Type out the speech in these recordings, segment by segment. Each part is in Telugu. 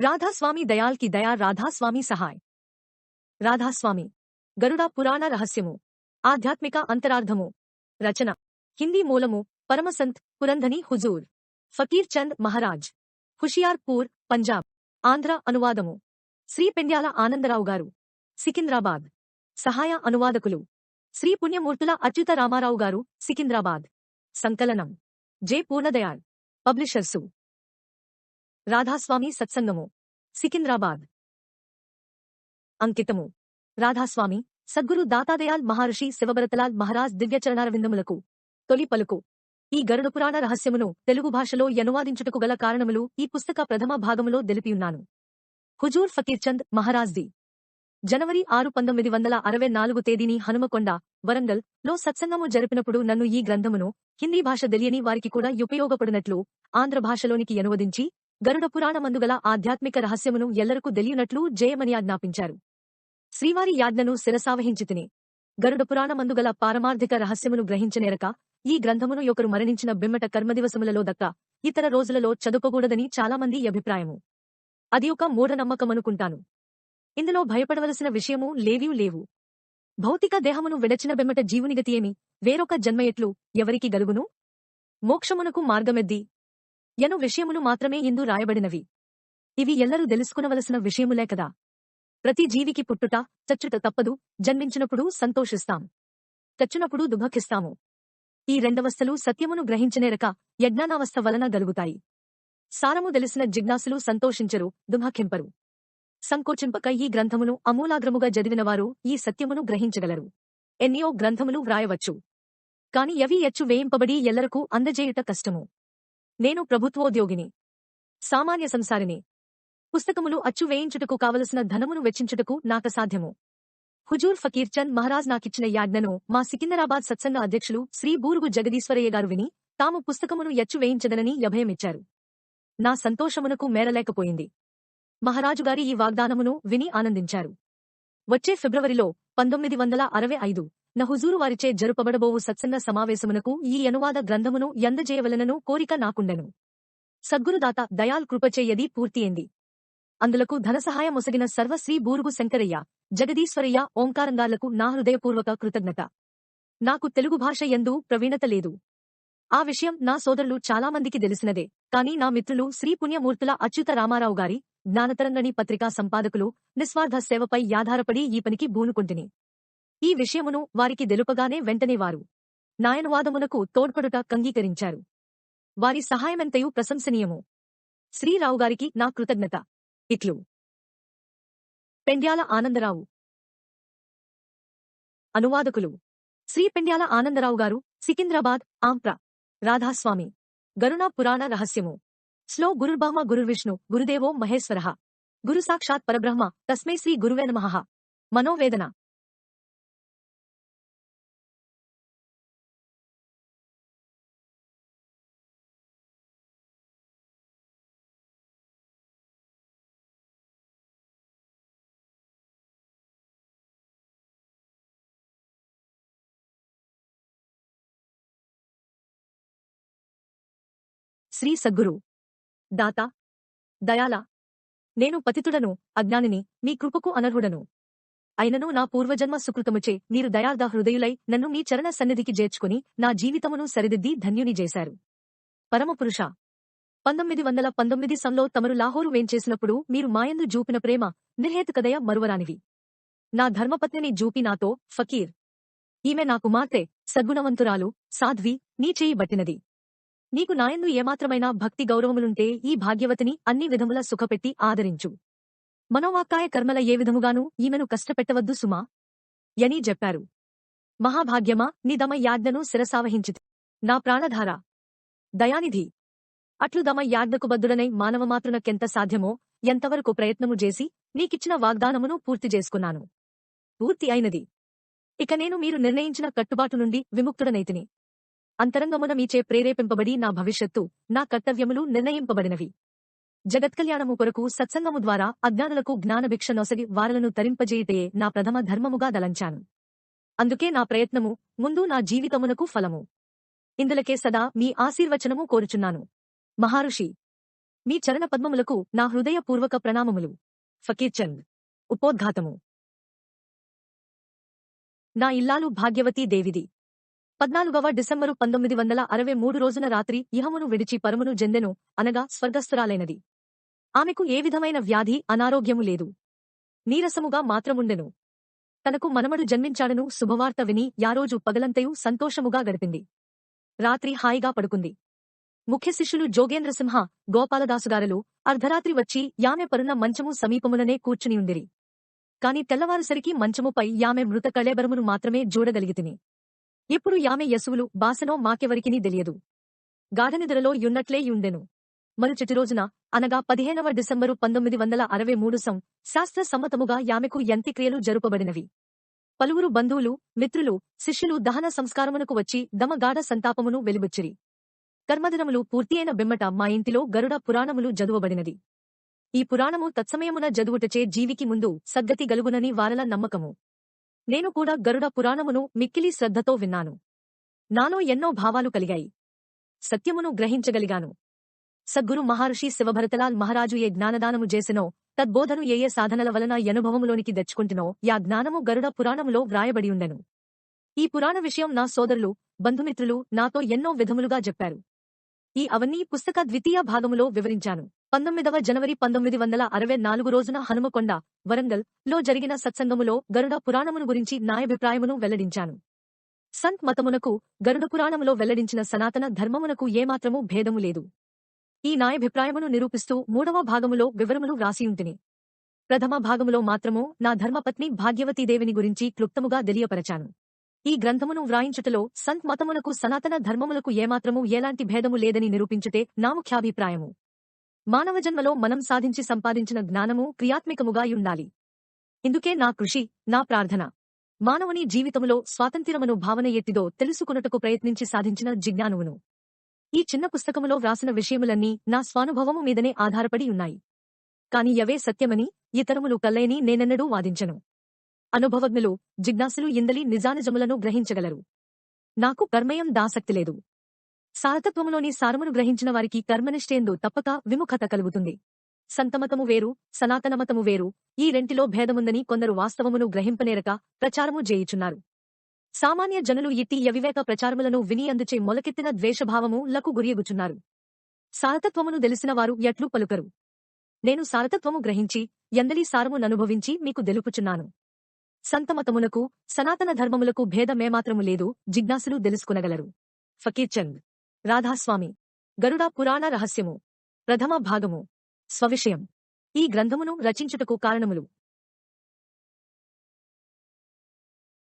రాధాస్వామి దయాల్ కి దయా రాధాస్వామి సహాయ్. రాధాస్వామి గరుడ పురాణ రహస్యము ఆధ్యాత్మిక అంతరార్థము. రచన హిందీ మూలము పరమసంత్ పురంధని హుజూర్ ఫకీర్ చంద్ మహారాజ్, హుషియార్పూర్, పంజాబ్. ఆంధ్ర అనువాదము శ్రీ పెండ్యాల ఆనందరావు గారు, సికింద్రాబాద్. సహాయ అనువాదకులు శ్రీ పుణ్యమూర్తుల అచ్యుత రామారావు గారు, సికింద్రాబాద్. సంకలనం జె పూర్ణదయాళ్. పబ్లిషర్సు రాధాస్వామి సత్సంగము, సికింద్రాబాద్. అంకితము రాధాస్వామి సద్గురు దాతాదయాల్ మహర్షి శివభరతలాల్ మహారాజ్ దివ్యచరణారవిందములకు. తొలి పలుకు. ఈ గరుడ పురాణ రహస్యమును తెలుగు భాషలో అనువాదించుటకు గల కారణములు ఈ పుస్తక ప్రథమ భాగములో తెలిపియున్నాను. హుజూర్ ఫకీర్ చంద్ మహారాజ్ది జనవరి 6, 1964 తేదీని హనుమకొండ, వరంగల్ లో సత్సంగము జరిపినప్పుడు నన్ను ఈ గ్రంథమును హిందీ భాష తెలియని వారికి కూడా ఉపయోగపడినట్లు ఆంధ్ర భాషలోనికి అనువదించి గరుడ పురాణమందుగల ఆధ్యాత్మిక రహస్యమును ఎల్లరకు తెలియనట్లు జయమని ఆజ్ఞాపించారు. శ్రీవారి యాజ్ఞను శిరసావహించితిని. గరుడ పురాణమందుగల పారమార్థిక రహస్యమును గ్రహించనేరక ఈ గ్రంథమును ఒకరు మరణించిన బిమ్మట కర్మదివసములలో దక్క ఇతర రోజులలో చదువుకోకూడదని చాలామంది అభిప్రాయము. అది ఒక మూఢనమ్మకమనుకుంటాను. ఇందులో భయపడవలసిన విషయము లేవు. భౌతిక దేహమును విడచిన బెమ్మట జీవునిగతి ఏమి, వేరొక జన్మయెట్లు ఎవరికి గలుగును? మోక్షమునకు మార్గమెద్ది యను విషయములు మాత్రమే ఇందు రాయబడినవి. ఇవి ఎల్లరూ తెలుసుకునవలసిన విషయములే కదా. ప్రతి జీవికి పుట్టుట చచ్చుట తప్పదు. జన్మించినప్పుడు సంతోషిస్తాం, చచ్చునప్పుడు దుఃఖిస్తాము. ఈ రెండవస్థలు సత్యమును గ్రహించనేరక యజ్ఞానావస్థ వలన గలుగుతాయి. సారము తెలిసిన జిజ్ఞాసులు సంతోషించరు, దుఃఖింపరు. సంకోచింపక ఈ గ్రంథమును అమూలాగ్రముగా చదివినవారు ఈ సత్యమును గ్రహించగలరు. ఎన్నో గ్రంథములు వ్రాయవచ్చు, కాని అవి ఎచ్చు వేయింపబడి ఎల్లరకు అందజేయుట కష్టము. నేను ప్రభుత్వోద్యోగిని, సామాన్య సంసారిని. పుస్తకములు అచ్చు వేయించుటకు కావలసిన ధనమును వెచ్చించుటకు నాకసాధ్యము. హుజూర్ ఫకీర్ చంద్ మహారాజ్ నాకిచ్చిన యాజ్ఞను మా సికిందరాబాద్ సత్సంగ అధ్యక్షులు శ్రీ బూరుగు జగదీశ్వరయ్య గారు విని తాము పుస్తకమును ఎచ్చు వేయించదనని అభయమిచ్చారు. నా సంతోషమునకు మేరలేకపోయింది. మహారాజుగారి ఈ వాగ్దానమును విని ఆనందించారు. వచ్చే ఫిబ్రవరిలో 1965 న హుజూరు వారిచే జరుపబడబోవు సత్సంగ సమావేశమునకు ఈ అనువాద గ్రంథమును యందజేయవలనను కోరిక నాకుండెను. సద్గురుదాత దయాల్ కృపచేయది పూర్తియంది. అందులకు ధనసహాయ మొసగిన సర్వశ్రీ బూరుగు శంకరయ్య, జగదీశ్వరయ్య, ఓంకారంగార్లకు నా హృదయపూర్వక కృతజ్ఞత. నాకు తెలుగు భాష యందు ప్రవీణత లేదు. ఆ విషయం నా సోదరులు చాలామందికి తెలిసినదే. కాని నా మిత్రులు శ్రీ పుణ్యమూర్తుల అచ్యుత రామారావు గారి జ్ఞానతరంగణి పత్రికా సంపాదకులు నిస్వార్థ సేవపై యాధారపడి ఈ పనికి బూనుకుంటిని. ఈ విషయమును వారికి తెలుపగానే వెంటనే వారు నాయనువాదమునకు తోడ్పడుట కంగీకరించారు. వారి సహాయమెంతయు ప్రశంసనీయము. శ్రీరావుగారికి నా కృతజ్ఞత. ఇట్లు పెండ్యాల ఆనందరావు. అనువాదకులు శ్రీ పెండ్యాల ఆనందరావు గారు, సికింద్రాబాద్, ఆంప్ర. రాధాస్వామి గరుణ పురాణ రహస్యము. శ్లో గురుర్బ్రహ్మ గురుర్విష్ణు గురుదేవో మహేశ్వరః గురు సాక్షాత్ పరబ్రహ్మ తస్మై శ్రీ గురువే నమః. మనోవేదన. శ్రీ సద్గురు దాత దయాల. నేను పతితుడను, అజ్ఞానిని, మీ కృపకు అనర్హుడను. అయినను నా పూర్వజన్మ సుకృతముచే మీరు దయార్ధ హృదయులై నన్ను మీ చరణ సన్నిధికి చేర్చుకుని నా జీవితమును సరిదిద్ది ధన్యుని చేశారు. పరమపురుష 1919 సంలో తమరు లాహోరు వేంచేసినప్పుడు మీరు మాయందు జూపిన ప్రేమ నిర్హేతుకదయ మరువరానివి. నా ధర్మపత్నిని జూపి నాతో, ఫకీర్, ఈమె నా కుమార్తె, సద్గుణవంతురాలు, సాధ్వి, నీ చేయి బట్టినది. నీకు నాయందు ఏమాత్రమైనా భక్తి గౌరవములుంటే ఈ భాగ్యవతిని అన్ని విధముల సుఖపెట్టి ఆదరించు. మనోవాక్కాయ కర్మల ఏ విధముగానూ ఈమెను కష్టపెట్టవద్దు సుమా యని చెప్పారు. మహాభాగ్యమా, నిదమ యాజ్ఞను శిరసావహించితి. నా ప్రాణధార, దయానిధి, అట్లు దమ యాజ్ఞకు బద్దుడనై మానవమాతృనకెంత సాధ్యమో ఎంతవరకు ప్రయత్నము చేసి నీకిచ్చిన వాగ్దానమును పూర్తి చేసుకున్నాను. పూర్తి అయినది. ఇక నేను మీరు నిర్ణయించిన కట్టుబాటు నుండి విముక్తుడనైతిని. అంతరంగమున మీచే ప్రేరేపింపబడి నా భవిష్యత్తు, నా కర్తవ్యములు నిర్ణయింపబడినవి. జగత్కల్యాణము కొరకు సత్సంగము ద్వారా అజ్ఞానులకు జ్ఞానభిక్ష నొసగి వారలను తరింపజేయుటయే నా ప్రథమ ధర్మముగా దలంచాను. అందుకే నా ప్రయత్నము, ముందు నా జీవితమునకు ఫలము. ఇందులకే సదా మీ ఆశీర్వచనము కోరుచున్నాను. మహర్షి మీ చరణ పద్మములకు నా హృదయపూర్వక ప్రణామములు. ఫకీర్ చంద్. ఉపోద్ఘాతము. నా ఇల్లాలు భాగ్యవతీ దేవిది. 14వ డిసెంబరు 1963 రోజున రాత్రి ఇహమును విడిచి పరమును జెందెను, అనగా స్వర్గస్థురాలైనది. ఆమెకు ఏ విధమైన వ్యాధి అనారోగ్యము లేదు. నీరసముగా మాత్రముండెను. తనకు మనమడు జన్మించాడను శుభవార్త విని యారోజు పగలంతయు సంతోషముగా గడిపింది. రాత్రి హాయిగా పడుకుంది. ముఖ్య శిష్యులు జోగేంద్రసింహ, గోపాలదాసుగారలు అర్ధరాత్రి వచ్చి యామె పరున్న మంచము సమీపముననే కూర్చునియుండిరి. కాని తెల్లవారుసరికి మంచముపై యామె మృత కళేబరమును మాత్రమే జూడగలిగితిని. ఇప్పుడు యామె యసువులు బాసనో మాకెవరికినీ తెలియదు. గాఢనిద్రలో యున్నట్లే యుండెను. మరుచటి రోజున, అనగా 15వ డిసెంబరు 1963 శాస్త్ర సమ్మతముగా యామెకు యంత్యక్రియలు జరుపబడినవి. పలువురు బంధువులు, మిత్రులు, శిష్యులు దహన సంస్కారమునకు వచ్చి దమగాఢ సంతాపమును వెలిబుచ్చిరి. కర్మదినములు పూర్తియైన బిమ్మట మా ఇంటిలో గరుడ పురాణములు జదువబడినది. ఈ పురాణము తత్సమయమున జదువుటచే జీవికి ముందు సద్గతి గలుగునని వారల నమ్మకము. నేను కూడా గరుడ పురాణమును మిక్కిలి శ్రద్ధతో విన్నాను. నాలో ఎన్నో భావాలు కలిగాయి. సత్యమును గ్రహించగలిగాను. సద్గురు మహర్షి శివభరతలాల్ మహారాజు ఏ జ్ఞానదానము చేసెనో, తద్బోధను ఏ సాధనల వలన అనుభవములోనికి తెచ్చుకుంటునో యా జ్ఞానము గరుడ పురాణములో వ్రాయబడియుండెను. ఈ పురాణ విషయం నా సోదరులు, బంధుమిత్రులు నాతో ఎన్నో విధములుగా చెప్పారు. ఈ అవన్నీ పుస్తక ద్వితీయ భాగములో వివరించాను. 19వ జనవరి 1964 రోజున హనుమకొండ, వరంగల్ లో జరిగిన సత్సంగములో గరుడ పురాణమును గురించి నాయభిప్రాయమును వెల్లడించాను. సంత్ మతమునకు, గరుడ పురాణములో వెల్లడించిన సనాతన ధర్మమునకు ఏమాత్రమూ భేదము లేదు. ఈ నాయభిప్రాయమును నిరూపిస్తూ 3వ భాగములో వివరములు వ్రాసియుంటిని. ప్రథమ భాగములో మాత్రము నా ధర్మపత్ని భాగ్యవతీదేవిని గురించి క్లుప్తముగా తెలియపరచాను. ఈ గ్రంథమును వ్రాయించుటలో సంత్ మతమునకు సనాతన ధర్మములకు ఏమాత్రమూ ఎలాంటి భేదము లేదని నిరూపించుటే నా ముఖ్యాభిప్రాయము. మానవ జన్మలో మనం సాధించి సంపాదించిన జ్ఞానము క్రియాత్మికముగా యుండాలి. ఇందుకే నా కృషి, నా ప్రార్థన. మానవుని జీవితములో స్వాతంత్ర్యమును భావన ఎట్టిదో తెలుసుకున్నటకు ప్రయత్నించి సాధించిన జిజ్ఞానువును. ఈ చిన్న పుస్తకములో వ్రాసిన విషయములన్నీ నా స్వానుభవము మీదనే ఆధారపడి ఉన్నాయి. కాని యవే సత్యమని, ఇతరములు కల్లయని నేనెన్నడూ వాదించను. అనుభవజ్ఞులు, జిజ్ఞాసులు ఇందలి నిజానిజములను గ్రహించగలరు. నాకు కర్మయం దాసక్తి లేదు. సారతత్వములోని సారమును గ్రహించిన వారికి కర్మనిష్టేందు తప్పక విముఖత కలుగుతుంది. సంతమతము వేరు, సనాతనమతము వేరు, ఈ రెంటిలో భేదముందని కొందరు వాస్తవమును గ్రహింపనేరక ప్రచారము చేయుచున్నారు. సామాన్య జనులు ఇట్టి యవివేక ప్రచారములను విని అందుచే మొలకెత్తిన ద్వేషభావము లకు గురియగుచున్నారు. సారతత్వమును తెలిసిన వారు ఎట్లు పలుకరు. నేను సారతత్వము గ్రహించి, ఎందలి సారము ననుభవించి మీకు తెలుపుచున్నాను. సంతమతమునకు, సనాతన ధర్మములకు భేదమేమాత్రము లేదు, జిజ్ఞాసులు తెలుసుకునగలరు. ఫకీర్ చంద్. రాధాస్వామి. గరుడ పురాణ రహస్యము. ప్రథమ భాగము. స్వవిషయం. ఈ గ్రంథమును రచించుటకు కారణములు.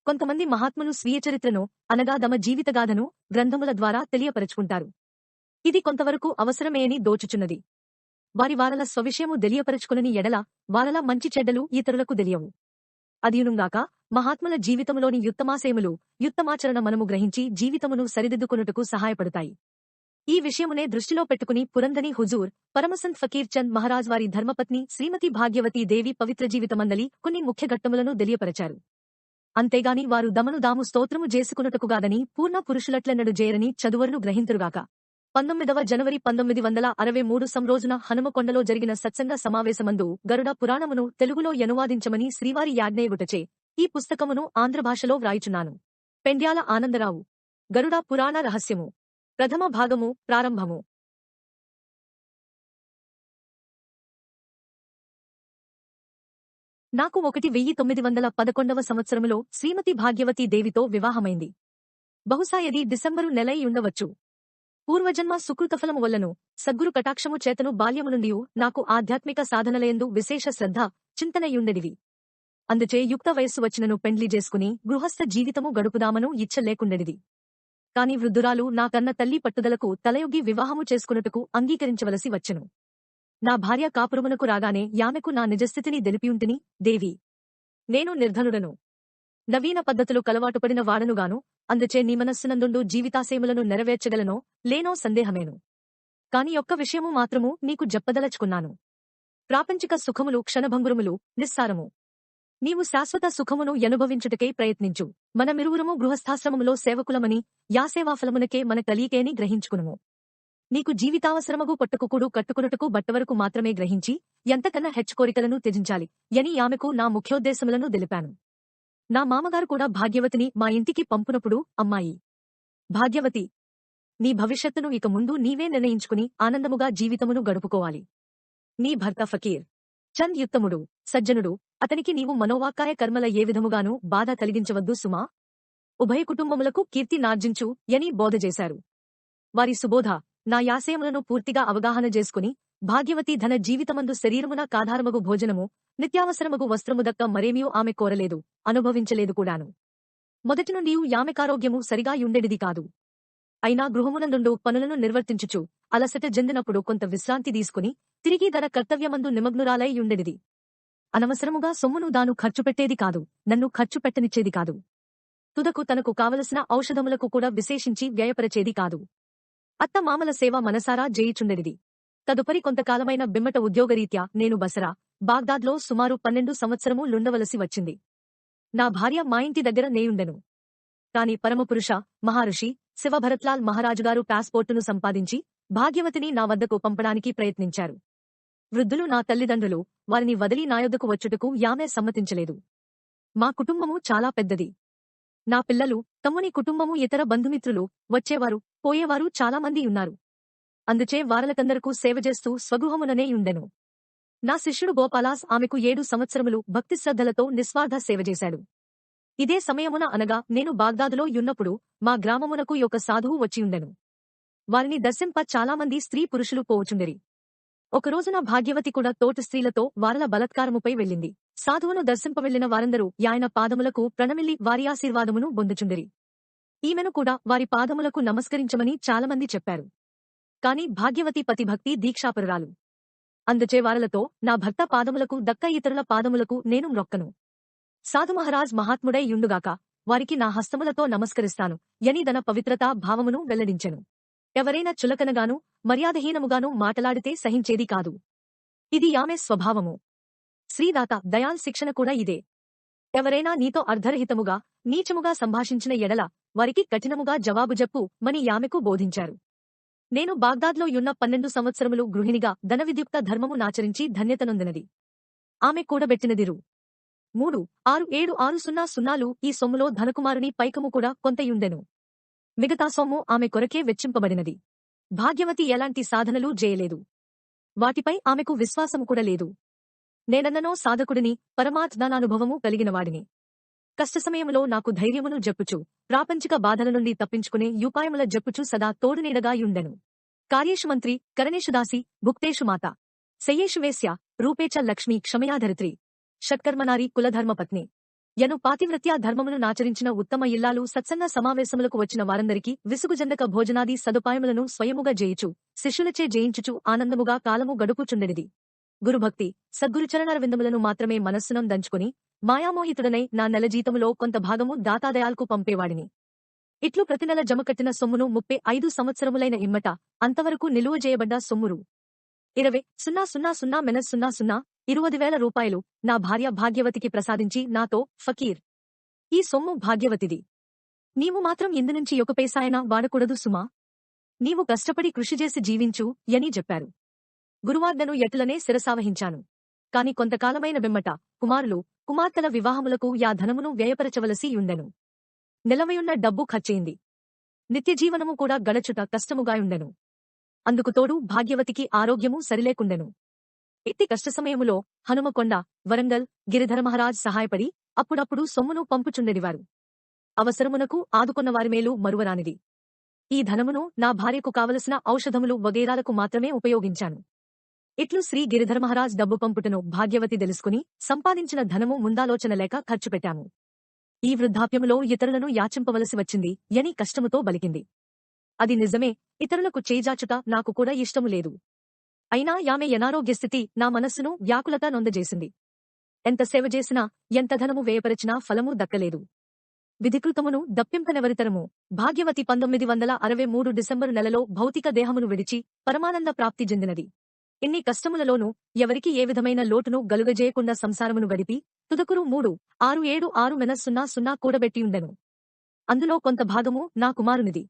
కొంతమంది మహాత్ములు స్వీయ చరిత్రను, అనగా తమ జీవితగాథను గ్రంథముల ద్వారా తెలియపరచుకుంటారు. ఇది కొంతవరకు అవసరమేయని దోచుచున్నది. వారల స్వవిషయము తెలియపరచుకునని ఎడల వారల మంచి చెడ్డలు ఇతరులకు తెలియవు. అదియునుగాక మహాత్ముల జీవితములోని యుత్తమాశయములు, యుత్తమాచరణ మనము గ్రహించి జీవితమును సరిదిద్దుకొనుటకు సహాయపడతాయి. ఈ విషయమునే దృష్టిలో పెట్టుకుని పురంధని హుజూర్, పరమసంత్ ఫకీర్ చంద్ మహారాజ్ వారి ధర్మపత్ని శ్రీమతి భాగ్యవతీ దేవి పవిత్ర జీవితమందలి కొన్ని ముఖ్య ఘట్టములను తెలియపరచారు. అంతేగాని వారు దమను దాము స్తోత్రము చేసుకునుటకుగాదని పూర్ణ పురుషులట్లెన్నడు జేరని చదువరులు గ్రహింతురుగాక. 19వ జనవరి 1963 రోజున హనుమకొండలో జరిగిన సత్సంగ సమావేశమందు గరుడ పురాణమును తెలుగులో అనువాదించమని శ్రీవారి యాజ్ఞేయుటచే ఈ పుస్తకమును ఆంధ్రభాషలో వ్రాయుచున్నాను. పెండ్యాల ఆనందరావు. గరుడ పురాణ రహస్యము. ప్రథమ భాగము. ప్రారంభము. నాకు 1911వ సంవత్సరములో శ్రీమతి భాగ్యవతీ దేవితో వివాహమైంది. బహుశా ఇది డిసెంబరు నెలై ఉండవచ్చు. పూర్వజన్మ సుకృతఫలము వల్లను, సద్గురు కటాక్షము చేతను బాల్యము నుండియు నాకు ఆధ్యాత్మిక సాధనలయందు విశేష శ్రద్ధ, చింతనయుండెడివి. అందుచే యుక్త వయస్సు వచ్చినను పెండ్లి చేసుకుని గృహస్థ జీవితము గడుపుదామను ఇచ్చ లేకుండెడిది. కాని వృద్ధురాలు నాకన్న తల్లి పట్టుదలకు తలయొగ్గి వివాహము చేసుకున్నట్టుకు అంగీకరించవలసి వచ్చెను. నా భార్య కాపురమునకు రాగానే యామెకు నా నిజస్థితిని దెలిపియుంటిని. దేవి, నేను నిర్ధనుడను, నవీన పద్ధతులు కలవాటుపడిన వాడనుగాను, అందుచే నీ మనస్సునందుండు జీవితాశయములను నెరవేర్చగలనో లేనో సందేహమేను. కాని ఒక్క విషయము మాత్రము నీకు జప్పదలచుకున్నాను. ప్రాపంచిక సుఖములు క్షణభంగురములు, నిస్సారము. నీవు శాశ్వత సుఖమును అనుభవించుటకై ప్రయత్నించు. మనమిరువురము గృహస్థాశ్రమములో సేవకులమని, యాసేవాఫలమునకే మన కలియికేని గ్రహించుకునుము. నీకు జీవితావసరమగు పొట్టకుకుడు కట్టుకునుటకు బట్టవరకు మాత్రమే గ్రహించి ఎంతకన్నా హెచ్చుకోరికలను త్యజించాలి అని ఆమెకు నా ముఖ్యోద్దేశములను తెలిపాను. నా మామగారు కూడా భాగ్యవతిని మా ఇంటికి పంపునప్పుడు, అమ్మాయి భాగ్యవతి, నీ భవిష్యత్తును ఇక ముందు నీవే నిర్ణయించుకుని ఆనందముగా జీవితమును గడుపుకోవాలి. నీ భర్త ఫకీర్ చంద్ యుత్తముడు, సజ్జనుడు, అతనికి నీవు మనోవాక్కాయ కర్మల ఏ విధముగానూ బాధ కలిగించవద్దు సుమా. ఉభయ కుటుంబములకు కీర్తి నార్జించు అని బోధజేశారు. వారి సుబోధ నా యాశయములను పూర్తిగా అవగాహన చేసుకుని భాగ్యవతి ధన జీవితమందు శరీరమున కాధారమగు భోజనము, నిత్యావసరమగు వస్త్రము దక్క మరేమియూ ఆమె కోరలేదు, అనుభవించలేదు కూడాను. మొదటి నుండి యామెకారోగ్యము సరిగా యుండెడిది కాదు. అయినా గృహమునందుండు పనులను నిర్వర్తించుచు అలసట చెందినప్పుడు కొంత విశ్రాంతి తీసుకుని తిరిగి ధర కర్తవ్యమందు నిమగ్నురాలై యుండెడిది. అనవసరముగా సొమ్మును దాను ఖర్చుపెట్టేది కాదు, నన్ను ఖర్చు పెట్టనిచ్చేది కాదు. తుదకు తనకు కావలసిన ఔషధములకు కూడా విశేషించి వ్యయపరచేది కాదు. అత్త మామల సేవ మనసారా జేయిచుండెడిది. తదుపరి కొంతకాలమైన బిమ్మట ఉద్యోగరీత్యా నేను బసరా, బాగ్దాద్లో సుమారు 12 సంవత్సరము లుండవలసి వచ్చింది. నా భార్య మా ఇంటి దగ్గర నేయుండెను. కాని పరమపురుష మహర్షి శివభరత్లాల్ మహారాజుగారు పాస్పోర్టును సంపాదించి భాగ్యవతిని నా వద్దకు పంపడానికి ప్రయత్నించారు. వృద్ధులు నా తల్లిదండ్రులు, వారిని వదిలి నాయొద్దకు వచ్చుటకు యామె సమ్మతించలేదు. మా కుటుంబము చాలా పెద్దది. నా పిల్లలు, తమ్ముని కుటుంబము, ఇతర బంధుమిత్రులు వచ్చేవారు పోయేవారు చాలామంది ఉన్నారు. అందుచే వారలకందరకు సేవచేస్తూ స్వగృహముననే యుండెను. నా శిష్యుడు గోపాలాస్ ఆమెకు 7 సంవత్సరములు భక్తిశ్రద్ధలతో నిస్వార్థ సేవచేశాడు. ఇదే సమయమున అనగా నేను బాగ్దాదులో యున్నప్పుడు మా గ్రామమునకు ఒక సాధువు వచ్చియుండెను. వారిని దర్శింప చాలామంది స్త్రీ పురుషులు పోవుచుండిరి. ఒకరోజున భాగ్యవతి కూడా తోటి స్త్రీలతో వారల బలత్కారముపై వెళ్ళింది. సాధువును దర్శింపవెళ్లిన వారందరూ యాయన పాదములకు ప్రణమిల్లి వారి ఆశీర్వాదమును బొందుచుండిరి. ఈమెను కూడా వారి పాదములకు నమస్కరించమని చాలామంది చెప్పారు. కాని భాగ్యవతి పతిభక్తి దీక్షాపరురాలు. అందుచే వారలతో నా భర్త పాదములకు దక్క ఇతరుల పాదములకు నేను మ్రొక్కను. సాధు మహారాజ్ మహాత్ముడై యుండుగాక, వారికి నా హస్తములతో నమస్కరిస్తాను యని తన పవిత్రతా భావమును వెల్లడించెను. ఎవరైనా చులకనగాను మర్యాదహీనముగాను మాటలాడితే సహించేది కాదు. ఇది ఆమె స్వభావము. శ్రీదాత దయాల్ శిక్షణ కూడా ఇదే. ఎవరైనా నీతో అర్ధరహితముగా నీచముగా సంభాషించిన ఎడల వారికి కఠినముగా జవాబు చెప్పు మని ఆమెకు బోధించారు. నేను బాగ్దాద్లో యున్న 12 సంవత్సరములు గృహిణిగా ధనవిద్యుక్త ధర్మము నాచరించి ధన్యతనొందినది. ఆమె కూడబెట్టినది రూ. 3,6,7,600 ఈ సొమ్ములో ధనకుమారుని పైకము కూడా కొంతయుండెను. మిగతా సొమ్ము ఆమె కొరకే వెచ్చింపబడినది. భాగ్యవతి ఎలాంటి సాధనలు చేయలేదు. వాటిపై ఆమెకు విశ్వాసము కూడా లేదు. నేనన్ననో సాధకుడిని, పరమాత్మనానుభవము కలిగినవాడిని. కష్టసమయములో నాకు ధైర్యమును జప్పుచు, ప్రాపంచిక బాధల నుండి తప్పించుకునే యుపాయముల జప్పుచు సదా తోడునీడగా యుండెను. కార్యేషు మంత్రి, కరణేషుదాసి, భుక్తేషు మాత, శయ్యేషు వేశ్య, రూపేచ లక్ష్మీ క్షమయాధరిత్రి, షట్కర్మనారి కులధర్మపత్ని యను పాతివ్రత్యా ధర్మమును నాచరించిన ఉత్తమ ఇల్లాలు సత్సంగ సమావేశములకు వచ్చిన వారందరికీ విసుగుజందక భోజనాది సదుపాయములను స్వయముగా జేయుచు, శిష్యులచే జయించుచు ఆనందముగా కాలము గడుపుచుండెనిది. గురుభక్తి, సద్గురుచరణారవిందములను మాత్రమే మనస్సునం దంచుకుని మాయామోహితుడనై నా నెల జీతములో కొంత భాగము దాతాదయాల్కు పంపేవాడిని. ఇట్లు ప్రతి నెల జమకట్టిన సొమ్మును 35 సంవత్సరములైన ఇమ్మట అంతవరకు నిలువజేయబడ్డ సొమ్మురు 20,000-20,000 రూపాయలు నా భార్య భాగ్యవతికి ప్రసాదించి నాతో, ఫకీర్, ఈ సొమ్ము భాగ్యవతిది. నీవు మాత్రం ఇందునుంచి ఒక పైసాయనా వాడకూడదు సుమా. నీవు కష్టపడి కృషిచేసి జీవించు యని చెప్పారు. గురువాజ్ఞను ఎటులనే శిరసావహించాను. కాని కొంతకాలమైన బెమ్మట కుమారులు, కుమార్తెల వివాహములకు యా ధనమును వ్యయపరచవలసి యుండెను. నిలవయున్న డబ్బు ఖర్చయింది. నిత్యజీవనము కూడా గడచుట కష్టముగాయుండెను. అందుకు తోడు భాగ్యవతికి ఆరోగ్యము సరిలేకుండెను. ఇట్టి కష్టసమయములో హనుమకొండ, వరంగల్, గిరిధరమహారాజ్ సహాయపడి అప్పుడప్పుడు సొమ్మును పంపుచుండెడివారు. అవసరమునకు ఆదుకొన్నవారి మేలు మరువరానిది. ఈ ధనమును నా భార్యకు కావలసిన ఔషధములు వగైరాలకు మాత్రమే ఉపయోగించాను. ఇట్లు శ్రీ గిరిధరమహారాజ్ డబ్బు పంపుటను భాగ్యవతి తెలుసుకుని సంపాదించిన ధనము ముందాలోచన లేక ఖర్చుపెట్టాము. ఈ వృద్ధాప్యములో ఇతరులను యాచింపవలసి వచ్చింది యని కష్టముతో బలికింది. అది నిజమే, ఇతరులకు చేజాచుట నాకు కూడా ఇష్టము లేదు. అయినా యామె అనారోగ్యస్థితి నా మనస్సును వ్యాకులత నొందజేసింది. ఎంత సేవ చేసినా, ఎంత ధనము వ్యయపరచినా ఫలము దక్కలేదు. విధికృతమును దప్పింపనెవరితరము. భాగ్యవతి 1963 డిసెంబరు నెలలో భౌతిక దేహమును విడిచి పరమానంద ప్రాప్తి చెందినది. ఇన్ని కష్టములలోనూ ఎవరికి ఏ విధమైన లోటును గలుగజేయకుండా సంసారమును గడిపి తుదకురు 3,6,7,6,000 కూడబెట్టియుండెను. అందులో కొంత భాగము నా కుమారునిది.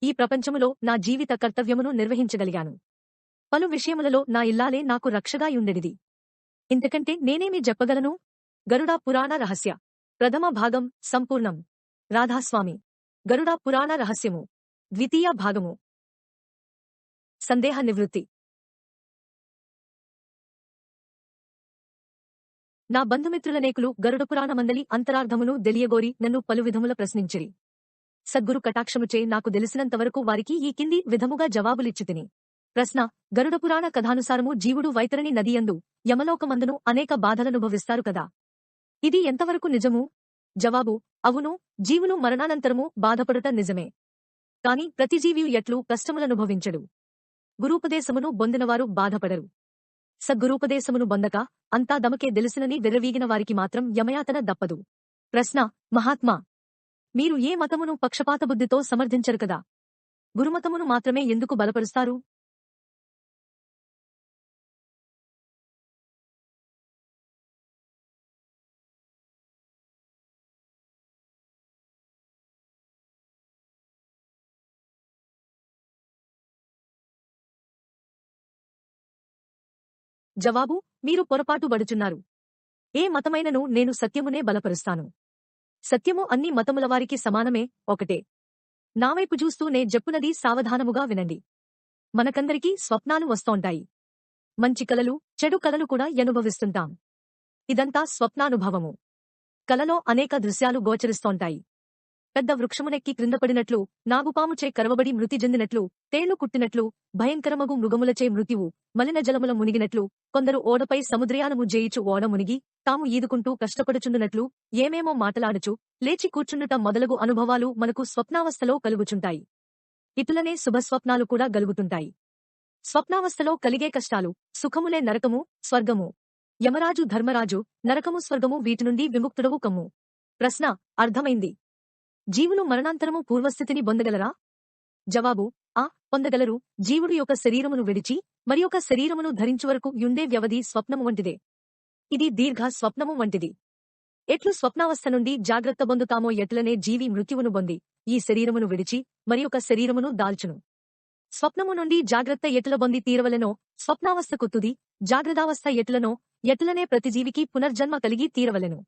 ఈ ప్రపంచములో నా జీవిత కర్తవ్యమును నిర్వహించగలిగాను. పలు విషయములలో నా ఇల్లాలే నాకు రక్షగా యుండెడిది. ఇంతకంటే నేనేమి చెప్పగలను? గరుడ పురాణ రహస్య ప్రథమ భాగం సంపూర్ణం. రాధాస్వామి. గరుడ పురాణ రహస్యము ద్వితీయ భాగము. సందేహ నివృత్తి. నా బంధుమిత్రులనేకులు గరుడ పురాణమందలి అంతరార్థమును దెలియగోరి నన్ను పలు విధముల ప్రశ్నించిరి. సద్గురు కటాక్షముచే నాకు దెలిసినంతవరకు వారికి ఈ కింది విధముగా జవాబులిచ్చితిని. ప్రశ్న: గరుడ పురాణ కథానుసారము జీవుడు వైతరణి నదియందు యమలోకమందును అనేక బాధలనుభవిస్తారు కదా, ఇది ఎంతవరకు నిజము? జవాబు: అవును, జీవులు మరణానంతరము బాధపడుట నిజమే. కాని ప్రతి జీవియు ఎట్లు కష్టములనుభవించడు. గురూపదేశమును బొందినవారు బాధపడరు. సద్గురూపదేశమును బొందక అంతా దమకే దెలిసినని విర్రవీగిన వారికి మాత్రం యమయాతన దప్పదు. ప్రశ్న: మహాత్మా, మీరు ఏ మతమును పక్షపాత బుద్ధితో సమర్థించరు కదా, గురుమతమును మాత్రమే ఎందుకు బలపరుస్తారు? జవాబు: మీరు పొరపాటు బడుచున్నారు. ఏ మతమైనను నేను సత్యమునే బలపరుస్తాను. సత్యము అన్ని మతములవారికి సమానమే, ఒకటే. నావైపు చూస్తూ నే జెప్పునది సావధానముగా వినండి. మనకందరికీ స్వప్నాలు వస్తోంటాయి. మంచి కలలు, చెడు కలలు కూడా అనుభవిస్తుంటాం. ఇదంతా స్వప్నానుభవము. కలలో అనేక దృశ్యాలు గోచరిస్తోంటాయి. పెద్ద వృక్షమునెక్కి క్రిందపడినట్లు, నాగుపాముచే కరవబడి మృతి చెందినట్లు, తేళ్లు కుట్టినట్లు, భయంకరమగు మృగములచే మృత్యువు, మలిన జలముల మునిగినట్లు, కొందరు ఓడపై సముద్రయానము జేయిచు ఓడ మునిగి తాము ఈదుకుంటూ కష్టపడుచుండునట్లు, ఏమేమో మాటలాడుచు లేచి కూర్చుండుట మొదలగు అనుభవాలు మనకు స్వప్నావస్థలో కలుగుచుంటాయి. ఇటులనే శుభస్వప్నాలు కూడా గలుగుతుంటాయి. స్వప్నావస్థలో కలిగే కష్టాలు, సుఖములే నరకము, స్వర్గము. యమరాజు ధర్మరాజు, నరకము స్వర్గము వీటి నుండి విముక్తుడవు కమ్ము. ప్రశ్న: అర్థమైంది. జీవులు మరణాంతరము పూర్వస్థితిని పొందగలరా? జవాబు: పొందగలరు. జీవుడు యొక్క శరీరమును విడిచి మరియొక శరీరమును ధరించు వరకు యుండే వ్యవధి స్వప్నము వంటిదే. ఇది దీర్ఘ స్వప్నము వంటిది. ఎట్లు స్వప్నావస్థ నుండి జాగ్రత్త పొందుతామో ఎట్లనే జీవి మృత్యువును పొంది ఈ శరీరమును విడిచి మరియొక శరీరమును దాల్చును. స్వప్నము నుండి జాగ్రత్త ఎట్ల పొంది తీరవలెనో స్వప్నావస్థకు తుది జాగ్రత్తావస్థ ఎట్లనో ఎట్లనే ప్రతి జీవికి పునర్జన్మ కలిగి తీరవలెను.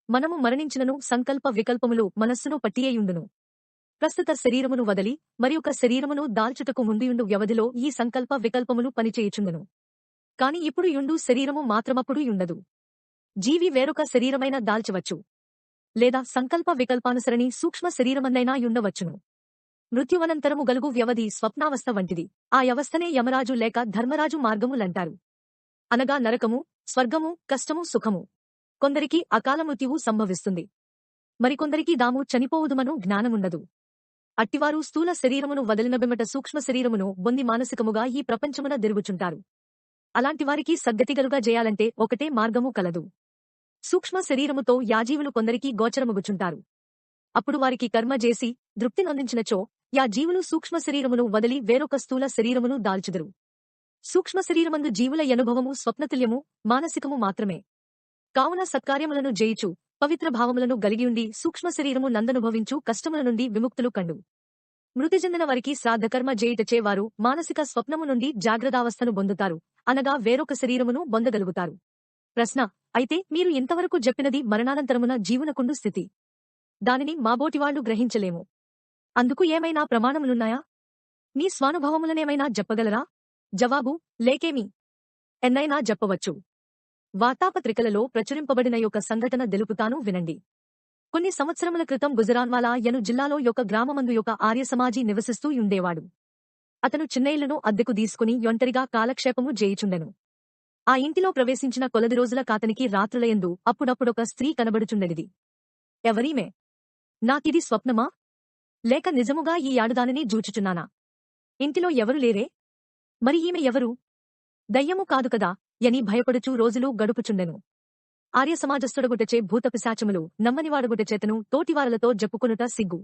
మనము మరణించినను సంకల్ప వికల్పములు మనస్సును పట్టియేయుండును. ప్రస్తుత శరీరమును వదలి మరియొక శరీరమును దాల్చుటకు ముందుయుండు వ్యవధిలో ఈ సంకల్ప వికల్పములు పనిచేయుచుండును. కాని ఇప్పుడు యుండు శరీరము మాత్రమప్పుడు యుండదు. జీవి వేరొక శరీరమైన దాల్చవచ్చు, లేదా సంకల్ప వికల్పానుసరణి సూక్ష్మ శరీరమన్నైనా యుండవచ్చును. మృత్యువనంతరము గలుగు వ్యవధి స్వప్నావస్థ వంటిది. ఆ వ్యవస్థనే యమరాజు లేక ధర్మరాజు మార్గములంటారు. అనగా నరకము, స్వర్గము, కష్టము, సుఖము. కొందరికి అకాల మృత్యువు సంభవిస్తుంది. మరికొందరికి దాము చనిపోవుదుమను జ్ఞానముండదు. అట్టివారు స్థూల శరీరమును వదిలిన బిమ్మట సూక్ష్మ శరీరమును బొంది మానసికముగా ఈ ప్రపంచమున తిరుగుచుంటారు. అలాంటివారికి సద్గతిగలుగా చేయాలంటే ఒకటే మార్గము కలదు. సూక్ష్మ శరీరముతో యాజీవులు కొందరికి గోచరముగుచుంటారు. అప్పుడు వారికి కర్మ చేసి దృప్తి నొందించినచో యా జీవులు సూక్ష్మ శరీరమును వదిలి వేరొక స్థూల శరీరమును దాల్చుదురు. సూక్ష్మ శరీరమందు జీవుల అనుభవము స్వప్నతుల్యము, మానసికము మాత్రమే. కావున సత్కార్యములను జేయిచు పవిత్ర భావములను గలిగియుండి సూక్ష్మ శరీరము నందనుభవించు కష్టముల నుండి విముక్తులు కండు. మృతి చెందిన వారికి శ్రాద్ధకర్మ జేయుటచే వారు మానసిక స్వప్నము నుండి జాగ్రత్తావస్థను పొందుతారు, అనగా వేరొక శరీరమును పొందగలుగుతారు. ప్రశ్న: అయితే మీరు ఇంతవరకు చెప్పినది మరణానంతరమున జీవునకుండు స్థితి. దానిని మాబోటివాళ్లు గ్రహించలేము. అందుకు ఏమైనా ప్రమాణములున్నాయా? మీ స్వానుభవములనేమైనా చెప్పగలరా? జవాబు: లేకేమి. ఎన్నైనా చెప్పవచ్చు. వార్తాపత్రికలలో ప్రచురింపబడిన యొక్క సంఘటన తెలుపుతాను వినండి. కొన్ని సంవత్సరముల క్రితం గుజరాన్వాలా యను జిల్లాలో యొక్క గ్రామమందు యొక్క ఆర్య సమాజీ నివసిస్తూ యుండేవాడు. అతను చిన్న ఇల్లును అద్దెకు తీసుకుని ఒంటరిగా కాలక్షేపము జేయుచుండెను. ఆ ఇంటిలో ప్రవేశించిన కొలది రోజుల కాతనికి రాత్రులయందు అప్పుడప్పుడొక స్త్రీ కనబడుచుండెనిది. ఎవరీమే? నాకిది స్వప్నమా, లేక నిజముగా ఈ ఆడుదానిని జూచుచున్నానా? ఇంటిలో ఎవరు లేరే? మరి ఈమె ఎవరు? దయ్యము కాదు కదా యని భయపడుచూ రోజులు గడుపుచుండెను. ఆర్య సమాజస్థుడగుటచే భూతపిశాచములు నమ్మనివాడగుటచేతను తోటివారలతో జప్పుకొనుట సిగ్గు.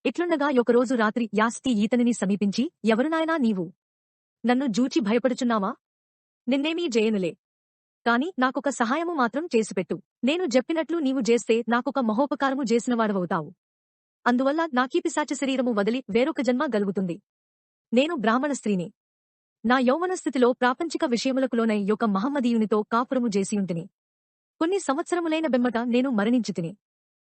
ఇట్లుండగా ఒకరోజు రాత్రి యాస్తి ఈతనిని సమీపించి, ఎవరు నాయనా నీవు? నన్ను జూచి భయపడుచున్నావా? నిన్నేమీ జేయనులే. కాని నాకొక సహాయము మాత్రం చేసిపెట్టు. నేను చెప్పినట్లు నీవు చేస్తే నాకొక మహోపకారము చేసినవాడవవుతావు. అందువల్ల నాకీ పిశాచ శరీరము వదిలి వేరొక జన్మ గలుగుతుంది. నేను బ్రాహ్మణ స్త్రీని. నా యౌవన స్థితిలో ప్రాపంచిక విషయములకులోనై యొక్క మహమ్మదీయునితో కాపురము చేసియుంటిని. కొన్ని సంవత్సరములైన బెమ్మట నేను మరణించితిని.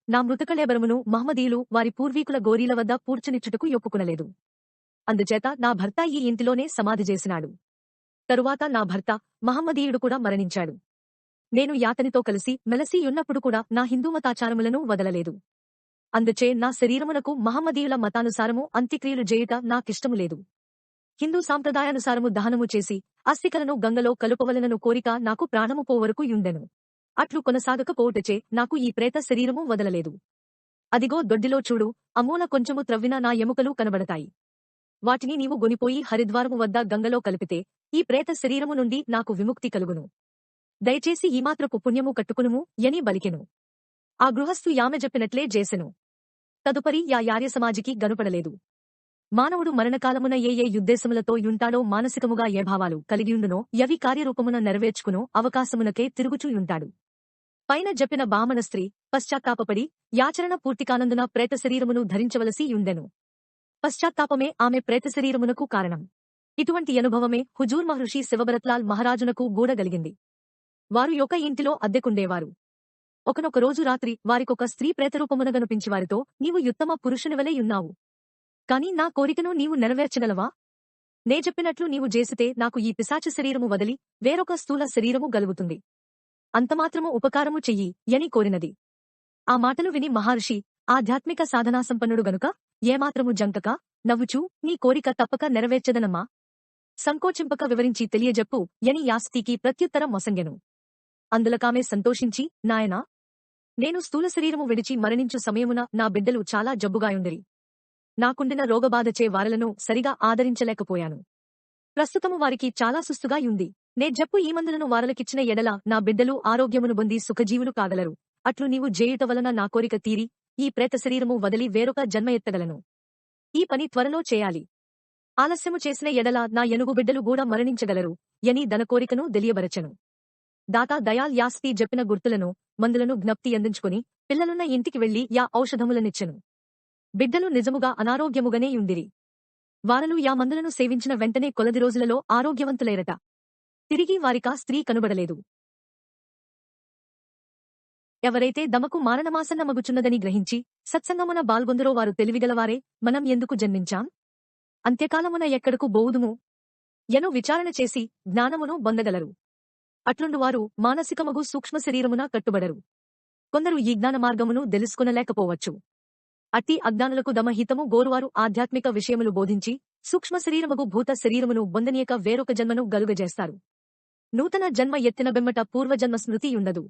నా మృతకళేబరమును మహమ్మదీయులు వారి పూర్వీకుల గోరీల వద్ద పూడ్చనిచ్చుటకు యొప్పుకునలేదు. అందుచేత నా భర్త ఈ ఇంటిలోనే సమాధి చేసినాడు. తరువాత నా భర్త మహమ్మదీయుడు కూడా మరణించాడు. నేను యాతనితో కలిసి మెలసియున్నప్పుడు కూడా నా హిందూమతాచారములను వదలలేదు. అందుచే నా శరీరమునకు మహమ్మదీయుల మతానుసారము అంత్యక్రియలు చేయుట నాకిష్టము లేదు. హిందూ సాంప్రదాయానుసారము దహనము చేసి అస్థికలను గంగలో కలుపవలనను కోరిక నాకు ప్రాణము పోవరకు యుండెను. అట్లు కొనసాగకపోవుటచే నాకు ఈ ప్రేత శరీరము వదలలేదు. అదిగో దొడ్డిలో చూడు, అమూల కొంచెము త్రవ్విన నా ఎముకలు కనబడతాయి. వాటిని నీవు గొనిపోయి హరిద్వారము వద్ద గంగలో కలిపితే ఈ ప్రేత శరీరము నుండి నాకు విముక్తి కలుగును. దయచేసి ఈ మాత్రపు పుణ్యము కట్టుకునుము యని బలికెను. ఆ గృహస్థు యామె చెప్పినట్లే చేసెను. తదుపరి యార్యసమాజికి గనుపడలేదు. మానవుడు మరణకాలమున ఏ ఏ యుద్దేశములతో యుంటాడో మానసికముగా ఏ భావాలు కలిగియుండునో యవి కార్యరూపమున నెరవేర్చుకునో అవకాశమునకే తిరుగుచూ యుంటాడు. పైన చెప్పిన బామన స్త్రీ పశ్చాత్తాపపడి యాచరణ పూర్తికానందున ప్రేత శరీరమును ధరించవలసి యుండెను. పశ్చాత్తాపమే ఆమె ప్రేత శరీరమునకు కారణం. ఇటువంటి అనుభవమే హుజూర్ మహర్షి శివభరత్లాల్ మహారాజునకు గూడగలిగింది. వారు యొక్క ఇంటిలో అద్దెకుండేవారు. ఒకనొక రోజు రాత్రి వారికొక స్త్రీ ప్రేతరూపమున గనుపించి వారితో, నీవు యుత్తమ పురుషునివలే యున్నావు. కాని నా కోరికను నీవు నెరవేర్చగలవా? నే చెప్పినట్లు నీవు చేసితే నాకు ఈ పిశాచ శరీరము వదిలి వేరొక స్థూల శరీరము గలుగుతుంది. అంతమాత్రము ఉపకారము చెయ్యి యని కోరినది. ఆ మాటలు విని మహర్షి ఆధ్యాత్మిక సాధనాసంపన్నుడు గనుక ఏమాత్రము జంకక నవ్వుచూ, నీ కోరిక తప్పక నెరవేర్చదనమ్మా. సంకోచింపక వివరించి తెలియజెప్పు యని యాస్తికి ప్రత్యుత్తరం మొసంగెను. అందులకామె సంతోషించి, నాయనా, నేను స్థూల శరీరము విడిచి మరణించు సమయమున నా బిడ్డలు చాలా జబ్బుగాయుండిరి. నాకుండిన రోగబాధచే వారలను సరిగా ఆదరించలేకపోయాను. ప్రస్తుతము వారికి చాలా సుస్తుగా యుంది. నే జప్పు ఈ మందులను వారలకిచ్చిన ఎడల నా బిడ్డలు ఆరోగ్యమును పొంది సుఖజీవులు కాగలరు. అట్లు నీవు జేయుట వలన నా కోరిక తీరి ఈ ప్రేత శరీరము వదిలి వేరొక జన్మ ఎత్తగలను. ఈ పని త్వరలో చేయాలి. ఆలస్యము చేసిన ఎడల నా ఎనుగు బిడ్డలు కూడా మరణించగలరు యని దన కోరికను తెలియబరచెను. దాతా దయాల్ యాస్తి చెప్పిన గుర్తులను మందులను జ్ఞప్తి అందించుకుని పిల్లలున్న ఇంటికి వెళ్లి ఔషధములనిచ్చెను. బిడ్డలు నిజముగా అనారోగ్యముగానే యుండిరి. వారలు మందులను సేవించిన వెంటనే కొలది రోజులలో ఆరోగ్యవంతులైరట. తిరిగి వారికా స్త్రీ కనుబడలేదు. ఎవరైతే దమకు మారణమాసన్నమగుచున్నదని గ్రహించి సత్సంగమున బాల్గొందరో వారు తెలివిగలవారే. మనం ఎందుకు జన్మించాం? అంత్యకాలమున ఎక్కడకు బోవుదుము యను విచారణ చేసి జ్ఞానమును పొందగలరు. అట్లుండువారు మానసికమగు సూక్ష్మ శరీరమున కట్టుబడరు. కొందరు ఈ జ్ఞాన మార్గమును తెలుసుకునలేకపోవచ్చు. అట్టి అజ్ఞానులకు దమహితము గోరువారు ఆధ్యాత్మిక విషయములు బోధించి సూక్ష్మ శరీరమగు భూత శరీరమును బొందనీయక వేరొక జన్మను గలుగజేస్తారు. నూతన జన్మ ఎత్తిన బెమ్మట పూర్వజన్మ స్మృతి ఉండదు.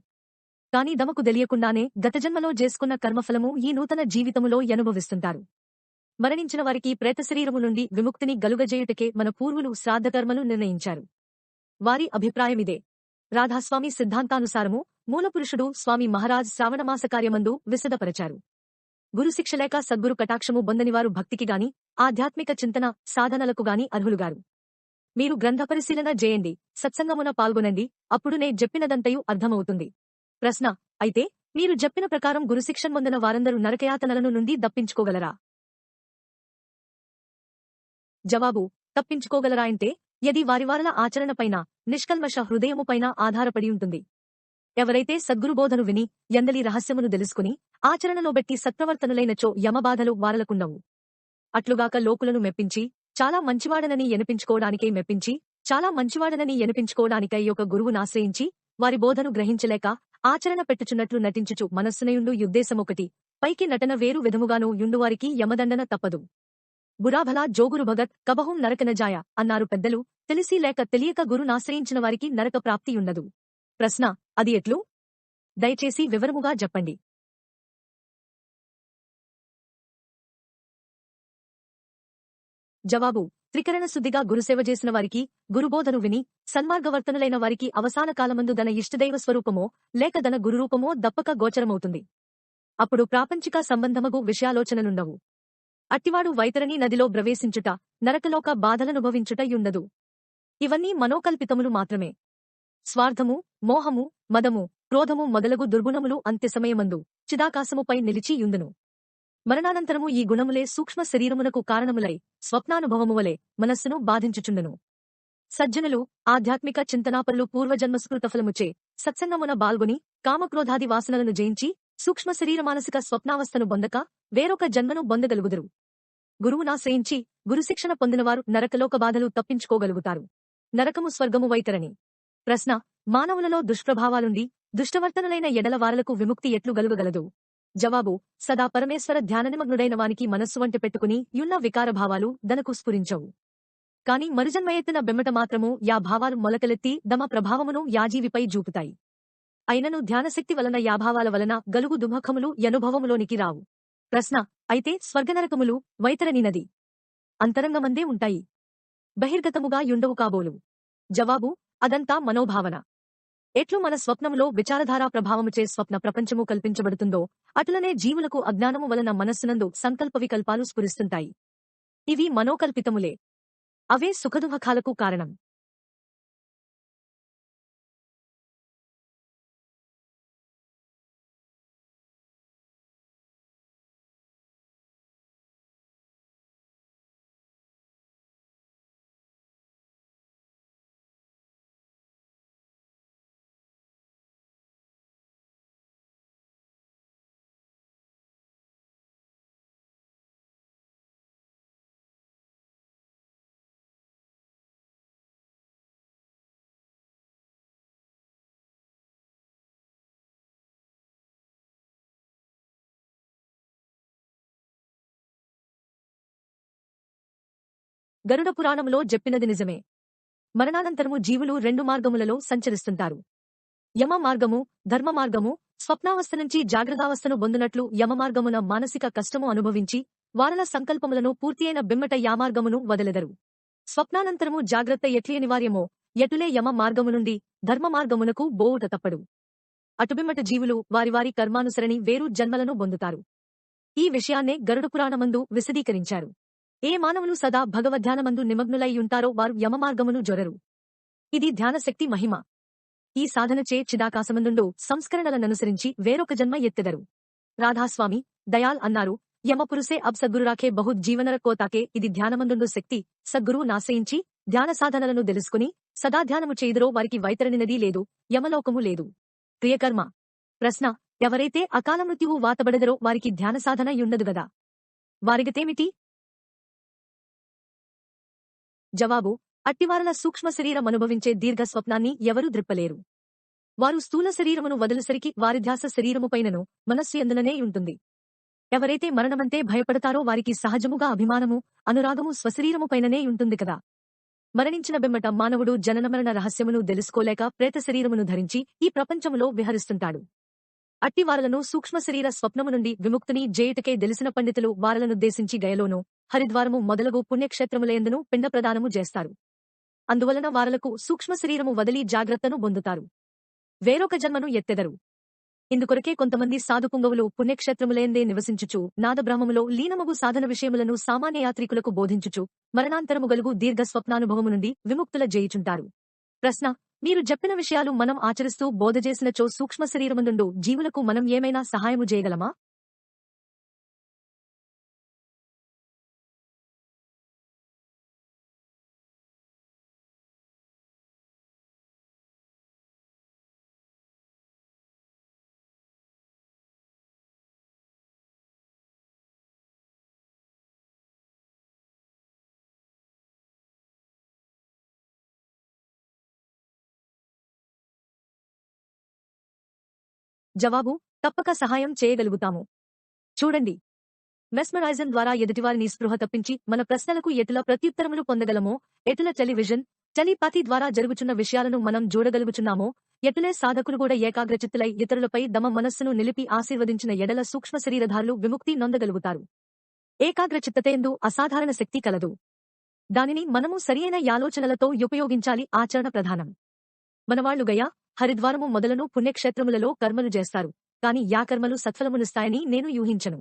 కాని దమకు తెలియకుండానే గతజన్మలో చేసుకున్న కర్మఫలము ఈ నూతన జీవితములో అనుభవిస్తుంటారు. మరణించిన వారికి ప్రేత శరీరము నుండి విముక్తిని గలుగజేయుటకే మన పూర్వులు శ్రాద్ధకర్మలు నిర్ణయించారు. వారి అభిప్రాయమిదే. రాధాస్వామి సిద్ధాంతానుసారము మూలపురుషుడు స్వామి మహారాజ్ శ్రావణమాస కార్యమందు విశదపరచారు. గురుశిక్షలేక సద్గురు కటాక్షము పొందనివారు భక్తికిగాని ఆధ్యాత్మిక చింతన సాధనలకుగాని అర్హులుగారు. మీరు గ్రంథ పరిశీలన చేయండి, సత్సంగమున పాల్గొనండి, అప్పుడు నే చెప్పినదంతయు అర్థమవుతుంది. ప్రశ్న: అయితే మీరు చెప్పిన ప్రకారం గురుశిక్షణ పొందిన వారందరూ నరకయాతనలను నుండి దప్పించుకోగలరా? జవాబు: తప్పించుకోగలరా అంటే యది వారివారల ఆచరణపైన నిష్కల్మష హృదయముపైన ఆధారపడి ఉంటుంది. ఎవరైతే సద్గురుబోధను విని ఎందలి రహస్యమును తెలుసుకుని ఆచరణలో బెట్టి సత్ప్రవర్తనులైనచో యమబాధలు వారలకుండవు. అట్లుగాక లోకులను మెప్పించి చాలా మంచివాడనని ఎనిపించుకోవడానికై మెప్పించి చాలా మంచివాడనని ఎనిపించుకోవడానికై ఒక గురువునాశ్రయించి వారి బోధను గ్రహించలేక ఆచరణ పెట్టుచున్నట్లు నటించుచు మనస్సునయుండు యుద్దేశమొకటి, పైకి నటన వేరు విధముగానూ యుండువారికి యమదండన తప్పదు. బురాభలా జోగురు భగత్ కబహుం నరకనజాయ అన్నారు పెద్దలు. తెలిసి లేక తెలియక గురునాశ్రయించిన వారికి నరక ప్రాప్తియుండదు. ప్రశ్న: అది ఎట్లు? దయచేసి వివరముగా చెప్పండి. జవాబు: త్రికరణ శుద్ధిగా గురుసేవ చేసిన వారికి, గురుబోధను విని సన్మార్గవర్తనులైన వారికి అవసాన కాలమందు దన ఇష్టదైవ స్వరూపమో లేక దన గురురూపమో దప్పక గోచరమవుతుంది. అప్పుడు ప్రాపంచిక సంబంధమగు విషయాలోచనలుండవు. అట్టివాడు వైతరణి నదిలో ప్రవేశించుట, నరకలోక బాధలనుభవించుట యుండదు. ఇవన్నీ మనోకల్పితములు మాత్రమే. స్వార్థము, మోహము, మదము, క్రోధము మొదలగు దుర్గుణములు అంత్య సమయమందు చిదాకాశముపై నిలిచి యుందును. మరణానంతరము ఈ గుణములే సూక్ష్మ శరీరమునకు కారణములై స్వప్నానుభవము వలె మనస్సును బాధించుచుండును. సజ్జనులు ఆధ్యాత్మిక చింతనాపరులు పూర్వజన్మస్కృతఫలముచే సత్సంగమున బాల్గొని కామక్రోధాది వాసనలను జయించి సూక్ష్మ శరీర మానసిక స్వప్నావస్థను బొందక వేరొక జన్మను బొందగలుగుదురు. గురువునాశ్రయించి గురుశిక్షణ పొందినవారు నరకలోక బాధలు తప్పించుకోగలుగుతారు. నరకము స్వర్గము వైతరణి. ప్రశ్న: మానవులలో దుష్ప్రభావాలుండి దుష్టవర్తనులైన ఎడల వారలకు విముక్తి ఎట్లు గలుగగలదు? జవాబు: సదా పరమేశ్వర ధ్యాననిమగ్నుడైన వానికి మనస్సు వంటి పెట్టుకుని యున్న వికారభావాలు దనకు స్ఫురించవు. కాని మరుజన్మయెత్తిన బెమ్మట మాత్రము యా భావాలు మొలకలెత్తి దమ ప్రభావమును యాజీవిపై జూపుతాయి. అయినను ధ్యానశక్తి వలన యాభావాల వలన గలుగు దుఃఖములు యనుభవములోనికి రావు. ప్రశ్న: అయితే స్వర్గనరకములు వైతరణినది అంతరంగమందే ఉంటాయి, బహిర్గతముగా యుండవు కాబోలు? జవాబు: అదంతా మనోభావన. ఎట్లు మన స్వప్నములో విచారధారా ప్రభావముచే స్వప్న ప్రపంచము కల్పించబడుతుందో అటులనే జీవులకు అజ్ఞానము వలన మనస్సునందు సంకల్ప వికల్పాలు స్ఫురిస్తుంటాయి. ఇవి మనోకల్పితములే. అవే సుఖదుఃఖాలకు కారణం. గరుడ పురాణములో చెప్పినది నిజమే. మరణానంతరము జీవులు రెండు మార్గములలో సంచరిస్తుంటారు. యమ మార్గము, ధర్మ మార్గము. స్వప్నావస్థ నుంచి జాగ్రత్తావస్థను బొందునట్లు యమమార్గమున మానసిక కష్టము అనుభవించి వారల సంకల్పములను పూర్తియైన బిమ్మట యామార్గమును వదలెదరు. స్వప్నానంతరము జాగ్రత్త ఎట్లి అనివార్యమో ఎటులే యమ మార్గము నుండి ధర్మ మార్గమునకు బోవుట తప్పడు. అటుబిమ్మట జీవులు వారి కర్మానుసరణి వేరు జన్మలను బొందుతారు. ఈ విషయాన్నే గరుడ పురాణమందు విశదీకరించారు. ఏ మానవులు సదా భగవద్ధ్యానమందు నిమగ్నులై ఉంటారో వారు యమమార్గమును జొరరు. ఇది ధ్యానశక్తి మహిమ. ఈ సాధనచే చిదాకాశమందుండు సంస్కరణలననుసరించి వేరొక జన్మ ఎత్తెదరు. రాధాస్వామి దయాల్ అన్నారు, యమపురుసే అబ్ సద్గురురాఖే బహుత్ జీవనర కోతాకే. ఇది ధ్యానమందుండు శక్తి. సద్గురువు నాశ్రయించి ధ్యాన సాధనలను తెలుసుకుని సదా ధ్యానము చేయుదురో వారికి వైతరణినది లేదు, యమలోకము లేదు. ప్రియకర్మ. ప్రశ్న: ఎవరైతే అకాల మృత్యువు వాతబడెదరో వారికి ధ్యాన సాధన యుండదు గదా, వారిగతేమిటి? జవాబు: అట్టివారల సూక్ష్మ శరీరమనుభవించే దీర్ఘ స్వప్నాన్ని ఎవరూ ద్రిప్పలేరు. వారు స్థూల శరీరమును వదిలిసరికి వారి ధ్యాస శరీరముపైనను మనస్సు యందుననే ఉంటుంది. ఎవరైతే మరణమంతే భయపడతారో వారికి సహజముగా అభిమానము, అనురాగము స్వశరీరముపైననే ఉంటుంది కదా. మరణించిన బెమ్మట మానవుడు జననమరణ రహస్యమును తెలుసుకోలేక ప్రేత శరీరమును ధరించి ఈ ప్రపంచములో విహరిస్తుంటాడు. అట్టివారలను సూక్ష్మశరీర స్వప్నము నుండి విముక్తిని జేయుటకే దెలిసిన పండితులు వారలనుద్దేశించి గయలోను, హరిద్వారము మొదలగు పుణ్యక్షేత్రములయందును పిండ ప్రదానము చేస్తారు. అందువలన వారలకు సూక్ష్మ శరీరము వదిలి జాగ్రత్తను బొందుతారు, వేరొక జన్మను ఎత్తెదరు. ఇందుకొరకే కొంతమంది సాధుపుంగవులు పుణ్యక్షేత్రములయందే నివసించుచు నాదబ్రహ్మములో లీనమగు సాధన విషయములను సామాన్య యాత్రికులకు బోధించుచు మరణాంతరము గలుగు దీర్ఘ స్వప్నానుభవము నుండి విముక్తుల జేయుచుంటారు. ప్రశ్న: మీరు చెప్పిన విషయాలు మనం ఆచరిస్తూ బోధజేసినచో సూక్ష్మ శరీరమందుండు జీవులకు మనం ఏమైనా సహాయము చేయగలమా? జవాబు: తప్పక సహాయం చేయగలుగుతాము. చూడండి, మెస్మరైజం ద్వారా ఎదుటివారిని స్పృహ తప్పించి మన ప్రశ్నలకు ఎటుల ప్రత్యుత్తరములు పొందగలమో, ఎటుల టెలివిజన్, టెలిపతి ద్వారా జరుగుచున్న విషయాలను మనం చూడగలుగుచున్నామో, ఎటులే సాధకులు కూడా ఏకాగ్రచిత్తులై ఇతరులపై దమ మనస్సును నిలిపి ఆశీర్వదించిన ఎడల సూక్ష్మ శరీరధారులు విముక్తి నొందగలుగుతారు. ఏకాగ్రచిత్తతేందు అసాధారణ శక్తి కలదు. దానిని మనము సరియైన యాలోచనలతో ఉపయోగించాలి. ఆచరణ ప్రధానం. మనవాళ్లు గయా, హరిద్వారము మొదలను పుణ్యక్షేత్రములలో కర్మలు చేస్తారు, కాని యా కర్మలు సత్ఫలమునిస్తాయని నేను యూహించను.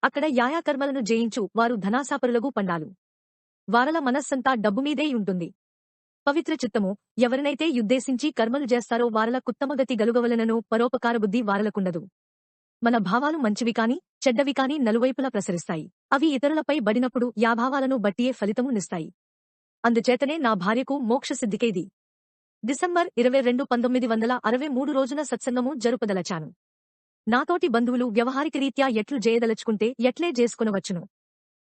అక్కడ యాయా కర్మలను జయించు వారు ధనాసాపరులగు పండాలు. వారల మనస్సంతా డబ్బుమీదే ఉంటుంది. పవిత్ర చిత్తము ఎవరినైతే యుద్దేశించి కర్మలు చేస్తారో వారల కుత్తమగతి గలుగవలనను పరోపకార బుద్ధి వారలకుండదు. మన భావాలు మంచివి కాని చెడ్డవి కాని నలువైపులా ప్రసరిస్తాయి. అవి ఇతరులపై బడినప్పుడు యాభావాలను బట్టియే ఫలితము నిస్తాయి. అందుచేతనే నా భార్యకు మోక్షసిద్ధికేది డిసెంబర్ 22, 1963 రోజున సత్సంగము జరుపదలచాను. నాతోటి బంధువులు వ్యవహారికరీత్యా ఎట్లు జేయదలుచుకుంటే ఎట్లే జేసుకొనవచ్చును.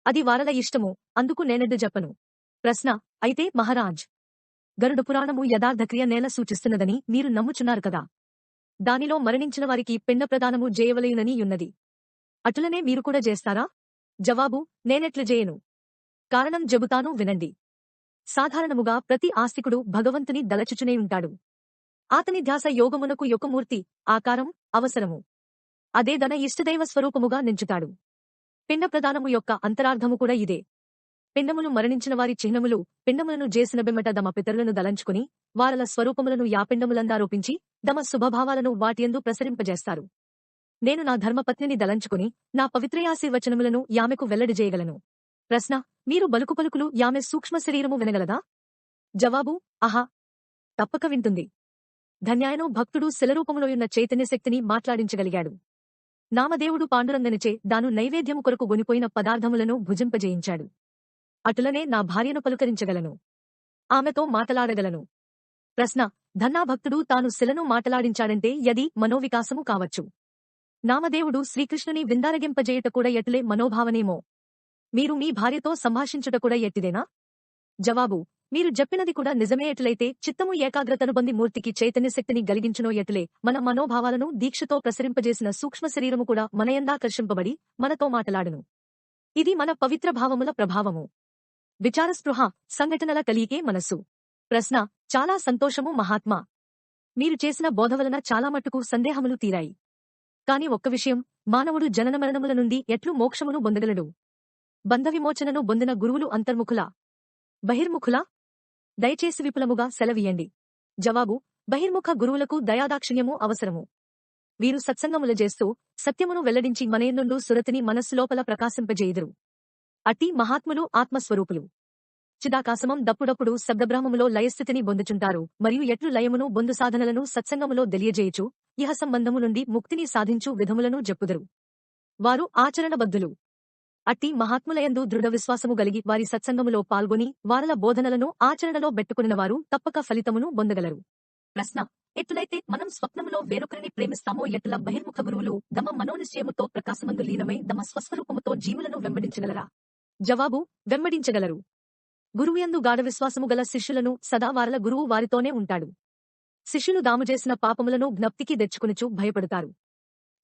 అది వారల ఇష్టము, అందుకు నేనెడ్డు జెప్పను. ప్రశ్న: అయితే మహారాజ్, గరుడ పురాణము యథార్థక్రియ నేల సూచిస్తున్నదని మీరు నమ్ముచున్నారు కదా. దానిలో మరణించిన వారికి పిండ ప్రదానము జేయవలయునని యున్నది. అటులనే మీరు కూడా జేస్తారా? జవాబు: నేనెట్లు జేయను. కారణం చెబుతాను వినండి. సాధారణముగా ప్రతి ఆస్తికుడు భగవంతుని దలచుచునే ఉంటాడు. ఆతని ధ్యాస యోగమునకు యొక్కమూర్తి, ఆకారం, అవసరము. అదే దన ఇష్టదైవ స్వరూపముగా నించుతాడు. పిండ ప్రదానము యొక్క అంతరార్థము కూడా ఇదే. పిండములు మరణించిన వారి చిహ్నములు. పిండములను జేసిన బెమ్మట దమ పితరులను దలంచుకుని వారల స్వరూపములను యాపిండములందారోపించి దమ శుభభావాలను వాటియందు ప్రసరింపజేస్తారు. నేను నా ధర్మపత్నిని దలంచుకుని నా పవిత్రయాశీర్వచనములను యామెకు వెల్లడిజేయగలను. ప్రశ్న: మీరు బలుకు పలుకులు యామె సూక్ష్మ శరీరము వినగలదా? జవాబు: ఆహా, తప్పక వింటుంది. ధన్యాయనో భక్తుడు శిలరూపములోయున్న చైతన్యశక్తిని మాట్లాడించగలిగాడు. నామదేవుడు పాండురంగనిచే దాను నైవేద్యము కొరకు గొనిపోయిన పదార్థములను భుజింపజేయించాడు. అటులనే నా భార్యను పలుకరించగలను, ఆమెతో మాటలాడగలను. ప్రశ్న: ధన్నాభక్తుడు తాను శిలను మాటలాడించాడంటే యది మనోవికాసము కావచ్చు. నామదేవుడు శ్రీకృష్ణుని విందారగింపజేయుట కూడా ఎటులే మనోభావనేమో. మీరు మీ భార్యతో సంభాషించుట కూడా ఎట్టిదేనా? జవాబు: మీరు చెప్పినది కూడా నిజమే. ఎట్లయితే చిత్తము ఏకాగ్రతను పొంది మూర్తికి చైతన్యశక్తిని గలిగించునో ఎటులే మన మనోభావాలను దీక్షతో ప్రసరింపజేసిన సూక్ష్మ శరీరము కూడా మనయందాకర్షింపబడి మనతో మాటలాడును. ఇది మన పవిత్ర భావముల ప్రభావము. విచారస్పృహ సంఘటనల కలిగికే మనస్సు. ప్రశ్న: చాలా సంతోషము మహాత్మా. మీరు చేసిన బోధ వలన చాలా మట్టుకు సందేహములు తీరాయి. కాని ఒక్క విషయం: మానవుడు జనన మరణముల నుండి ఎట్లు మోక్షమును పొందగలడు? బంధవిమోచనను పొందిన గురువులు అంతర్ముఖులా, బహిర్ముఖులా? దయచేసి విపులముగా సెలవీయండి. జవాబు: బహిర్ముఖ గురువులకు దయాదాక్షిణ్యము అవసరము. వీరు సత్సంగముల చేస్తూ సత్యమును వెల్లడించి మనయందుండు సురతిని మనస్సులోపల ప్రకాశింపజేయుదురు. అట్టి మహాత్ములు ఆత్మస్వరూపులు. చిదాకాశమం దప్పుడప్పుడు శబ్దబ్రహ్మములో లయస్థితిని బొందుచుంటారు. మరియు ఎట్లు లయమును బొందు సాధనలను సత్సంగములో తెలియజేయుచు ఇహ సంబంధము నుండి ముక్తిని సాధించు విధములను జెప్పుదురు. వారు ఆచరణబద్ధులు. అట్టి మహాత్ములయందు దృఢ విశ్వాసము గలిగి వారి సత్సంగములో పాల్గొని వారల బోధనలను ఆచరణలో బెట్టుకునినవారు తప్పక ఫలితమును పొందగలరు. ప్రశ్న: ఎట్లయితే మనం స్వప్నములో వేరొకరిని ప్రేమిస్తామో ఎట్ల బహిర్ముఖ గురువులు దమ మనోనిశ్చయముతో ప్రకాశమందు లీనమై దమ స్వస్వరూపముతో జీవులను వెంబడించగలరా? జవాబు: వెంబడించగలరు. గురువుయందు గాఢ విశ్వాసము గల శిష్యులను సదా వారల గురువు వారితోనే ఉంటాడు. శిష్యులు దాముచేసిన పాపములను జ్ఞప్తికి తెచ్చుకునుచు భయపడతారు.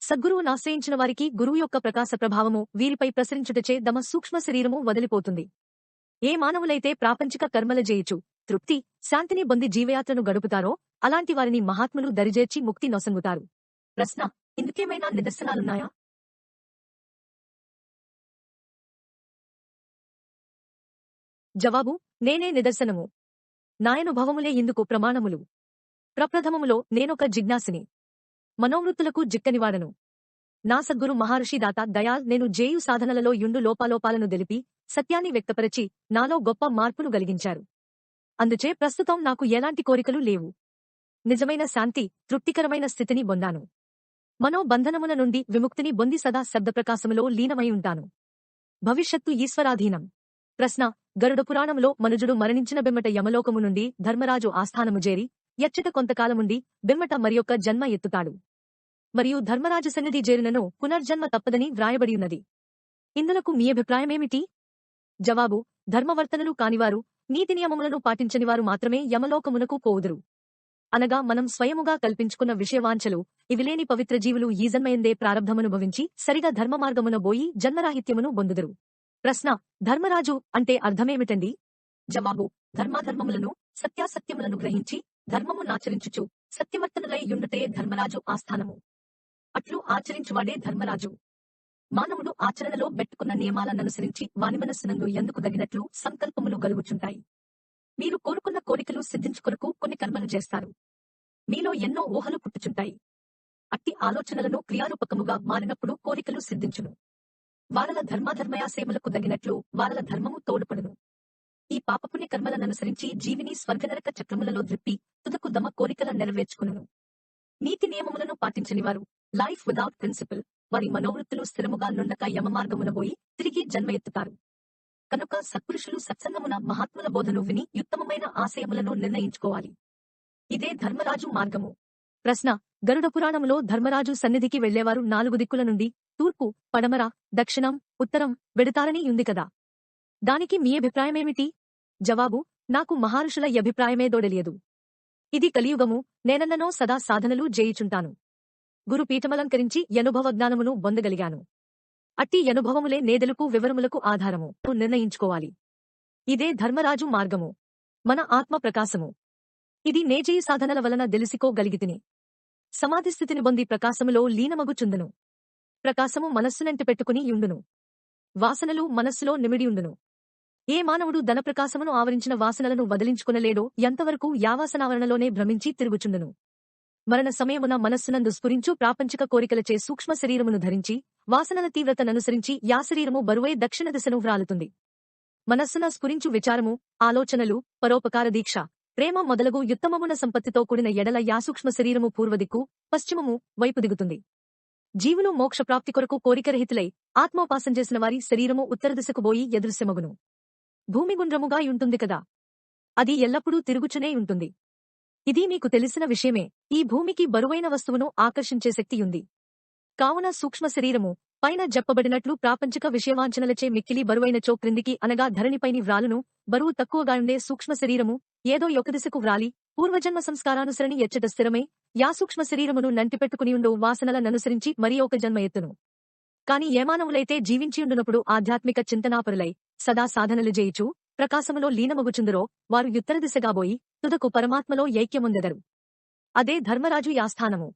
సద్గురువునాశ్రయించిన వారికి గురువు యొక్క ప్రకాశ ప్రభావము వీరిపై ప్రసరించుటచే దమ సూక్ష్మ శరీరము వదిలిపోతుంది. ఏ మానవులైతే ప్రాపంచిక కర్మల చేయుచు తృప్తి, శాంతిని పొంది జీవయాత్రను గడుపుతారో అలాంటి వారిని మహాత్ములు దరిజేర్చి ముక్తి నొసంగుతారు. ప్రశ్న: ఇందుకేమైనా నిదర్శనాలున్నాయా? జవాబు: నేనే నిదర్శనము. నాయనుభవములే ఇందుకు ప్రమాణములు. ప్రప్రథమములో నేనొక జిజ్ఞాసిని, మనోవృత్తులకు జిక్కనివాడను. నా సద్గురు మహర్షి దాత దయాల్ నేను జేయు సాధనలలో యుండు లోపాలోపాలను దెలిపి సత్యాన్ని వ్యక్తపరచి నాలో గొప్ప మార్పును గలిగించారు. అందుచే ప్రస్తుతం నాకు ఎలాంటి కోరికలు లేవు. నిజమైన శాంతి, తృప్తికరమైన స్థితిని పొందాను. మనోబంధనముల నుండి విముక్తిని పొంది సదా శబ్దప్రకాశములో లీనమై ఉంటాను. భవిష్యత్తు ఈశ్వరాధీనం. ప్రశ్న: గరుడ పురాణంలో మనుజుడు మరణించిన బెమ్మట యమలోకము నుండి ధర్మరాజు ఆస్థానము చేరి ఎచ్చట కొంతకాలముండి బెమ్మట మరియొక్క జన్మ ఎత్తుతాడు. మరియు ధర్మరాజు సన్నిధి చేరినను పునర్జన్మ తప్పదని వ్రాయబడియున్నది. ఇందులకు మీ అభిప్రాయమేమిటి? జవాబు: ధర్మవర్తనలు కానివారు, నీతి నియమములను పాటించనివారు మాత్రమే యమలోకమునకు పోవుదురు. అనగా మనం స్వయముగా కల్పించుకున్న విషయవాంఛలు ఇవిలేని పవిత్ర జీవులు ఈ జన్మయందే ప్రారబ్ధమనుభవించి సరిగా ధర్మమార్గమున బోయి జన్మరాహిత్యమును పొందుదురు. ప్రశ్న: ధర్మరాజు అంటే అర్థమేమిటండి? జవాబు: ధర్మాధర్మములను, సత్యాసత్యములను గ్రహించి ధర్మమునాచరించుచు సత్యవర్తనులై యుండుటే ధర్మరాజు ఆస్థానము. అట్లు ఆచరించువాడే ధర్మరాజు. మానవుడు ఆచరణలో బెట్టుకున్న నియమాలననుసరించి వాని మనస్సునందు ఎందుకు దగినట్లు సంకల్పములు గలుగుచుంటాయి. మీరు కోరుకున్న కోరికలు సిద్ధించుకొరకు కొన్ని కర్మలు చేస్తారు. మీలో ఎన్నో ఊహలు పుట్టుచుంటాయి. అట్టి ఆలోచనలను క్రియారూపకముగా మారినప్పుడు కోరికలు సిద్ధించును. వారల ధర్మాధర్మయాసేములకు దగినట్లు వారల ధర్మము తోడుపడును. ఈ పాపపుణ్య కర్మలననుసరించి జీవిని స్వర్గనరక చక్రములలో ద్రిప్పి తుదకు దమ కోరికల నెరవేర్చుకును. నీతి నియమములను పాటించనివారు లైఫ్ విదౌట్ ప్రిన్సిపల్. వారి మనోవృత్తులు స్థిరముగా నుండక యమమార్గమున పోయి తిరిగి జన్మ ఎత్తుతారు. కనుక సత్పురుషులు సత్సంగమున మహాత్ముల బోధను విని యుత్తమమైన ఆశయములను నిర్ణయించుకోవాలి. ఇదే ధర్మరాజు మార్గము. ప్రశ్న: గరుడ పురాణములో ధర్మరాజు సన్నిధికి వెళ్లేవారు 4 దిక్కుల నుండి తూర్పు, పడమర, దక్షిణం, ఉత్తరం వెడుతారని ఉంది కదా. దానికి మీ అభిప్రాయమేమిటి? జవాబు: నాకు మహారుషుల అభిప్రాయమేదోడెలియదు. ఇది కలియుగము. నేనన్ననో సదా సాధనలు చేయుచుంటాను. గురుపీఠమలంకరించి యనుభవ జ్ఞానమును పొందగలిగాను. అట్టి యనుభవములే నేదెలకు వివరములకు ఆధారము నిర్ణయించుకోవాలి. ఇదే ధర్మరాజు మార్గము. మన ఆత్మ ప్రకాశము. ఇది నేజేయి సాధనల వలన దెలిసికోగలిగితిని. సమాధిస్థితిని పొంది ప్రకాశములో లీనమగుచుందును. ప్రకాశము మనస్సునంటి పెట్టుకుని యుండును. వాసనలు మనస్సులో నిమిడియుండును. ఏ మానవుడు ధనప్రకాశమును ఆవరించిన వాసనలను వదిలించుకునలేడో ఎంతవరకు యావాసనావరణలోనే భ్రమించి తిరుగుచుండును. మరణ సమయమున మనస్సునందు స్ఫురించు ప్రాపంచిక కోరికలచే సూక్ష్మ శరీరమును ధరించి వాసనల తీవ్రతననుసరించి యా శరీరము బరువై దక్షిణ దిశను వ్రాలుతుంది. మనస్సున స్ఫురించు విచారము, ఆలోచనలు, పరోపకార దీక్ష, ప్రేమ మొదలగు యుత్తమమున సంపత్తితో కూడిన ఎడల యా సూక్ష్మ శరీరము పూర్వదిక్కు, పశ్చిమము వైపు దిగుతుంది. జీవులు మోక్షప్రాప్తి కొరకు కోరికరహితులై ఆత్మోపాసం చేసిన వారి శరీరము ఉత్తర దిశకు పోయి ఎదృశ్యమగును. భూమి గుండ్రముగా యుంటుంది కదా. అది ఎల్లప్పుడూ తిరుగుచునే ఉంటుంది. ఇది మీకు తెలిసిన విషయమే. ఈ భూమికి బరువైన వస్తువును ఆకర్షించే శక్తియుంది. కావున సూక్ష్మ శరీరము పైన చెప్పబడినట్లు ప్రాపంచిక విషయవాంఛనలచే మిక్కిలి బరువైనచో క్రిందికి అనగా ధరణిపైని వ్రాలును. బరువు తక్కువగా ఉండే సూక్ష్మ శరీరము ఏదో ఒక దిశకు వ్రాలి పూర్వజన్మ సంస్కారానుసరణి ఎచ్చట స్థిరమై యా సూక్ష్మ శరీరమును నంటిపెట్టుకునియుండు వాసనలననుసరించి మరి ఒక జన్మ ఎత్తును. కాని ఏమానవులైతే జీవించియుండునప్పుడు ఆధ్యాత్మిక చింతనాపరులై సదా సాధనలు చేయుచు ప్రకాశములో లీనమగుచుందురో వారు యుత్తర దిశగాబోయి తుదకు పరమాత్మలో ఐక్యముందెదరు. అదే ధర్మరాజు యాస్థానము.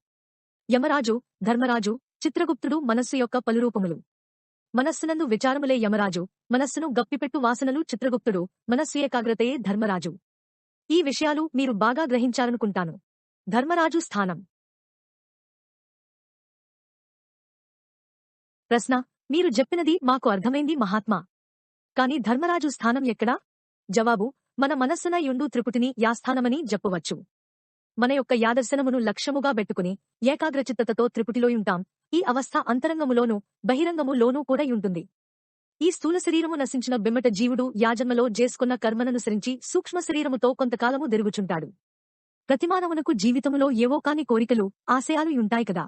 యమరాజు, ధర్మరాజు, చిత్రగుప్తుడు మనస్సు యొక్క పలురూపములు. మనస్సునందు విచారములే యమరాజు, మనస్సును గప్పిపెట్టు వాసనలు చిత్రగుప్తుడు, మనస్సు ఏకాగ్రతయే ధర్మరాజు. ఈ విషయాలు మీరు బాగా గ్రహించారనుకుంటాను. ధర్మరాజు స్థానం. ప్రశ్న: మీరు చెప్పినది మాకు అర్థమైంది మహాత్మా. కాని ధర్మరాజు స్థానం ఎక్కడా? జవాబు: మన మనస్సున యుండు త్రిపుటిని యాస్థానమని చెప్పవచ్చు. మన యొక్క యాదర్శనమును లక్ష్యముగా బెట్టుకుని ఏకాగ్రచిత్తతతో త్రిపుటిలోయుంటాం. ఈ అవస్థ అంతరంగములోనూ బహిరంగములోనూ కూడా యుంటుంది. ఈ స్థూల శరీరము నశించిన బిమ్మట జీవుడు యాజన్మలో జేసుకున్న కర్మననుసరించి సూక్ష్మ శరీరముతో కొంతకాలము తిరుగుచుంటాడు. ప్రతిమానవునకు జీవితములో ఏవో కాని కోరికలు, ఆశయాలు యుంటాయి కదా.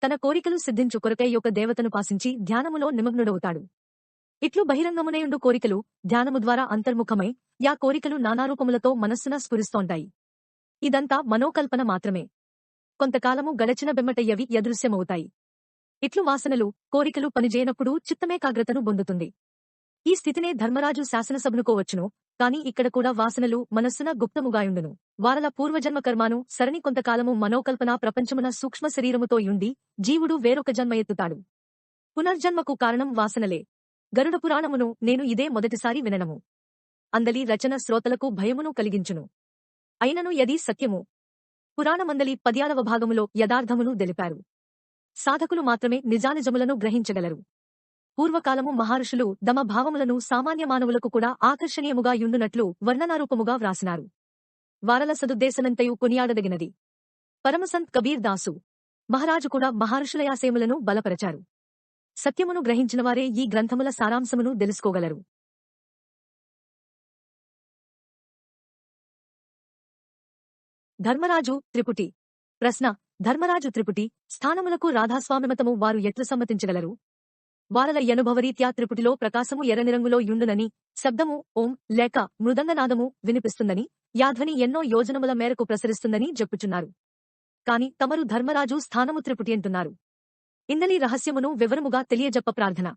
తన కోరికలు సిద్ధించు కొరకై యొక్క దేవతను పాసించి ధ్యానములో నిమగ్నుడవుతాడు. ఇట్లు బహిరంగమునేయుండు కోరికలు ధ్యానము ద్వారా అంతర్ముఖమై యా కోరికలు నానారూపములతో మనస్సున స్ఫురిస్తోంటాయి. ఇదంతా మనోకల్పన మాత్రమే. కొంతకాలము గడచిన బెమ్మటయ్యవి యదృశ్యమవుతాయి. ఇట్లు వాసనలు, కోరికలు పనిచేయనప్పుడు చిత్తమేకాగ్రతను పొందుతుంది. ఈ స్థితినే ధర్మరాజు శాసనసభనుకోవచ్చును. కాని ఇక్కడ కూడా వాసనలు మనస్సున గుప్తముగాయుండును. వారల పూర్వజన్మ కర్మాను సరణి కొంతకాలము మనోకల్పన ప్రపంచమున సూక్ష్మ శరీరముతో యుండి జీవుడు వేరొక జన్మ ఎత్తుతాడు. పునర్జన్మకు కారణం వాసనలే. గరుడ పురాణమును నేను ఇదే మొదటిసారి వినడము. అందలి రచన శ్రోతలకు భయమును కలిగించును. అయినను యది సత్యము. పురాణమందలి 16వ భాగములో యథార్థమును దెలిపారు. సాధకులు మాత్రమే నిజానిజములను గ్రహించగలరు. పూర్వకాలము మహర్షులు దమ భావములను సామాన్య మానవులకు కూడా ఆకర్షణీయముగా యుండునట్లు వర్ణనారూపముగా వ్రాసినారు. వారల సదుద్దేశనంతయు కొనియాడదగినది. పరమసంత్ కబీర్ దాసు మహారాజు కూడా మహర్షులయాశయములను బలపరచారు. సత్యమును గ్రహించినవారే ఈ గ్రంథముల సారాంశమును తెలుసుకోగలరు. ధర్మరాజు త్రిపుటి. ప్రశ్న: ధర్మరాజు త్రిపుటి స్థానములకు రాధాస్వామిమతము వారు ఎట్లు సమ్మతించగలరు? వారల యనుభవరీత్యా త్రిపుటిలో ప్రకాశము ఎర్రనిరంగులో యుండునని, శబ్దము ఓం లేక మృదంగనాదము వినిపిస్తుందని, యాధ్వని ఎన్నో యోజనముల మేరకు ప్రసరిస్తుందని చెప్పుచున్నారు. కాని తమరు ధర్మరాజు స్థానము త్రిపుటి అంటున్నారు. ఇందలి రహస్యమును వివరముగా తెలియజెప్ప ప్రార్థన.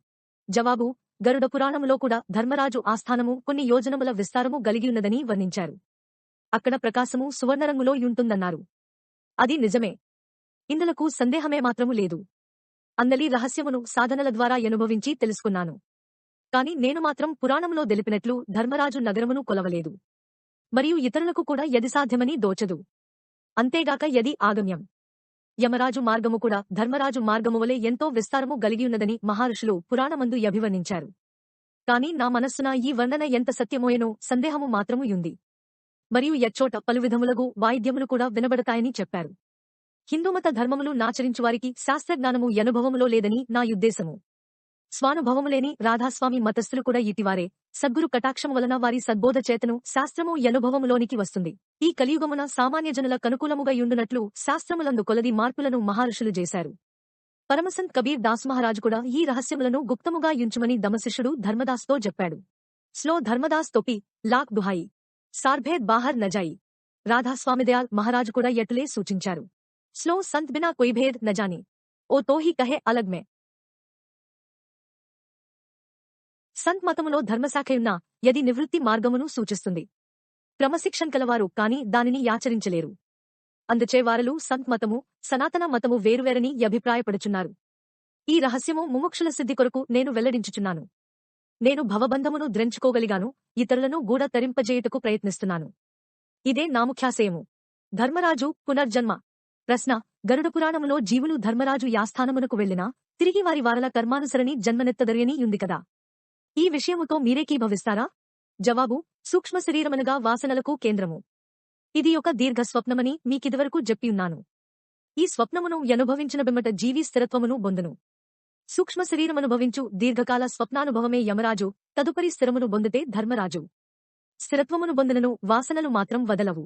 జవాబు: గరుడ పురాణములో కూడా ధర్మరాజు ఆస్థానము కొన్ని యోజనముల విస్తారము గలిగియున్నదని వర్ణించారు. అక్కడ ప్రకాశము సువర్ణరంగులో యుంటుందన్నారు. అది నిజమే. ఇందులకు సందేహమే మాత్రము లేదు. అందలి రహస్యమును సాధనల ద్వారా అనుభవించి తెలుసుకున్నాను. కాని నేను మాత్రం పురాణంలో దెలిపినట్లు ధర్మరాజు నగరమును కొలవలేదు. మరియు ఇతరులకు కూడా యది సాధ్యమని దోచదు. అంతేగాక యది ఆగమ్యం. యమరాజు మార్గము కూడా ధర్మరాజు మార్గము వలె ఎంతో విస్తారము గలిగియున్నదని మహర్షులు పురాణమందు అభివర్ణించారు. కాని నా మనస్సున ఈ వర్ణన ఎంత సత్యమోయనో సందేహము మాత్రము యుంది. మరియు యచ్చోట పలు విధములగు వాయిద్యములు కూడా వినబడతాయని చెప్పారు. హిందూమత ధర్మములు నాచరించువారికి శాస్త్రజ్ఞానము అనుభవములో లేదని నా యుద్దేశము. స్వానుభవము లేని రాధాస్వామి మతస్థులు కూడా ఇటివారే. సద్గురు కటాక్షం వలన వారి సద్బోధ చేతను శాస్త్రము అనుభవములోనికి వస్తుంది. ఈ కలియుగమున సామాన్య జనుల కనుకూలముగా యుండునట్లు శాస్త్రములందు కొలది మార్పులను మహర్షులు చేశారు. పరమసంత్ కబీర్ దాస్ మహారాజు కూడా ఈ రహస్యములను గుప్తముగా యుంచుమని దమశిష్యుడు ధర్మదాస్తో చెప్పాడు. స్లో ధర్మదాస్ తొపి లాక్ దుహాయి సార్భేద్ బాహర్ నజాయి. రాధాస్వామిదయాల్ మహారాజు కూడా ఎటులే సూచించారు. స్లో సంత్ బినా కోయి భేద్ నజాని ఓ తోహి కహే అలగ్ మే. సంత్ మతములో ధర్మశాఖయున్న యది నివృత్తి మార్గమును సూచిస్తుంది. క్రమశిక్షణ కలవారు కాని దానిని యాచరించలేరు. అందుచే వారలు సంత్ మతము సనాతన మతము వేరువేరని అభిప్రాయపడుచున్నారు. ఈ రహస్యము ముముక్షుల సిద్ధి కొరకు నేను వెల్లడించుచున్నాను. నేను భవబంధమును ద్రెంచుకోగలిగాను, ఇతరులను గూడ తరింపజేయుటకు ప్రయత్నిస్తున్నాను. ఇదే నాముఖ్యాశయము. ధర్మరాజు పునర్జన్మ. ప్రశ్న: గరుడ పురాణములో జీవులు ధర్మరాజు యాస్థానమునకు వెళ్లినా తిరిగి వారి వారల కర్మానుసరణి జన్మనెత్తదరియని యుంది కదా. ఈ విషయముతో మీరేకీభవిస్తారా? జవాబు: సూక్ష్మ శరీరమనగా వాసనలకు కేంద్రము. ఇది ఒక దీర్ఘ స్వప్నమని మీకిదివరకు జెప్పియున్నాను. ఈ స్వప్నమును యనుభవించిన బిమ్మట జీవి స్థిరత్వమును బొందును. సూక్ష్మ శరీరమనుభవించు దీర్ఘకాల స్వప్నానుభవమే యమరాజు, తదుపరి స్థిరమును బొందితే ధర్మరాజు. స్థిరత్వమును బొందినను వాసనలు మాత్రం వదలవు.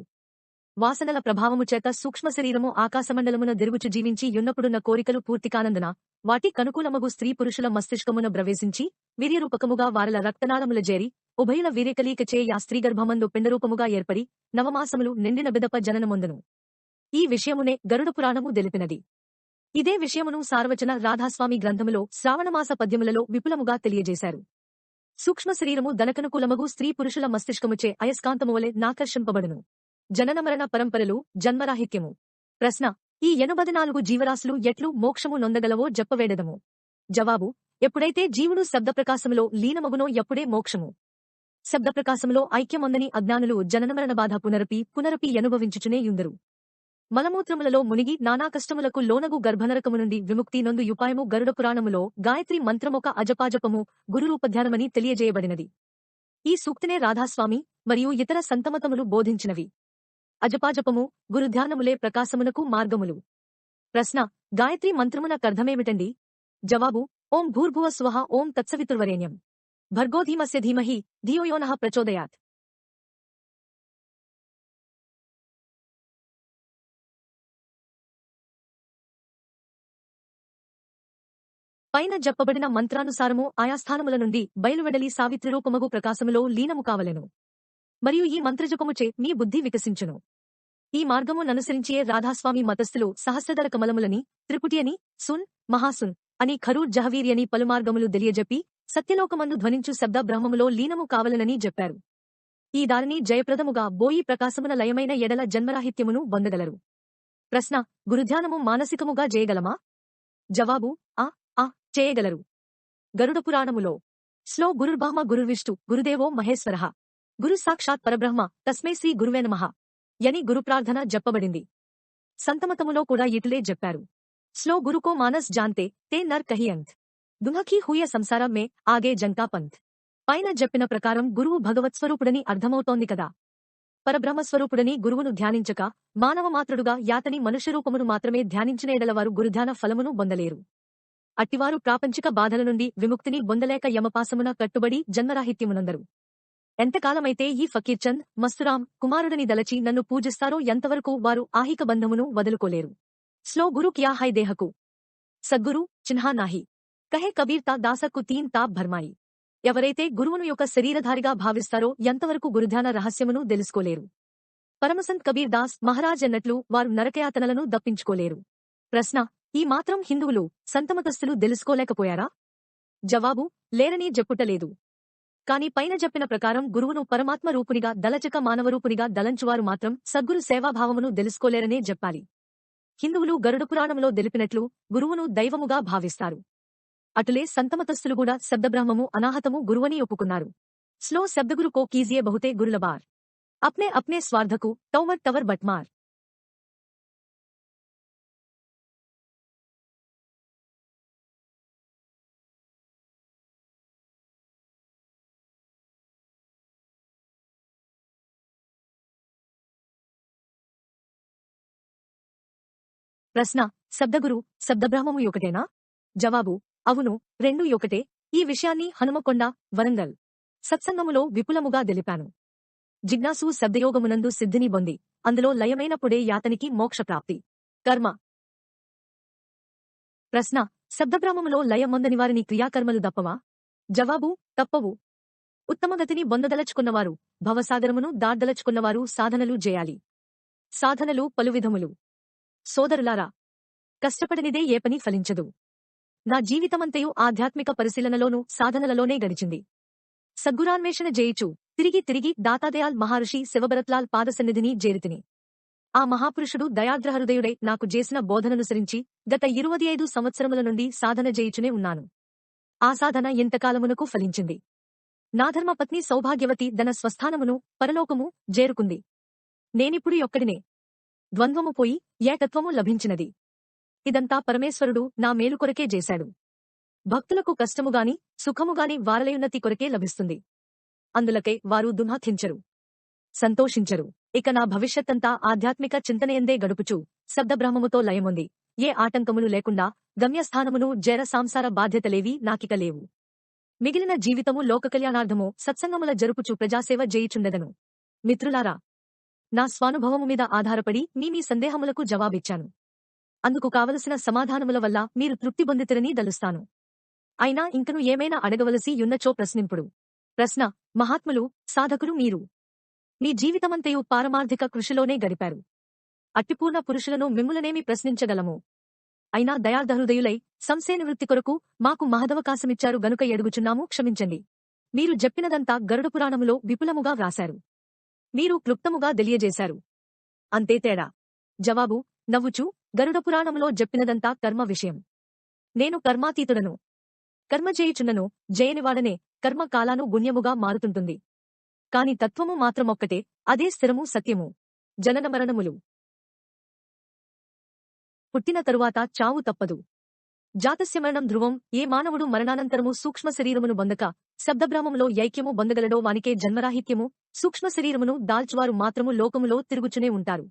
వాసనల ప్రభావము చేత సూక్ష్మ శరీరము ఆకాశమండలమున దిరుగుచు జీవించి యున్నప్పుడున్న కోరికలు పూర్తికానందున వాటి కనుకూలమగు స్త్రీ పురుషుల మస్తిష్కమున ప్రవేశించి వీర్యరూపకముగా వారల రక్తనాళముల జేరి ఉభయుల వీర్యకలీకచే యా స్త్రీగర్భమందు పిండరూపముగా ఏర్పడి నవమాసములు నిండిన బిదప జననమొందును. ఈ విషయమునే గరుడ పురాణము దెలిపినది. ఇదే విషయమును సార్వచన రాధాస్వామి గ్రంథములో శ్రావణమాస పద్యములలో విపులముగా తెలియజేశారు. సూక్ష్మ శరీరము దనకనుకూలమగు స్త్రీ పురుషుల మస్తిష్కముచే అయస్కాంతమువలె నాకర్షింపబడును. జననమరణ పరంపరలు జన్మరాహిత్యము. ప్రశ్న: ఈ 84 జీవరాశులు ఎట్లు మోక్షము నొందగలవో జప్పవేడదము. జవాబు: ఎప్పుడైతే జీవుడు శబ్దప్రకాశములో లీనమగునో ఎప్పుడే మోక్షము. శబ్దప్రకాశములో ఐక్యమొందని అజ్ఞానులు జననమరణ బాధ పునరపి అనుభవించుచునే యుందరు. మలమూత్రములలో మునిగి నానా కష్టములకు లోనగు గర్భనరకము నుండి విముక్తి నొందు యుపాయము గరుడ పురాణములో గాయత్రి మంత్రమొక అజపాజపము గురురూపధ్యానమని తెలియజేయబడినది. ఈ సూక్తినే రాధాస్వామి మరియు ఇతర సంతమతములు బోధించినవి. అజపాజపము గురుధ్యానములే ప్రకాశమునకు మార్గములు. ప్రశ్న: గాయత్రి మంత్రమునకర్థమేమిటండి? జవాబు: ఓం భూర్భువ స్వః ఓం తత్సవితుర్వరేణ్యం భర్గోధీమస్య ధీమహి ధియో యో నః ప్రచోదయాత్. పైన చెప్పబడిన మంత్రానుసారము ఆయా స్థానముల నుండి బయలువెడలి సావిత్రిరూపమగు ప్రకాశములో లీనము కావలెను. మరియు ఈ మంత్రజపముచే మీ బుద్ధి వికసించును. ఈ మార్గముననుసరించియే రాధాస్వామి మతస్థులు సహస్రదళ కమలములని, త్రిపుటి అని, సున్, మహాసున్ అని, ఖరూర్ జహవీరి అని పలుమార్గములు తెలియజెప్పి సత్యలోకమందు ధ్వనించు శబ్ద బ్రహ్మములో లీనము కావలెనని చెప్పారు. ఈ దారిని జయప్రదముగా బోయి ప్రకాశమున లయమైన ఎడల జన్మరాహిత్యమును పొందగలరు. ప్రశ్న: గురుధ్యానము మానసికముగా చేయగలమా? జవాబు: ఆ చేయగలరు. గరుడ పురాణములో స్లో గురుర్బ్రహ్మ గురుర్విష్ణు గురుదేవో మహేశ్వరః గురు సాక్షాత్ పరబ్రహ్మ తస్మై శ్రీ గురువే నమః యని గురుప్రార్థన జప్పబడింది. సంతమతములో కూడా ఇటులే చెప్పారు. స్లో గురుకో మానస్ జాన్తే తే నర్ కహియంత్ దుహకీ హూయ సంసారం మే ఆగే జంకా పంత్. పైన చెప్పిన ప్రకారం గురువు భగవత్స్వరూపుడని అర్థమవుతోంది కదా. పరబ్రహ్మస్వరూపుడని గురువును ధ్యానించక మానవమాత్రుడుగా యాతని మనుష్యరూపమును మాత్రమే ధ్యానించిన ఎడలవారు గురుధ్యాన ఫలమును పొందలేరు. అట్టివారు ప్రాపంచిక బాధల నుండి విముక్తిని పొందలేక యమపాసమున కట్టుబడి జన్మరాహిత్యమునందరు. ఎంతకాలమైతే ఈ ఫకీర్చంద్, మస్తురాం కుమారుడని దలచి నన్ను పూజిస్తారో ఎంతవరకు వారు ఆహిక బంధమును వదులుకోలేరు. స్లో గురు క్యా హై దేహకు సద్గురు చిన్హా నాహి కహే కబీర్ తా దాసకు తీన్ తాప్ భర్మాయి. ఎవరైతే గురువును యొక్క శరీరధారిగా భావిస్తారో ఎంతవరకు గురుధ్యాన రహస్యమును తెలుసుకోలేరు. పరమసంత్ కబీర్ దాస్ మహారాజ్ అన్నట్లు వారు నరకయాతనలను దప్పించుకోలేరు. ప్రశ్న: ఈ మాత్రం హిందువులు సంతమతస్థులు తెలుసుకోలేకపోయారా? జవాబు: లేరని చెప్పుటలేదు. కాని పైన చెప్పిన ప్రకారం గురువును పరమాత్మ రూపునిగా దలచక మానవరూపునిగా దలంచువారు మాత్రం సద్గురు సేవాభావమును తెలుసుకోలేరనే చెప్పాలి. హిందువులు గరుడ పురాణంలో తెలిపినట్లు గురువును దైవముగా భావిస్తారు. అటులే సంతమతస్థులు కూడా శబ్దబ్రహ్మము అనాహతము గురువని ఒప్పుకున్నారు. స్లో శబ్దగురు కో కీజియే బహుతే గురులబార్ అప్నే అప్నే స్వార్థకు టౌవర్ టవర్ బట్మార్. ప్రశ్న: శబ్దగురు, శబ్దబ్రహ్మము ఒకటేనా? జవాబు: అవును, రెండూ ఒకటే. ఈ విషయాన్ని హనుమకొండ, వరంగల్ సత్సంగములో విపులముగా తెలిపాను. జిజ్ఞాసు శబ్దయోగమునందు సిద్ధిని పొంది అందులో లయమైనప్పుడే యాతనికి మోక్షప్రాప్తి. కర్మ. ప్రశ్న: శబ్దబ్రహ్మములో లయమొందని వారిని క్రియాకర్మలు దప్పవా? జవాబు: తప్పవు. ఉత్తమగతిని పొందదలచుకున్నవారు, భవసాగరమును దాటదలచుకున్నవారు సాధనలు చేయాలి. సాధనలు పలువిధములు. సోదరులారా, కష్టపడనిదే ఏ పని ఫలించదు. నా జీవితమంతయు ఆధ్యాత్మిక పరిశీలనలోనూ సాధనలలోనే గడిచింది. సద్గురాన్వేషణ జేయుచు తిరిగి తిరిగి దాతాదయాల్ మహర్షి శివభరత్లాల్ పాదసన్నిధిని జేరితిని. ఆ మహాపురుషుడు దయార్ద్రహృదయుడై నాకు చేసిన బోధననుసరించి గత 25 సంవత్సరముల నుండి సాధన చేయుచునే ఉన్నాను. ఆ సాధన ఎంతకాలమునకు ఫలించింది. నా ధర్మపత్ని సౌభాగ్యవతి తన స్వస్థానమును, పరలోకము జేరుకుంది. నేనిప్పుడు యొక్కడినే. ద్వంద్వము పోయి ఏకత్వము లభించినది. ఇదంతా పరమేశ్వరుడు నా మేలు కొరకే చేశాడు. భక్తులకు కష్టముగాని సుఖముగాని వారలయున్నతి కొరకే లభిస్తుంది. అందులకై వారు దుఃఖించరు, సంతోషించరు. ఇక నా భవిష్యత్తంతా ఆధ్యాత్మిక చింతనయందే గడుపుచు శబ్దబ్రహ్మముతో లయముంది ఏ ఆటంకములు లేకుండా గమ్యస్థానమును జేర సంసార బాధ్యతలేవీ నాకిక లేవు. మిగిలిన జీవితము లోకకల్యాణార్థమో సత్సంగముల జరుపుచు ప్రజాసేవ చేయుచుండెదను. మిత్రులారా, నా స్వానుభవము మీద ఆధారపడి మీ సందేహములకు జవాబిచ్చాను. అందుకు కావలసిన సమాధానముల వల్ల మీరు తృప్తి పొందితిరని దలుస్తాను. అయినా ఇంకను ఏమైనా అడగవలసి యున్నచో ప్రశ్నింపుడు. ప్రశ్న: మహాత్ములు, సాధకులు మీరు మీ జీవితమంతయు పారమార్థిక కృషిలోనే గడిపారు. అట్టిపూర్ణ పురుషులను మిమ్ములనేమి ప్రశ్నించగలము? అయినా దయార్ధహృదయులై సంశయనివృత్తి కొరకు మాకు మహదవకాశమిచ్చారు గనుక ఎడుగుచున్నాము, క్షమించండి. మీరు చెప్పినదంతా గరుడ పురాణములో విపులముగా వ్రాశారు. మీరు క్లుప్తముగా తెలియజేశారు. అంతే తేడా. జవాబు: నవ్వుచూ గరుడ పురాణములో చెప్పినదంతా కర్మ విషయం. నేను కర్మాతీతుడను. కర్మ చేయుచున్నను, జయనివాడనే. కర్మ కాలాను గుణ్యముగా మారుతుంటుంది. కాని తత్వము మాత్రమొక్కటే, అదే స్థిరము, సత్యము. జనన మరణములు. పుట్టిన తరువాత చావు తప్పదు. జాతస్య మరణం ధ్రువం. ఏ మానవుడు మరణానంతరము సూక్ష్మ శరీరమును బొందక శబ్దబ్రహ్మములో ఐక్యము బొందగలడో వానికే జన్మరాహిత్యము. సూక్ష్మ శరీరమును దాల్చువారు మాత్రము లోకములో తిరుగుచునే ఉంటారు.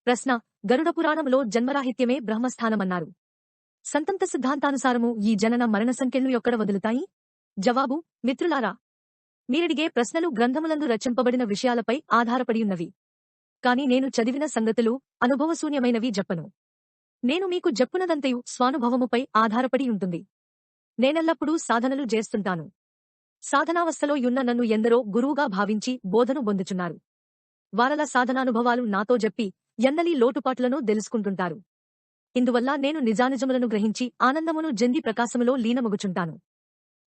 ప్రశ్న: గరుడ పురాణములో జన్మరాహిత్యమే బ్రహ్మస్థానమన్నారు. సంతంత సిద్ధాంతానుసారము ఈ జనన మరణ సంఖ్యలు ఎక్కడ వదులుతాయి? జవాబు: మిత్రులారా, మీరడిగే ప్రశ్నలు గ్రంథములందు రచింపబడిన విషయాలపై ఆధారపడియున్నవి. కాని నేను చదివిన సంగతులు అనుభవశూన్యమైనవి జప్పను. నేను మీకు జప్పునదంతయు స్వానుభవముపై ఆధారపడి ఉంటుంది. నేనెల్లప్పుడూ సాధనలు చేస్తుంటాను. సాధనావస్థలో యున్న నన్ను ఎందరో గురువుగా భావించి బోధను పొందుచున్నారు. వారల సాధనానుభవాలు నాతో చెప్పి ఎన్నలి లోటుపాట్లను తెలుసుకుంటుంటారు. ఇందువల్ల నేను నిజానిజములను గ్రహించి ఆనందమును జంది ప్రకాశములో లీనమగుచుంటాను.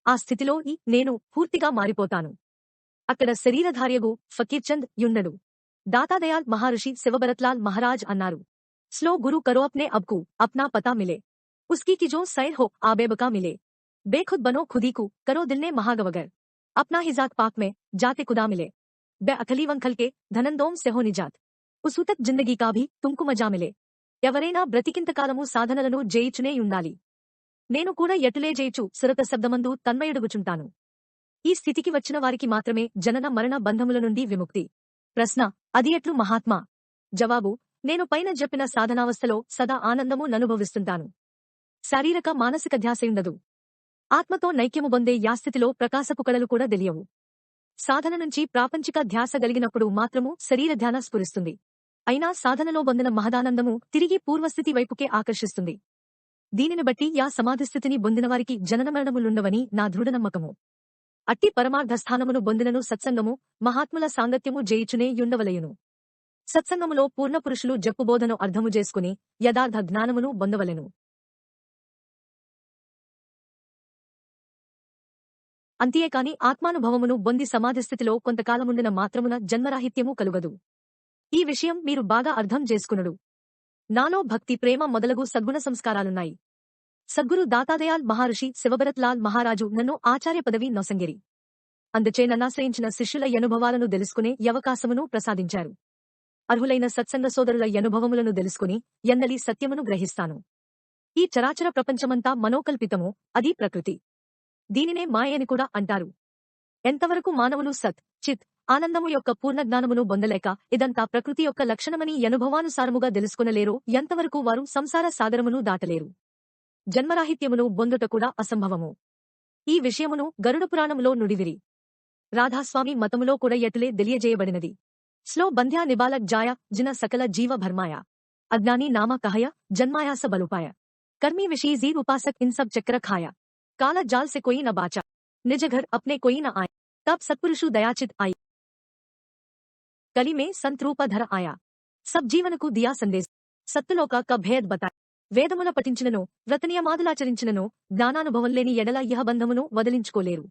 ఆ స్థితిలో నేను పూర్తిగా మారిపోతాను. అక్కడ శరీరధార్యగు ఫకీర్చంద్ యుండడు. దాతాదయాల్ మహర్షి శివభరత్లాల్ మహారాజ్ అన్నారు, స్లో గురు కరో అప్నే అబ్కు అప్నా పతా మిలే, ఉస్కీ కి జో సైర్ హో ఆబేబకా మిలే, బేఖుద్ బనో ఖుదీకు కరో దిల్నే మహాగవగర్, అప్నా హిజాత్ పాక్ మే జాతే కుదా మిలే, బే అఖలీ వంఖల్ కే ధనందోం సెహో నిజాత్, ఉసూతక్ జిందగీ కా భీ తుమ్కు మజా మిలే. ఎవరైనా బ్రతికింతకాలము సాధనలను జేయుచునే యుండాలి. నేను కూడా ఎటులే జేయుచు సురత శబ్దమందు తన్మయుడుగుచుంటాను. ఈ స్థితికి వచ్చిన వారికి మాత్రమే జనన మరణ బంధముల నుండి విముక్తి. ప్రశ్న: అది ఎట్లు మహాత్మా? జవాబు: నేను పైన చెప్పిన సాధనావస్థలో సదా ఆనందము ననుభవిస్తుంటాను. శారీరక మానసిక ధ్యాసయుండదు. ఆత్మతో నైక్యము పొందే యాస్థితిలో ప్రకాశపు కళలు కూడా తెలియవు. సాధన నుంచి ప్రాపంచిక ధ్యాస గలిగినప్పుడు మాత్రము శరీర ధ్యాన స్ఫురిస్తుంది. అయినా సాధనలో పొందిన మహదానందము తిరిగి పూర్వస్థితి వైపుకే ఆకర్షిస్తుంది. దీనిని బట్టి యా సమాధిస్థితిని పొందినవారికి జననమరణములుండవని నా దృఢనమ్మకము. అట్టి పరమార్థస్థానమును పొందినను సత్సంగము, మహాత్ముల సాంగత్యము జేయుచునే యుండవలయును. సత్సంగములో పూర్ణపురుషులు జప్పుబోధను అర్థము చేసుకుని యథార్థ జ్ఞానమును పొందవలెను. అంతియేకాని ఆత్మానుభవమును పొంది సమాధిస్థితిలో కొంతకాలముండిన మాత్రమున జన్మరాహిత్యము కలుగదు. ఈ విషయం మీరు బాగా అర్థం చేసుకునుడు. నాలో భక్తి, ప్రేమ మొదలగు సద్గుణ సంస్కారాలున్నాయి. సద్గురు దాతాదయాల్ మహర్షి శివభరత్లాల్ మహారాజు నన్ను ఆచార్య పదవి నొసంగిరి. అందుచే నన్నాశ్రయించిన శిష్యుల అనుభవాలను తెలుసుకునే అవకాశమును ప్రసాదించారు. అర్హులైన సత్సంగ సోదరుల అనుభవములను తెలుసుకుని ఎన్నలి సత్యమును గ్రహిస్తాను. ఈ చరాచర ప్రపంచమంతా మనోకల్పితము, అది ప్రకృతి. దీనినే మాయ అని కూడా అంటారు. ఎంతవరకు మానవులు సత్ చిత్ ఆనందము యొక్క పూర్ణ జ్ఞానమును పొందలేక ఇదంతా ప్రకృతి యొక్క లక్షణమని అనుభవానుసారముగా తెలుసుకొనలేరో ఎంతవరకు వారు సంసార సాగరమును దాటలేరు. జన్మరాహిత్యమును బొందుట కూడా అసంభవము. ఈ విషయమును గరుడ పురాణములో నుడివిరి. రాధాస్వామి మతములో కూడా ఎటులే తెలియజేయబడినది. స్లో బంధ్యా నిబాలక్ జాయ జిన సకల జీవ భర్మాయ అజ్ఞాని నామ కహయ జన్మాయాస బలుపాయ कर्मी विषय जीव उपासक इन सब चक्र खाया काला जाल से कोई न बाचा निज घर अपने कोई न आए तब सत्पुरुषु दयाचित आई कली में संत रूप धर आया सब जीवन को दिया संदेश సత్తులోక క భేద్ బతాయ్ వేదముల పఠించినను వ్రతనియమాదులాచరించినను జ్ఞానానుభవం లేని ఎడల ఇహ బంధమును వదిలించుకోలేరు.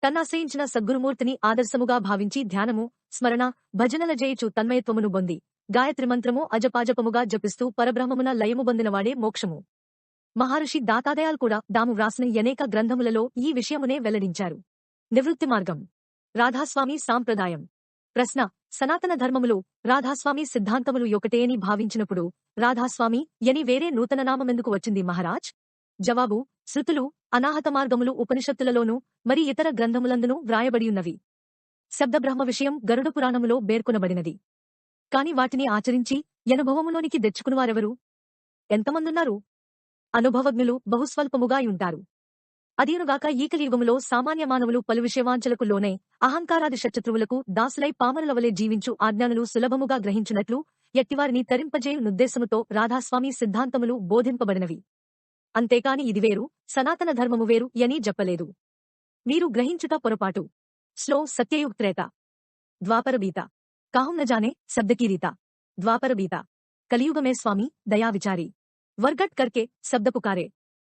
తన్నాశ్రయించిన సద్గురుమూర్తిని ఆదర్శముగా భావించి ధ్యానము స్మరణ భజనల జేయుచు తన్మయత్వమును బొంది గాయత్రి మంత్రము అజపాజపముగా జపిస్తూ పరబ్రహ్మమున లయము పొందినవాడే మోక్షము. మహర్షి దాతాదయాల్ కూడా దాము వ్రాసిన అనేక గ్రంథములలో ఈ విషయమునే వెల్లడించారు. నివృత్తి మార్గం రాధాస్వామి సాంప్రదాయం. ప్రశ్న: సనాతన ధర్మములు రాధాస్వామి సిద్ధాంతములు ఒకటే అని భావించినప్పుడు రాధాస్వామి యని వేరే నూతన నామమెందుకు వచ్చింది మహారాజ్? జవాబు: శృతులు అనాహత మార్గములు ఉపనిషత్తులలోనూ మరి ఇతర గ్రంథములందునూ వ్రాయబడియున్నవి. శబ్దబ్రహ్మ విషయం గరుడ పురాణములో పేర్కొనబడినది. కాని వాటిని ఆచరించి అనుభవములోనికి తెచ్చుకునివారెవరు? ఎంతమందున్నారు? అనుభవజ్ఞులు బహుస్వల్పముగాయుంటారు. అదీనుగాక ఈ కలియుగములో సామాన్య మానవులు పలు విషయవాంఛలకు లోనై అహంకారాది శత్రువులకు దాసులై పామరులవలే జీవించు ఆజ్ఞానులు సులభముగా గ్రహించినట్లు ఎట్టివారిని తరింపజేయు నుద్దేశముతో రాధాస్వామి సిద్ధాంతములు బోధింపబడినవి. అంతేకాని ఇది వేరు సనాతన ధర్మము వేరు అని చెప్పలేదు. మీరు గ్రహించుట పొరపాటు. స్లో సత్యయుగ్ త్రేత ద్వాపర బీత కాహుం న జానే శబ్దకీ రీత ద్వాపర బీత కలియుగమే స్వామి దయా విచారి वर्गट करके शब्द पुकारे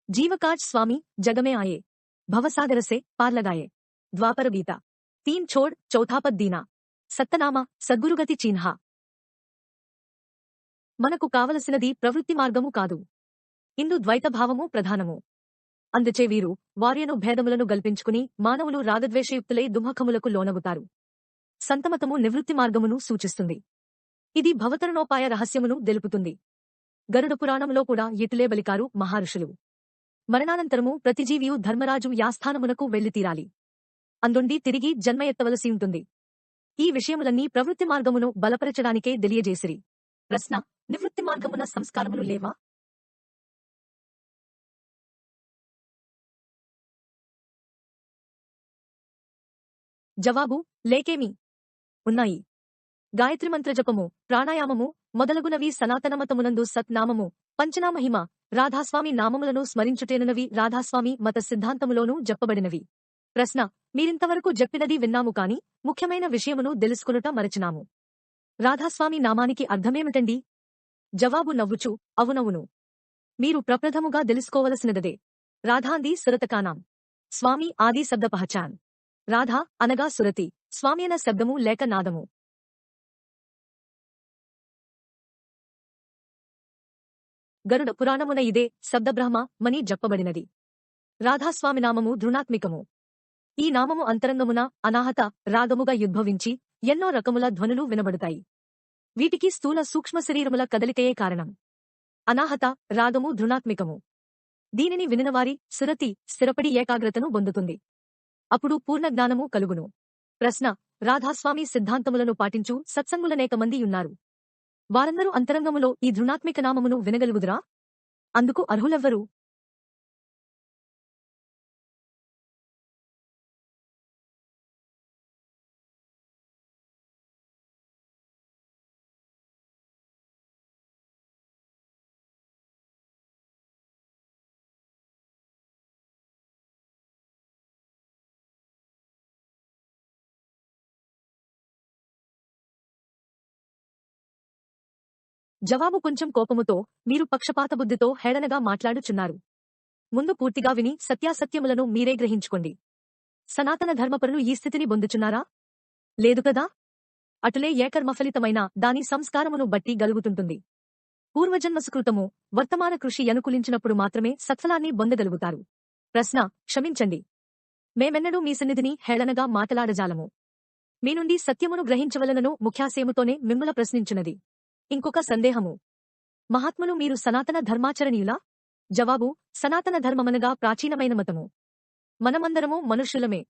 जीवकाज स्वामी जग में आए भवसागर से पार लगाए द्वापर बीता तीन छोड़ चौथा पद दीना సత్తనామ సద్గురుగతి చిహ్న. మనకు కావలసినది ప్రవృత్తి మార్గము కాదు. ఇందు ద్వైత భావము ప్రధానము. అందుచే వీరు వార్యను భేదములను గల్పించుకుని మానవులు రాగద్వేషయుక్తులై దుఃఖములకు లోనగుతారు. సంతమతము నివృత్తి మార్గమును సూచిస్తుంది. ఇది భవతరణోపాయ రహస్యమును తెలుపుతుంది. గరుడ పురాణములో కూడా ఇటులే బలికారు మహర్షులు. మరణానంతరము ప్రతిజీవియు ధర్మరాజు యాస్థానమునకు వెళ్లి తీరాలి. అందుండి తిరిగి జన్మ ఎత్తవలసి ఉంటుంది. ఈ విషయములన్నీ ప్రవృత్తి మార్గమును బలపరచడానికే తెలియజేసిరి. ప్రశ్న: నివృత్తి మార్గమున సంస్కారములు లేవా? జవాబు: లేకేమి, ఉన్నాయి. గాయత్రి మంత్ర జపము, ప్రాణాయామము మొదలగునవి సనాతనమతమునందు సత్నామము, పంచనామహిమ, రాధాస్వామి నామములను స్మరించుటేనునవి రాధాస్వామి మత సిద్ధాంతములోనూ చెప్పబడినవి. ప్రశ్న: మీరింతవరకు చెప్పినది విన్నాము కాని ముఖ్యమైన విషయమును తెలుసుకునుట మరచినాము. రాధాస్వామి నామానికి అర్థమేమిటండి? జవాబు నవ్వుచు: అవునవును, మీరు ప్రప్రథముగా తెలుసుకోవలసినదే. రాధాంది సురతకానాం, స్వామి ఆది శబ్ద పహచాన్. రాధా అనగా సురతి, స్వామ్యన శబ్దము లేక నాదము. గరుడ పురాణమున ఇదే శబ్దబ్రహ్మ మని చెప్పబడినది. రాధాస్వామి నామము ధృణాత్మికము. ఈ నామము అంతరంగమున అనాహత రాగముగా యుద్భవించి ఎన్నో రకముల ధ్వనులు వినబడతాయి. వీటికి స్థూల సూక్ష్మ శరీరముల కదలికయే కారణం. అనాహత రాగము ధృణాత్మికము. దీనిని వినినవారి సురతి స్థిరపడి ఏకాగ్రతను పొందుతుంది. అప్పుడు పూర్ణ జ్ఞానము కలుగును. ప్రశ్న: రాధాస్వామి సిద్ధాంతములను పాటించు సత్సంగులనేక మంది ఉన్నారు. వారందరూ అంతరంగములో ఈ ధృణాత్మిక నామమును వినగలుగుదురా? అందుకు అర్హులెవ్వరు? జవాబు కొంచెం కోపముతో, మీరు పక్షపాత బుద్ధితో హేళనగా మాట్లాడుచున్నారు. ముందు పూర్తిగా విని సత్యాసత్యములను మీరే గ్రహించుకోండి. సనాతన ధర్మపరులు ఈ స్థితిని పొందుచున్నారా? లేదు కదా? అటులే ఏకర్మఫలితమైన దాని సంస్కారమును బట్టి గలుగుతుంటుంది. పూర్వజన్మ సుకృతము వర్తమాన కృషి అనుకూలించినప్పుడు మాత్రమే సత్ఫలాన్ని పొందగలుగుతారు. ప్రశ్న: క్షమించండి, మేమెన్నడూ మీ సన్నిధిని హేళనగా మాటలాడజాలము. మీ నుండి సత్యమును గ్రహించవలనను ముఖ్యాశయముతోనే మిమ్ముల ప్రశ్నించున్నది. ఇంకొక సందేహము: మహాత్ములు మీరు సనాతన ధర్మాచరణీయులా? జవాబు: సనాతన ధర్మమనగా ప్రాచీనమైన మతము. మనమందరము మనుష్యులమే.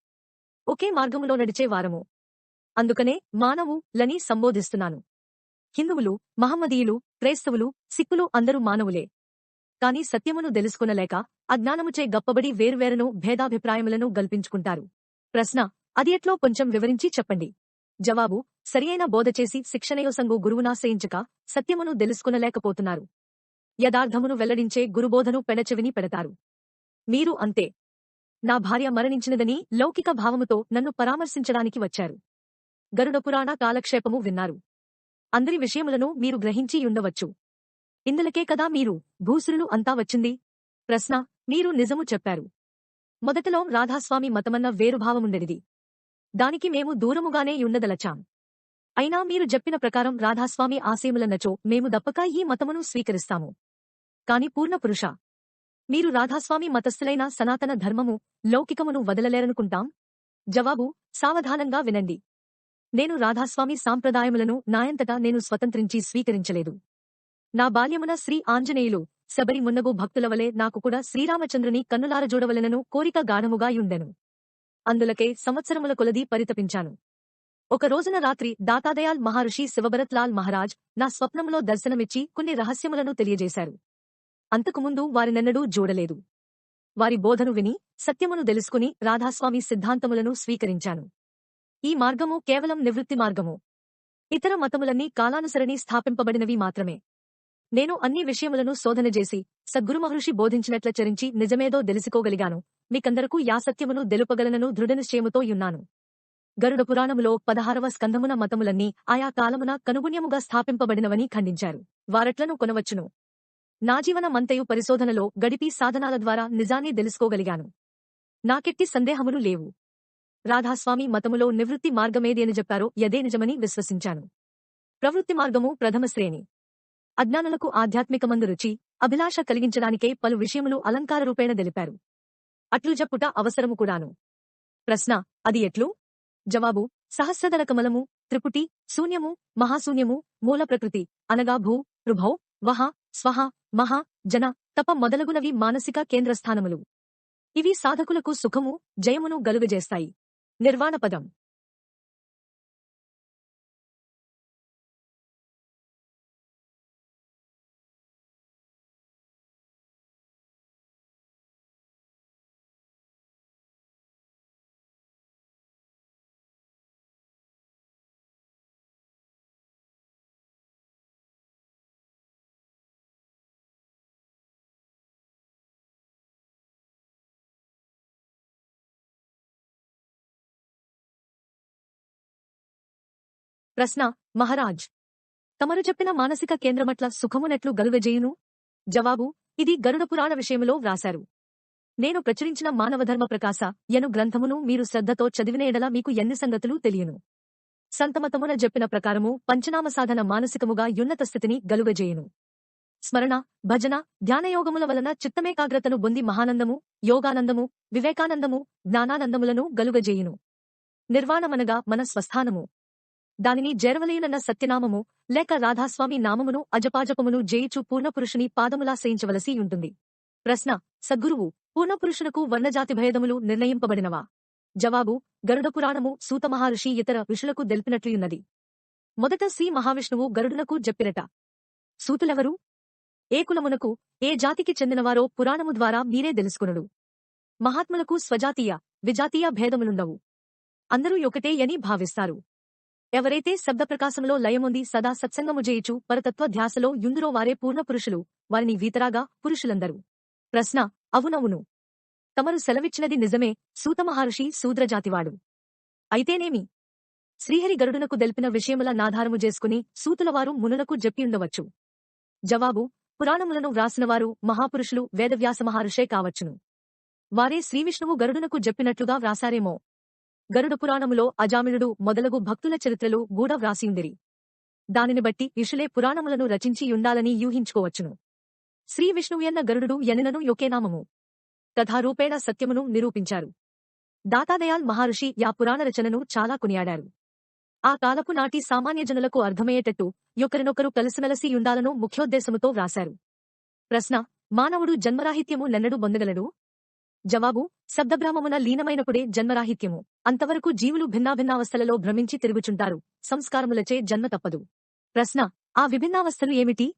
ఒకే మార్గములో నడిచే వారము. అందుకనే మానవులని సంబోధిస్తున్నాను. హిందువులు, మహమ్మదీయులు, క్రైస్తవులు, సిక్కులు అందరూ మానవులే. కాని సత్యమును తెలుసుకొనలేక అజ్ఞానముచే గప్పబడి వేరువేరును భేదాభిప్రాయములను గల్పించుకుంటారు. ప్రశ్న: అది ఎట్లో కొంచెం వివరించి చెప్పండి. జవాబు: సరియైన బోధచేసి శిక్షణయోసంగు గురువునాశ్రయించక సత్యమును తెలుసుకొనలేకపోతున్నారు. యథార్థమును వెల్లడించే గురుబోధను పెడచెవిని పెడతారు. మీరు అంతే. నా భార్య మరణించినదని లౌకిక భావముతో నన్ను పరామర్శించడానికి వచ్చారు. గరుడ పురాణ కాలక్షేపము విన్నారు. అందరి విషయములను మీరు గ్రహించి ఉండవచ్చు. ఇందులకే కదా మీరు భూసురులు అంతా వచ్చింది. ప్రశ్న: మీరు నిజము చెప్పారు. మొదటలో రాధాస్వామి మతమన్న వేరుభావముండెడిది. దానికి మేము దూరముగానే యుండదలచాం. అయినా మీరు చెప్పిన ప్రకారం రాధాస్వామి ఆశయములన్నచో మేము దప్పక ఈ మతమును స్వీకరిస్తాము. కాని పూర్ణపురుష, మీరు రాధాస్వామి మతస్థులైన సనాతన ధర్మము, లౌకికమును వదలలేరనుకుంటాం. జవాబు: సావధానంగా వినండి. నేను రాధాస్వామి సాంప్రదాయములను నాయంతటా నేను స్వతంత్రించి స్వీకరించలేదు. నా బాల్యమున శ్రీ ఆంజనేయులు, శబరి మున్నగు భక్తులవలే నాకు కూడా శ్రీరామచంద్రుని కన్నులార చూడవలెనను కోరిక గాఢముగా యుండెను. అందులకే సంవత్సరముల కొలది పరితపించాను. ఒక రోజున రాత్రి దాతాదయాల్ మహర్షి శివభరత్ లాల్ మహారాజ్ నా స్వప్నములో దర్శనమిచ్చి కొన్ని రహస్యములను తెలియజేశారు. అంతకుముందు వారినెన్నడూ చూడలేదు. వారి బోధను విని సత్యమును తెలుసుకుని రాధాస్వామి సిద్ధాంతములను స్వీకరించాను. ఈ మార్గము కేవలం నివృత్తి మార్గము. ఇతర మతములన్నీ కాలానుసరణి స్థాపింపబడినవి మాత్రమే. నేను అన్ని విషయములను శోధన చేసి సద్గురుమహర్షి బోధించినట్ల చరించి నిజమేదో తెలుసుకోగలిగాను. మీకందరకు యాసత్యమును తెలుపగలనను దృఢనిశ్చయముతో యున్నాను. గరుడ పురాణములో 16వ స్కంధమున మతములన్నీ ఆయా కాలమున కనుగుణ్యముగా స్థాపింపబడినవని ఖండించారు. వారట్లను కొనవచ్చును. నా జీవనమంతయు పరిశోధనలో గడిపి సాధనాల ద్వారా నిజాన్ని తెలుసుకోగలిగాను. నాకెట్టి సందేహములు లేవు. రాధాస్వామి మతములో నివృత్తి మార్గమేది అని చెప్పారో యదే నిజమని విశ్వసించాను. ప్రవృత్తి మార్గము ప్రథమ శ్రేణి. అజ్ఞానులకు ఆధ్యాత్మికమందు రుచి, అభిలాష కలిగించడానికే పలు విషయములు అలంకార రూపేణ తెలిపారు. అట్లు చెప్పుట అవసరము కూడాను. ప్రశ్న: అది ఎట్లు? జవాబు: సహస్రదళ కమలము, త్రిపుటి, శూన్యము, మహాశూన్యము, మూల ప్రకృతి అనగా భూ, రుభౌ, వహ, స్వహ, మహ, జన, తప మొదలగునవి మానసిక కేంద్రస్థానములు. ఇవి సాధకులకు సుఖము, జయమును గలుగజేస్తాయి. నిర్వాణపదం. ప్రశ్న: మహారాజ్, తమరు చెప్పిన మానసిక కేంద్రమట్ల సుఖమునెట్లు గలుగజేయును? జవాబు: ఇది గరుడ పురాణ విషయములో వ్రాశారు. నేను ప్రచురించిన మానవధర్మ ప్రకాశ యను గ్రంథమును మీరు శ్రద్ధతో చదివిన ఎడల మీకు ఎన్ని సంగతులు తెలియను. సంతమతమున చెప్పిన ప్రకారము పంచనామ సాధన మానసికముగా యున్నత స్థితిని గలుగజేయును. స్మరణ, భజన, ధ్యానయోగముల వలన చిత్తమేకాగ్రతను పొంది మహానందము, యోగానందము, వివేకానందము, జ్ఞానానందములను గలుగజేయును. నిర్వాణమనగా మన స్వస్థానము. దానిని జేరవలయునన్న సత్యనామము లేక రాధాస్వామి నామమును అజపాజపమును జేయుచు పూర్ణపురుషుని పాదములాశ్రయించవలసి ఉంటుంది. ప్రశ్న: సద్గురువు, పూర్ణపురుషునకు వర్ణజాతి భేదములు నిర్ణయింపబడినవా? జవాబు: గరుడ పురాణము సూతమహర్షి ఇతర ఋషులకు దెల్పినట్లుయున్నది. మొదట శ్రీ మహావిష్ణువు గరుడునకు జెప్పిరట. సూతులెవరు? ఏ కులమునకు, ఏ జాతికి చెందినవారో పురాణము ద్వారా మీరే తెలుసుకొనుడు. మహాత్ములకు స్వజాతీయ, విజాతీయ భేదములుండవు. అందరూ ఒకటే యని భావిస్తారు. ఎవరైతే శబ్దప్రకాశములో లయముంది సదా సత్సంగము చేయుచు పరతత్వ ధ్యాసలో యుందురో వారే పూర్ణపురుషులు. వారిని వీతరాగా పురుషులందరు. ప్రశ్న: అవునవును. తమరు సెలవిచ్చినది నిజమే. సూతమహర్షి శూద్రజాతివాడు. అయితేనేమి? శ్రీహరి గరుడునకు దెల్పిన విషయముల నాధారము చేసుకుని సూతులవారు మునులకు జెప్పియుండవచ్చు. జవాబు: పురాణములను వ్రాసినవారు మహాపురుషులు వేదవ్యాస మహర్షే కావచ్చును. వారే శ్రీవిష్ణువు గరుడునకు జెప్పినట్లుగా వ్రాసారేమో. గరుడ పురాణములో అజామిళుడు మొదలగు భక్తుల చరిత్రలు గూడ వ్రాసియుండిరి. దానిని బట్టి ఋషులే పురాణములను రచించి యుండాలని యూహించుకోవచ్చును. శ్రీవిష్ణువుయన్న గరుడు యనినను యొకేనామము. కథారూపేణ సత్యమును నిరూపించారు. దాతాదయాల్ మహర్షి యా పురాణ రచనను చాలా కొనియాడారు. ఆ కాలపు నాటి సామాన్య జనులకు అర్థమయ్యేటట్టు ఒకరినొకరు కలిసిమెలసి యుండాలను ముఖ్యోద్దేశముతో వ్రాశారు. ప్రశ్న: మానవుడు జన్మరాహిత్యము నెన్నడు పొందగలడు? జవాబు: శబ్దభ్రామమున లీనమైనప్పుడే జన్మరాహిత్యము. అంతవరకు జీవులు భిన్నాభిన్నావస్థలలో భ్రమించి తిరుగుచుంటారు. సంస్కారములచే జన్మ తప్పదు. ప్రశ్న: ఆ విభిన్నావస్థలు ఏమిటి?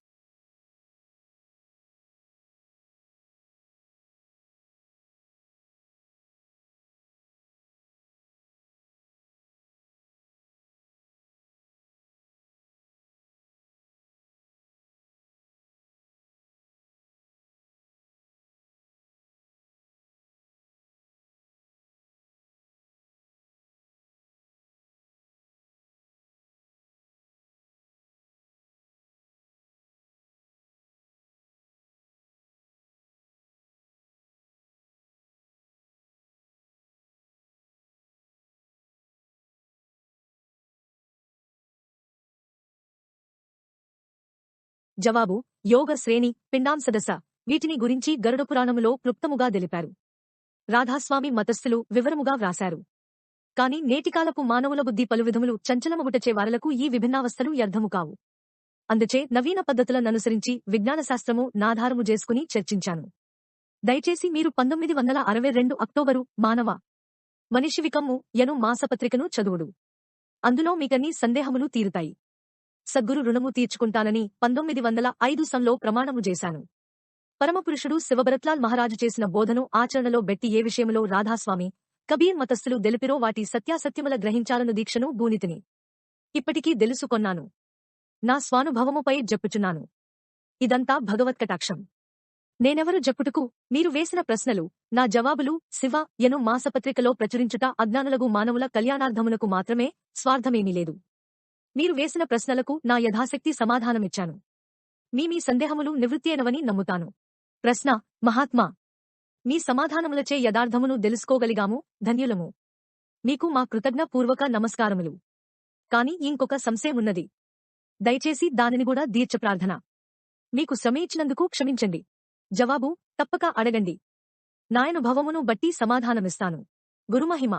జవాబు: యోగ శ్రేణి, పిండాంశదశ. వీటిని గురించి గరుడ పురాణములో క్లుప్తముగా తెలిపారు. రాధాస్వామి మతస్థులు వివరముగా వ్రాశారు. కాని నేటికాలపు మానవుల బుద్ధి పలువిధములు చంచలమగుటచే వారలకు ఈ విభిన్నావస్థలు యర్థము కావు. అందుచే నవీన పద్ధతులననుసరించి విజ్ఞానశాస్త్రము నాధారము చేసుకుని చర్చించాను. దయచేసి మీరు 1962 అక్టోబరు మానవ మనిషివికమ్ము యను మాసపత్రికను చదువుడు. అందులో మీకన్ని సందేహములు తీరుతాయి. సద్గురు రుణము తీర్చుకుంటానని 1905 సంలో ప్రమాణము చేశాను. పరమపురుషుడు శివభరత్లాల్ మహారాజు చేసిన బోధను ఆచరణలో బెట్టి ఏ విషయములో రాధాస్వామి, కబీర్ మతస్థులు దెలిపిరో వాటి సత్యాసత్యముల గ్రహించాలను దీక్షను బూనితిని. ఇప్పటికీ దెలుసుకొన్నాను. నా స్వానుభవముపై జెప్పుచున్నాను. ఇదంతా భగవత్కటాక్షం. నేనెవరు జెప్పుటకు? మీరు వేసిన ప్రశ్నలు, నా జవాబులు శివ యను మాసపత్రికలో ప్రచురించుట అజ్ఞానులగు మానవుల కళ్యాణార్థమునకు మాత్రమే, స్వార్థమేమీ లేదు. మీరు వేసిన ప్రశ్నలకు నా యథాశక్తి సమాధానమిచ్చాను. మీ సందేహములు నివృత్తియైనవని నమ్ముతాను. ప్రశ్న: మహాత్మా, మీ సమాధానములచే యథార్థమును దెలుసుకోగలిగాము, ధన్యులము. మీకు మా కృతజ్ఞపూర్వక నమస్కారములు. కాని ఇంకొక సంశయమున్నది. దయచేసి దానినిగూడా దీర్ఘప్రార్థన. మీకు శ్రమ ఇచ్చినందుకు క్షమించండి. జవాబు: తప్పక అడగండి. నాయనుభవమును బట్టి సమాధానమిస్తాను. గురుమహిమ.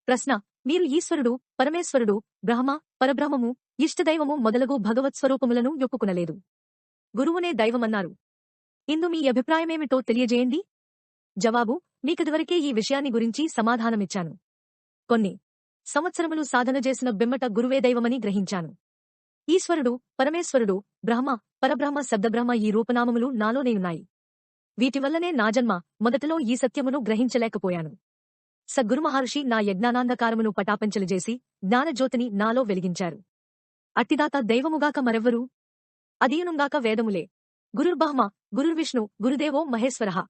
ప్రశ్న: మీరు ఈశ్వరుడు, పరమేశ్వరుడు, బ్రహ్మ, పరబ్రహ్మము, ఇష్టదైవము మొదలగు భగవత్స్వరూపములను యొప్పుకునలేదు. గురువునే దైవమన్నారు. ఇందు మీ అభిప్రాయమేమిటో తెలియజేయండి. జవాబు: మీకిదివరకే ఈ విషయాన్ని గురించి సమాధానమిచ్చాను. కొన్ని సంవత్సరములు సాధన చేసిన బిమ్మట గురువే దైవమని గ్రహించాను. ఈశ్వరుడు, పరమేశ్వరుడు, బ్రహ్మ, పరబ్రహ్మ, శబ్దబ్రహ్మ ఈ రూపనామములు నాలోనేయున్నాయి. వీటివల్లనే నా జన్మ. మొదటలో ఈ సత్యమును గ్రహించలేకపోయాను. సద్గురు మహర్షి నా యజ్ఞానాంధకారమును పటాపంచలుజేసి జ్ఞానజ్యోతిని నాలో వెలిగించారు. అట్టిదాత దైవముగాక మరెవ్వరు? అదీయునుగాక వేదములే. గురుర్బ్రహ్మ, గురుర్విష్ణు, గురుదేవో మహేశ్వరః.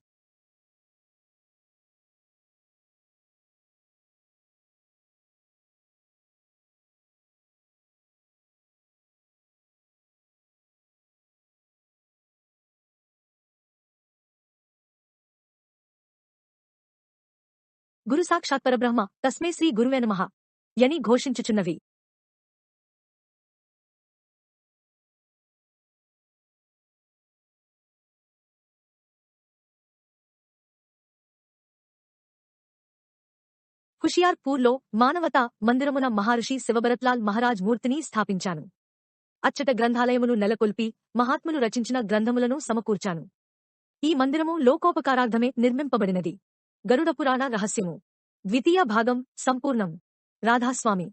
గురు సాక్షాత్ పరబ్రహ్మ తస్మై శ్రీ గురువే నమః యని ఘోషించుచున్నవి. హుషియార్పూర్లో మానవతా మందిరమున మహర్షి శివభరత్లాల్ మహారాజ్ మూర్తిని స్థాపించాను. అచ్చట గ్రంథాలయమును నెలకొల్పి మహాత్ములు రచించిన గ్రంథములను సమకూర్చాను. ఈ మందిరము లోకోపకారార్థమే నిర్మింపబడినది. గరుడ పురాణ రహస్యము ద్వితీయ భాగం సంపూర్ణం. రాధాస్వామి.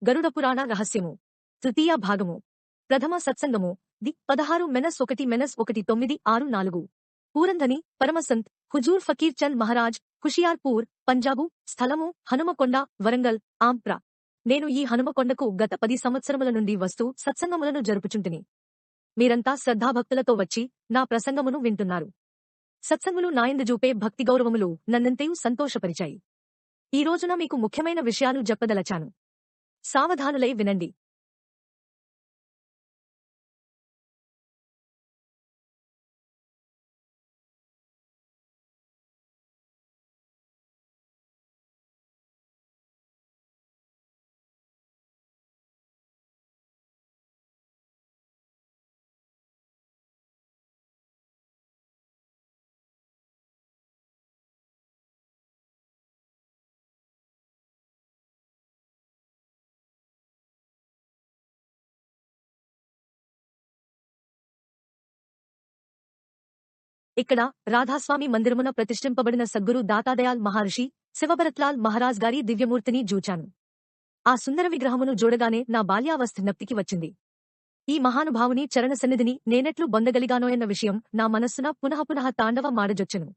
గరుడ పురాణ రహస్యము తృతీయ భాగము. ప్రథమ సత్సంగము ది 16-1-1-964. పూరంధని పరమసంత్ హుజూర్ ఫకీర్ చంద్ మహారాజ్, హుషియార్పూర్, పంజాబు. స్థలము హనుమకొండ, వరంగల్, ఆంప్ర. నేను ఈ హనుమకొండకు గత 10 సంవత్సరముల నుండి వస్తూ సత్సంగములను జరుపుచుంటిని. మీరంతా శ్రద్ధాభక్తులతో వచ్చి నా ప్రసంగమును వింటున్నారు. సత్సంగులు నాయందు జూపే భక్తి గౌరవములు నన్నంతయు సంతోషపరిచాయి. ఈ రోజున మీకు ముఖ్యమైన విషయాలు చెప్పదలచాను. సావధానులై వినండి. ఇక్కడ రాధాస్వామి మందిరమున ప్రతిష్ఠింపబడిన సద్గురు దాతాదయాల్ మహర్షి శివభరత్లాల్ మహారాజ్ గారి దివ్యమూర్తిని జూచాను. ఆ సుందర విగ్రహమును చూడగానే నా బాల్యావస్థ జ్ఞప్తికి వచ్చింది. ఈ మహానుభావుని చరణ సన్నిధిని నేనెట్లు పొందగలిగానోయన్న విషయం నా మనస్సున పునఃపునః తాండవ మాడజొచ్చెను.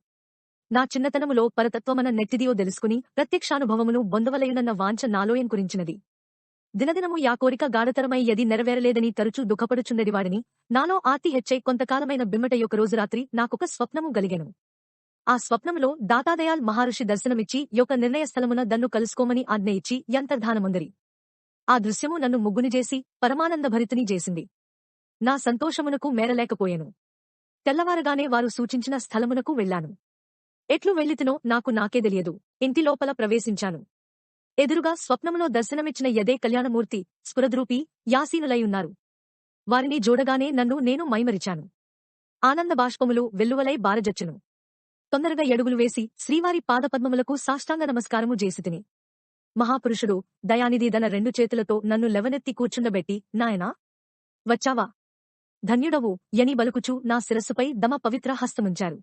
నా చిన్నతనములో పరతత్వమన నెట్టిదియో తెలుసుకుని ప్రత్యక్షానుభవమును బొందవలయునన్న వాంఛ నాలోయం కురించినది. దినదినము యా కోరిక గాఢతరమై యది నెరవేరలేదని తరచూ దుఃఖపడుచుండెడివాడిని. నాలో ఆర్తి హెచ్చై కొంతకాలమైన బిమ్మట యొక రాత్రి నాకొక స్వప్నము గలిగెను. ఆ స్వప్నములో దాతాదయాల్ మహర్షి దర్శనమిచ్చి యొక్క నిర్ణయ స్థలమున దన్ను కలుసుకోమని ఆజ్ఞ ఇచ్చి యంతర్ధానముందరి. ఆ దృశ్యము నన్ను ముగ్గునిజేసి పరమానందభరితుని చేసింది. నా సంతోషమునకు మేరలేకపోయెను. తెల్లవారగానే వారు సూచించిన స్థలమునకు వెళ్లాను. ఎట్లు వెళ్ళితినో నాకు నాకే తెలియదు. ఇంటి లోపల ప్రవేశించాను. ఎదురుగా స్వప్నములో దర్శనమిచ్చిన యదే కళ్యాణమూర్తి స్ఫురద్రూపీ యాసీనులై ఉన్నారు. వారిని చూడగానే నన్ను నేను మైమరిచాను. ఆనంద బాష్పములు వెల్లువలై బారజచ్చెను. తొందరగా ఎడుగులు వేసి శ్రీవారి పాదపద్మములకు సాష్టాంగ నమస్కారము చేసితిని. మహాపురుషుడు దయానిధి దన 2 చేతులతో నన్ను లెవనెత్తి కూర్చుండబెట్టి, నాయనా వచ్చావా, ధన్యుడవు యని బలుకుచూ నా శిరస్సుపై దమ పవిత్ర హస్తముంచారు.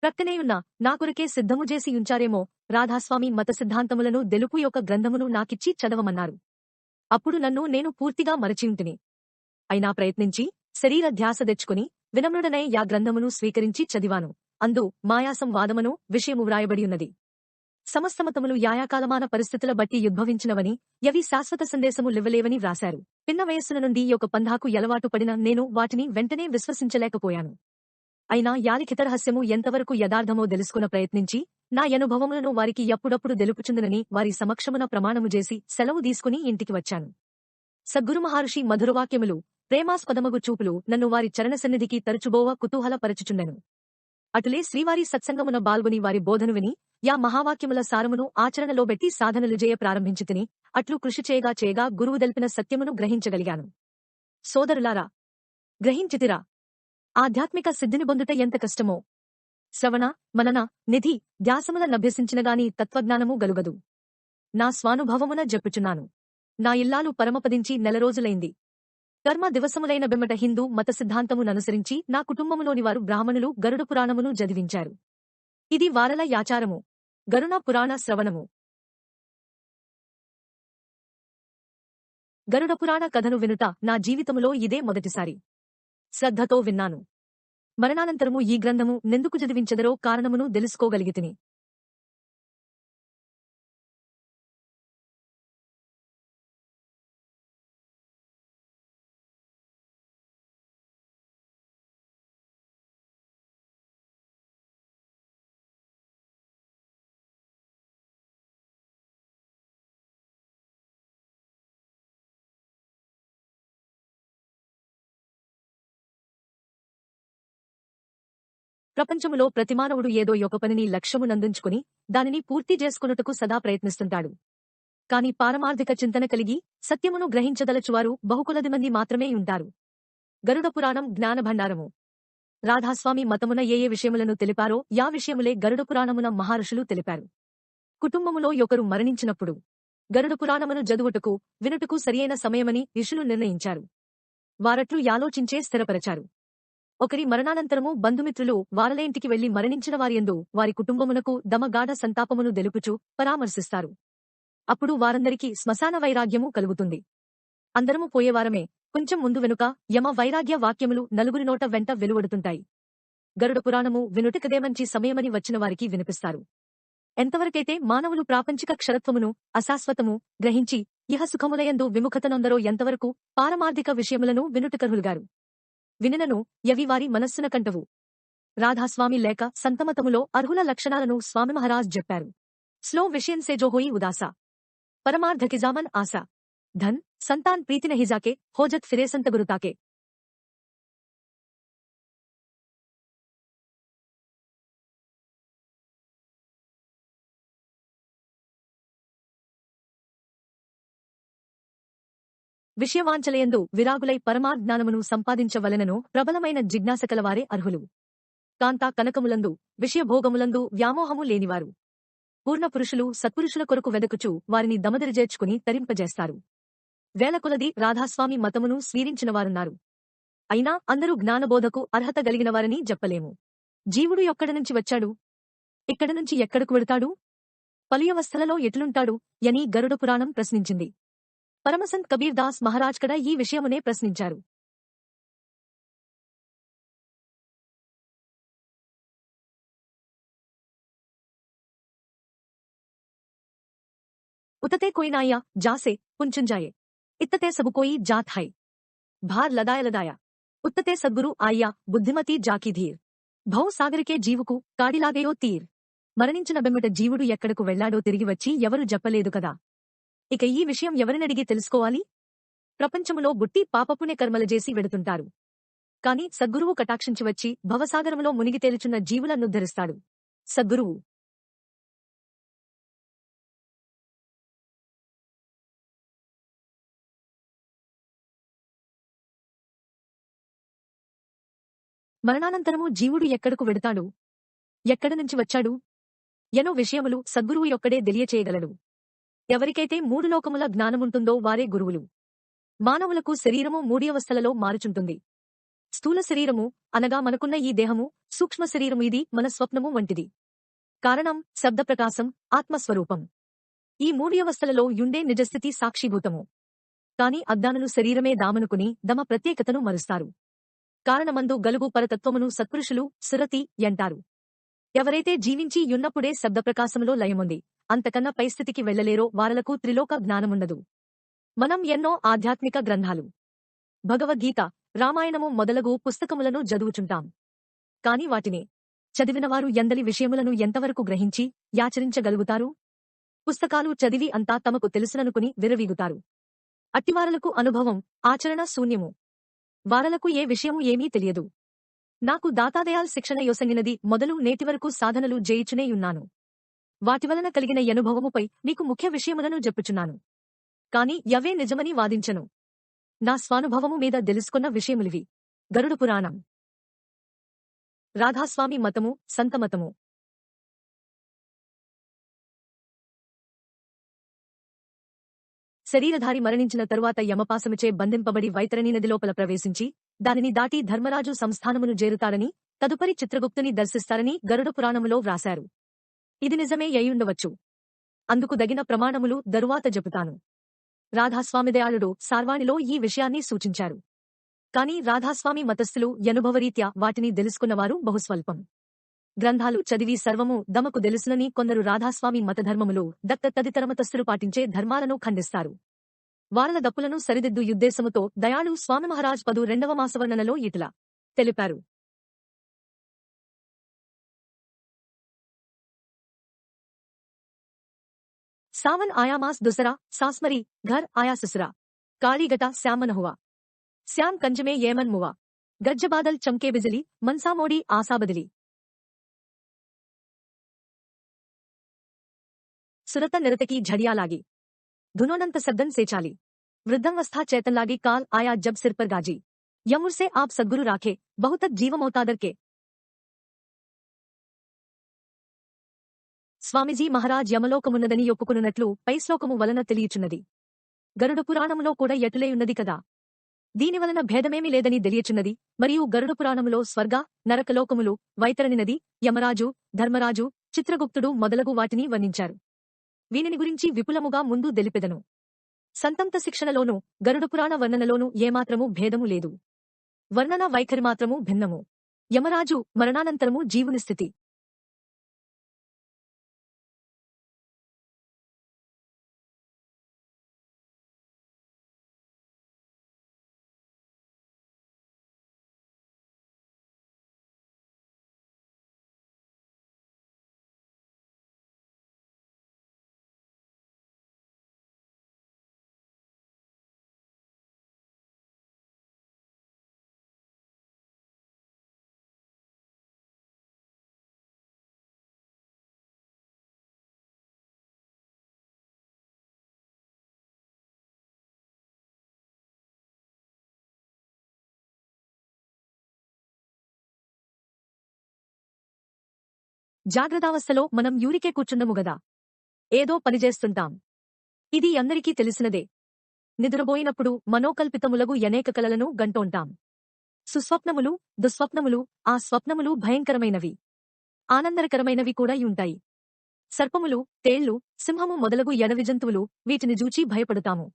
ప్రక్కనేయున్న నా కొరకే సిద్ధము చేసి యుంచారేమో రాధాస్వామి మత సిద్ధాంతములను దెలుపు యొక్క గ్రంథమును నాకిచ్చి చదవమన్నారు. అప్పుడు నన్ను నేను పూర్తిగా మరచియుంటిని. అయినా ప్రయత్నించి శరీర ధ్యాస తెచ్చుకుని వినమ్రుడనై యా గ్రంథమును స్వీకరించి చదివాను. అందు మాయాసం వాదమను విషయము వ్రాయబడియున్నది. సమస్తమతములు యాయాకాలమాన పరిస్థితుల బట్టి ఉద్భవించినవని, యవి శాశ్వత సందేశము లివ్వలేవని వ్రాశారు. పిన్న వయస్సున నుండి యొక్క పంధాకు ఎలవాటు పడిన నేను వాటిని వెంటనే విశ్వసించలేకపోయాను. అయినా యాలిఖితరహస్యము ఎంతవరకు యథార్థమో తెలుసుకున ప్రయత్నించి నా అనుభవములను వారికి ఎప్పుడప్పుడు తెలుపుచుందునని వారి సమక్షమున ప్రమాణము చేసి సెలవు తీసుకుని ఇంటికి వచ్చాను. సద్గురు మహర్షి మధురవాక్యములు ప్రేమాస్పదమగు చూపులు నన్ను వారి చరణ సన్నిధికి తరచుబోవ కుతూహలపరచుచుండెను. అటులే శ్రీవారి సత్సంగమున బాల్గొని వారి బోధను విని యా మహావాక్యముల సారమును ఆచరణలో బెట్టి సాధనలు చేయ ప్రారంభించితిని. అట్లు కృషి చేయగా చేయగా గురువు దెల్పిన సత్యమును గ్రహించగలిగాను. సోదరులారా, గ్రహించితిరా, ఆధ్యాత్మిక సిద్ధిని పొందుట ఎంత కష్టమో. శ్రవణ, మనన, నిధి, ధ్యాసముల నభ్యసించినగాని తత్వజ్ఞానము గలుగదు. నా స్వానుభవమున జెప్పుచున్నాను. నా ఇల్లాలు పరమపదించి 4 రోజులైంది. కర్మ దివసములైన బిమ్మట హిందూ మత సిద్ధాంతముననుసరించి నా కుటుంబములోని వారు బ్రాహ్మణులు గరుడ పురాణమును చదివించారు. ఇది వారల యాచారము. గరుణ పురాణ శ్రవణము. గరుడ పురాణ కథను వినుట నా జీవితములో ఇదే మొదటిసారి. శ్రద్ధతో విన్నాను. మరణానంతరము ఈ గ్రంథము నెందుకు చదివించెదరో కారణమును తెలుసుకోగలిగితిని. ప్రపంచములో ప్రతిమానవుడు ఏదో ఒక పనిని లక్ష్యమునందుంచుకుని దానిని పూర్తి చేసుకొనుటకు సదా ప్రయత్నిస్తుంటాడు. కాని పారమార్థిక చింతన కలిగి సత్యమును గ్రహించదలచువారు బహుకొలది మంది మాత్రమే ఉంటారు. గరుడ పురాణం జ్ఞానభండారము. రాధాస్వామి మతమున ఏ విషయములను తెలిపారో యా విషయములే గరుడ పురాణమున మహర్షులు తెలిపారు. కుటుంబములో ఒకరు మరణించినప్పుడు గరుడ పురాణమును జదువుటకు వినుటకు సరియైన సమయమని ఋషులు నిర్ణయించారు. వారట్లు యాలోచించే స్థిరపరచారు. ఒకరి మరణానంతరము బంధుమిత్రులు వారల ఇంటికి వెళ్లి మరణించిన వారియందు వారి కుటుంబమునకు దమగాఢ సంతాపమును దెలుపుచు పరామర్శిస్తారు. అప్పుడు వారందరికీ శ్మశాన వైరాగ్యము కలుగుతుంది. అందరము పోయేవారమే. కొంచెం ముందు వెనుక యమ వైరాగ్య వాక్యములు నలుగురి నోట వెంట వెలువడుతుంటాయి. గరుడ పురాణము వినుటకదేమంచి సమయమని వచ్చిన వారికి వినిపిస్తారు. ఎంతవరకైతే మానవులు ప్రాపంచిక క్షరత్వమును అశాశ్వతము గ్రహించి ఇహ సుఖములయందు విముఖతనొందరో ఎంతవరకు పారమార్థిక విషయములను వినుటకర్హులుగారు. వినినను యవి వారి మనస్సున కంటవు. రాధాస్వామి లేక సంతమతములో అర్హుల లక్షణాలను స్వామి మహారాజ్ చెప్పారు. స్లో విషయం సే జో హోయి ఉదాసా, పరమార్థ కిజామన్ ఆశా, ధన్ సంతాన్ ప్రీతి నహి జాకే, హోజత్ ఫిరే సంత గురుతాకే. విషయవాంఛలయందు విరాగులై పరమాజ్ఞానమును సంపాదించవలెనను ప్రబలమైన జిజ్ఞాస కలవారే అర్హులు. కాంతా కనకములందు విషయభోగములందు వ్యామోహము లేనివారు. పూర్ణ పురుషులు సత్పురుషుల కొరకు వెదకుచు వారిని దమదరిజేర్చుకుని తరింపజేస్తారు. వేలకొలది రాధాస్వామి మతమును స్వీరించినవారున్నారు. అయినా అందరూ జ్ఞానబోధకు అర్హత గలిగినవారని చెప్పలేము. జీవుడు ఎక్కడి నుంచి వచ్చాడు? ఇక్కడి నుంచి ఎక్కడకు వెళతాడు? పలుయవస్థలలో ఎట్లుంటాడు అని గరుడ పురాణం ప్రశ్నించింది. పరమసంత్ కబీర్ దాస్ మహారాజ్ కూడా ఈ విషయమునే ప్రశ్నించారు. उतते कोई नाया जासे पुंचुंजाए इत्तते सब कोई जात है भार लदाया लदाया उत्तते सद्गुरु आया బుద్ధిమతి జాకి ధీర్ భౌ సాగరికే జీవుకు కాడిలాగయో తీర్. మరణించిన బెమ్మట జీవుడు ఎక్కడకు వెళ్లాడో తిరిగి వచ్చి ఎవరు చెప్పలేదు కదా. ఇక ఈ విషయం ఎవరినడిగి తెలుసుకోవాలి? ప్రపంచములో బుట్టి పాపపుణ్య కర్మలు చేసి వెడుతుంటారు. కాని సద్గురువు కటాక్షించి వచ్చి భవసాగరములో మునిగి తేలుచున్న జీవులనుద్ధరిస్తాడు. సద్గురువు మరణానంతరము జీవుడు ఎక్కడకు వెడతాడు? ఎక్కడ నుంచి వచ్చాడు? ఎనో విషయములు సద్గురువు యొక్కడే తెలియచేయగలడు. ఎవరికైతే మూడు లోకముల జ్ఞానముంటుందో వారే గురువులు. మానవులకు శరీరము మూడియవస్థలలో మారుచుంటుంది. స్థూల శరీరము అనగా మనకున్న ఈ దేహము, సూక్ష్మ శరీరము ఇది మన స్వప్నము వంటిది. కారణం శబ్దప్రకాశం, ఆత్మస్వరూపం. ఈ మూడియవస్థలలో యుండే నిజస్థితి సాక్షిభూతము. కాని అజ్ఞానులు శరీరమే దామనుకుని దమ ప్రత్యేకతను మరుస్తారు. కారణమందు గలుగు పరతత్వమును సత్పురుషులు సురతి ఎంటారు. ఎవరైతే జీవించి యున్నప్పుడే శబ్దప్రకాశములో లయముంది అంతకన్నా పైస్థితికి వెళ్లలేరో వారలకు త్రిలోక జ్ఞానముండదు. మనం ఎన్నో ఆధ్యాత్మిక గ్రంథాలు, భగవద్గీత, రామాయణము మొదలగు పుస్తకములను చదువుచుంటాం. కాని వాటిని చదివినవారు ఎందలి విషయములను ఎంతవరకు గ్రహించి యాచరించగలుగుతారు? పుస్తకాలు చదివి అంతా తమకు తెలుసుననుకుని విర్రవీగుతారు. అట్టివారలకు అనుభవం ఆచరణ శూన్యము. వారలకు ఏ విషయము ఏమీ తెలియదు. నాకు దాతాదయాల్ శిక్షణ యొసంగినది మొదలు నేటివరకు సాధనలు జేయుచునేయున్నాను. వాటివలన కలిగిన అనుభవముపై మీకు ముఖ్య విషయములను చెప్పుచున్నాను. కాని యవే నిజమని వాదించను. నా స్వానుభవము మీద తెలుసుకున్న విషయములివి. గరుడ పురాణం. రాధాస్వామి మతము, సంతమతము. శరీరధారి మరణించిన తరువాత యమపాసముచే బంధింపబడి వైతరణి నది లోపల ప్రవేశించి దానిని దాటి ధర్మరాజు సంస్థానమును చేరుతారని, తదుపరి చిత్రగుప్తుని దర్శిస్తారని గరుడ పురాణములో వ్రాశారు. ఇది నిజమే అయ్యుండవచ్చు. అందుకు దగిన ప్రమాణములు దరువాత చెబుతాను. రాధాస్వామిదయాళుడు సార్వాణిలో ఈ విషయాన్ని సూచించారు. కాని రాధాస్వామి మతస్థులు అనుభవరీత్యా వాటిని తెలుసుకున్నవారు బహుస్వల్పం. గ్రంథాలు చదివి సర్వము దమకు తెలుసునని కొందరు రాధాస్వామి మతధర్మములు దత్త తదితరమతస్థులు పాటించే ధర్మాలను ఖండిస్తారు. వారల దప్పులను సరిదిద్దు యుద్దేశముతో దయాళు స్వామి మహారాజ్ 12వ మాసవర్ణనలో ఇట్లా తెలిపారు. सावन आया मास दूसरा सासमरी घर आया ससुरा काली गटा श्यामन हुआ श्याम कंज में येमन मुआ गज्ज बादल चमके बिजली मनसा मोड़ी आशा बदली. सुरत निरतकी झड़िया लागी धुनोनंत सद्दन से चाली वृद्धवस्था चैतन लागी काल आया जब सिर पर गाजी यमुर से आप सद्गुरु राखे बहुत जीवमोतादर के. స్వామిజీ మహారాజ్ యమలోకమున్నదని ఒప్పుకున్నట్లు పైశ్లోకము వలన తెలియచున్నది. గరుడ పురాణములో కూడా ఎటులే ఉన్నది కదా. దీనివలన భేదమేమీ లేదని తెలియచున్నది. మరియు గరుడ పురాణములో స్వర్గ, నరకలోకములు, వైతరణి నది, యమరాజు, ధర్మరాజు, చిత్రగుప్తుడు మొదలగు వాటిని వర్ణించారు. వీనిని గురించి విపులముగా ముందు దెలిపెదను. సంతంత శిక్షణలోనూ గరుడ పురాణ వర్ణనలోనూ ఏమాత్రమూ భేదము లేదు. వర్ణన వైఖరి మాత్రము భిన్నము. యమరాజు మరణానంతరము జీవుని స్థితి. జాగ్రత్తావస్థలో మనం యూరికే కూర్చున్నము గదా. ఏదో పనిచేస్తుంటాం. ఇది అందరికీ తెలిసినదే. నిద్రబోయినప్పుడు మనోకల్పితములగు అనేక కలలను గంటోంటాం. సుస్వప్నములు, దుస్వప్నములు, ఆ స్వప్నములు భయంకరమైనవి, ఆనందకరమైనవి కూడా యుంటాయి. సర్పములు, తేళ్లు, సింహము మొదలగు ఎడవి జంతువులు, వీటిని జూచి భయపడుతాము.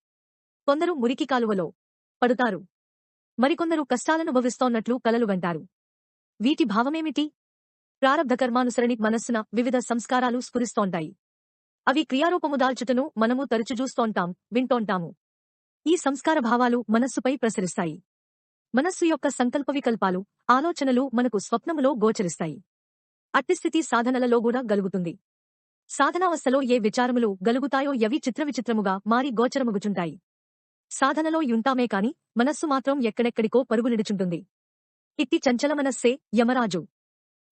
కొందరు మురికి కాలువలో పడుతారు. మరికొందరు కష్టాలనుభవిస్తోన్నట్లు కలలు గంటారు. వీటి భావమేమిటి? ప్రారబ్ధ కర్మానుసరణి మనస్సున వివిధ సంస్కారాలు స్ఫురిస్తోంటాయి. అవి క్రియారూపము దాల్చుటను మనము తరచు చూస్తోంటాం, వింటోంటాము. ఈ సంస్కార భావాలు మనస్సుపై ప్రసరిస్తాయి. మనస్సు యొక్క సంకల్ప వికల్పాలు, ఆలోచనలు మనకు స్వప్నములో గోచరిస్తాయి. అట్టిస్థితి సాధనలలో కూడా గలుగుతుంది. సాధనావస్థలో ఏ విచారములు గలుగుతాయో యవి చిత్రవిచిత్రముగా మారి గోచరముగుచుంటాయి. సాధనలో యుంటామే కాని మనస్సు మాత్రం ఎక్కడెక్కడికో పరుగులిడుచుంటుంది. ఇట్టి చంచల మనస్సే యమరాజు.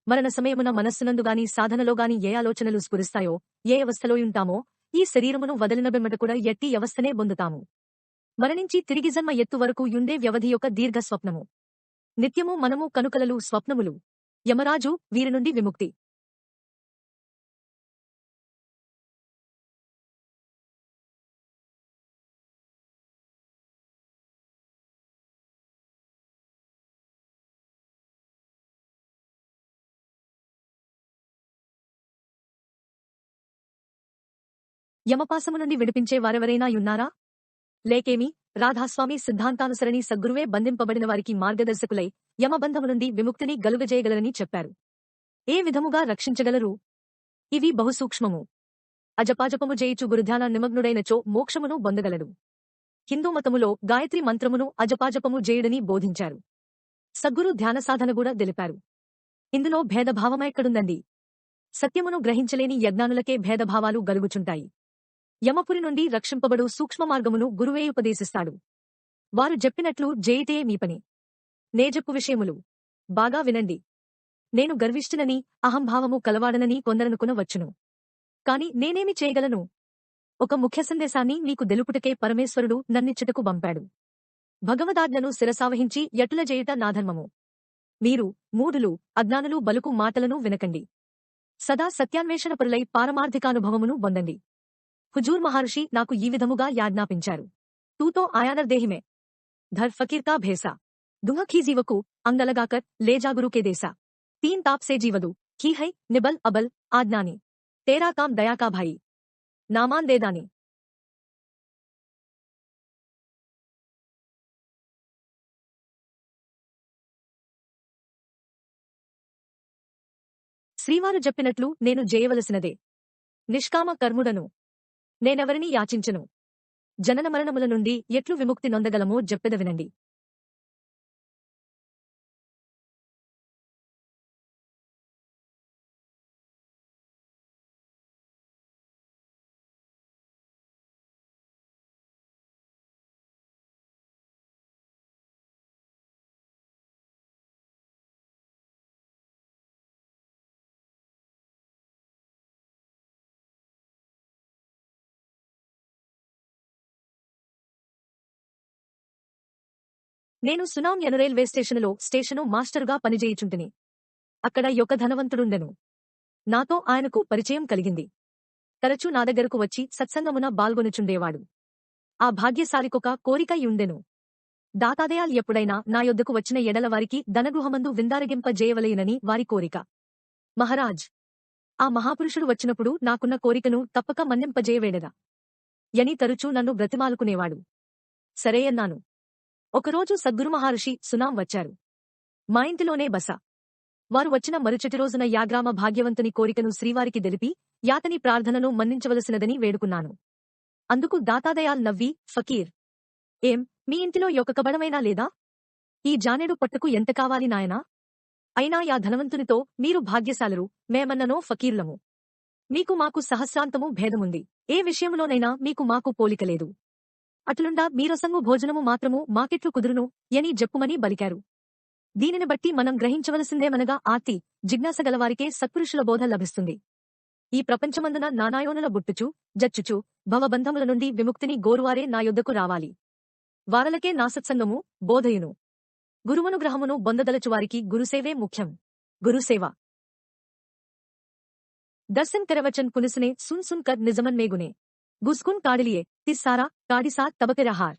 మరణ సమయమున మనస్సునందుగాని సాధనలోగాని ఏ ఆలోచనలు స్ఫురిస్తాయో, ఏ అవస్థలో యుంటామో, ఈ శరీరమును వదలిన బెమ్మట కూడా ఎట్టి అవస్థనే పొందుతాము. మరణించి తిరిగి జన్మ ఎత్తు వరకు యుండే వ్యవధి యొక్క దీర్ఘ స్వప్నము. నిత్యము మనము కనుకలలు స్వప్నములు. యమరాజు వీరి నుండి విముక్తి. యమపాసము నుండి విడిపించే వారెవరైనా యున్నారా? లేకేమి? రాధాస్వామి సిద్ధాంతానుసరణి సద్గురువే బంధింపబడిన వారికి మార్గదర్శకులై యమబంధము నుండి విముక్తిని గలుగజేయగలరని చెప్పారు. ఏ విధముగా రక్షించగలరు? ఇవి బహుసూక్ష్మము. అజపాజపము చేయుచు గురుధ్యాన నిమగ్నుడైనచో మోక్షమును పొందగలడు. హిందూమతములో గాయత్రి మంత్రమును అజపాజపము చేయుడని బోధించారు. సద్గురు ధ్యాన సాధన కూడా తెలిపారు. ఇందులో భేదభావమెక్కడుందండి? సత్యమును గ్రహించలేని యజ్ఞానులకే భేదభావాలు గలుగుచుంటాయి. యమపురి నుండి రక్షింపబడు సూక్ష్మ మార్గమును గురువే ఉపదేశిస్తాడు. వారు చెప్పినట్లు జేయితే మీ పని. నేజెప్పు విషయములు బాగా వినండి. నేను గర్విష్ఠునని, అహంభావము కలవాడనని కొందరనుకునవచ్చును. కాని నేనేమి చేయగలను? ఒక ముఖ్య సందేశాన్ని మీకు దెలుపుటకే పరమేశ్వరుడు నన్నిచ్చుటకు పంపాడు. భగవదాజ్ఞను శిరసావహించి ఎటుల చేయుట నాధర్మము. మీరు మూఢులు, అజ్ఞానులు బలుకు మాటలను వినకండి. సదా సత్యాన్వేషణపరులై పారమార్థికానుభవమును పొందండి. హుజూర్ మహర్షి నాకు ఈ విధముగా యాజ్ఞాపించారు. తూతో ఆయానర్ దేహిమే ధర్ ఫకీర్ కా భేసా దుహ ఖీ జీవకు అంగలగాకర్ లేజాగురు కే దేశా తీన్ తాప్ సే జీవదు ఖీ హై నిబల్ అబల్ ఆజ్ఞాని తేరా కామ్ దయా కా భాయి నామాన్ దేదాని. శ్రీవారు చెప్పినట్లు నేను చేయవలసినదే. నిష్కామ కర్ముడను. నేనెవరిని యాచించను. జనన మరణముల నుండి ఎట్లు విముక్తి నొందగలమో చెప్పెద వినండి. నేను సునాం యను రైల్వే స్టేషను మాస్టరుగా పనిచేయుచుంటిని. అక్కడ యొక్క ధనవంతుడుండెను. నాతో ఆయనకు పరిచయం కలిగింది. తరచూ నా దగ్గరకు వచ్చి సత్సంగమున బాల్గొనుచుండేవాడు. ఆ భాగ్యశాలికొక కోరిక యుండెను. దాతాదయాల్ ఎప్పుడైనా నా యొద్దకు వచ్చిన ఎడల వారికి ధనగృహమందు విందారగింపజేయవలయునని వారి కోరిక. మహారాజ్, ఆ మహాపురుషుడు వచ్చినప్పుడు నాకున్న కోరికను తప్పక మన్నింపజేయవేడదా యని తరచూ నన్ను బ్రతిమాలుకునేవాడు. సరేయన్నాను. ఒకరోజు సద్గురు మహర్షి సునాం వచ్చారు. మా ఇంటిలోనే బస. వారు వచ్చిన మరుచటి రోజున యాగ్రామ భాగ్యవంతుని కోరికను శ్రీవారికి తెలిపి యాతని ప్రార్థనను మన్నించవలసినదని వేడుకున్నాను. అందుకు దాతాదయాల్ నవ్వి, ఫకీర్, ఏం మీ ఇంటిలో యొక్క కబడమైనా లేదా? ఈ జానెడు పట్టుకు ఎంత కావాలి నాయనా? అయినా యా ధనవంతునితో మీరు భాగ్యశాలరు, మేమన్ననో ఫకీర్లము. మీకు మాకు సహస్రాంతము భేదముంది. ఏ విషయములోనైనా మీకు మాకు పోలికలేదు. అట్లుండా మీరసంగు భోజనము మాత్రము మాకెట్లు కుదురును యని జెప్పుమని బలికారు. దీనిని బట్టి మనం గ్రహించవలసిందేమనగా ఆర్తి, జిజ్ఞాసగలవారికే సత్పురుషుల బోధ లభిస్తుంది. ఈ ప్రపంచమందున నానాయోనుల బుట్టుచు, జచ్చుచు, భవబంధముల నుండి విముక్తిని గోరువారే నా యొద్దకు రావాలి. వారలకే నా సత్సంగము, బోధయును. గురువనుగ్రహమును బొందదలచువారికి గురుసేవే ముఖ్యం. గురుసేవ దర్శన్ కరవచన్ పునిసునే సున్ సున్ కర్ నిజమన్ మేగునే गुस्कुन काढ़ लिए तिस सारा काढ़ी साथ तबके रहार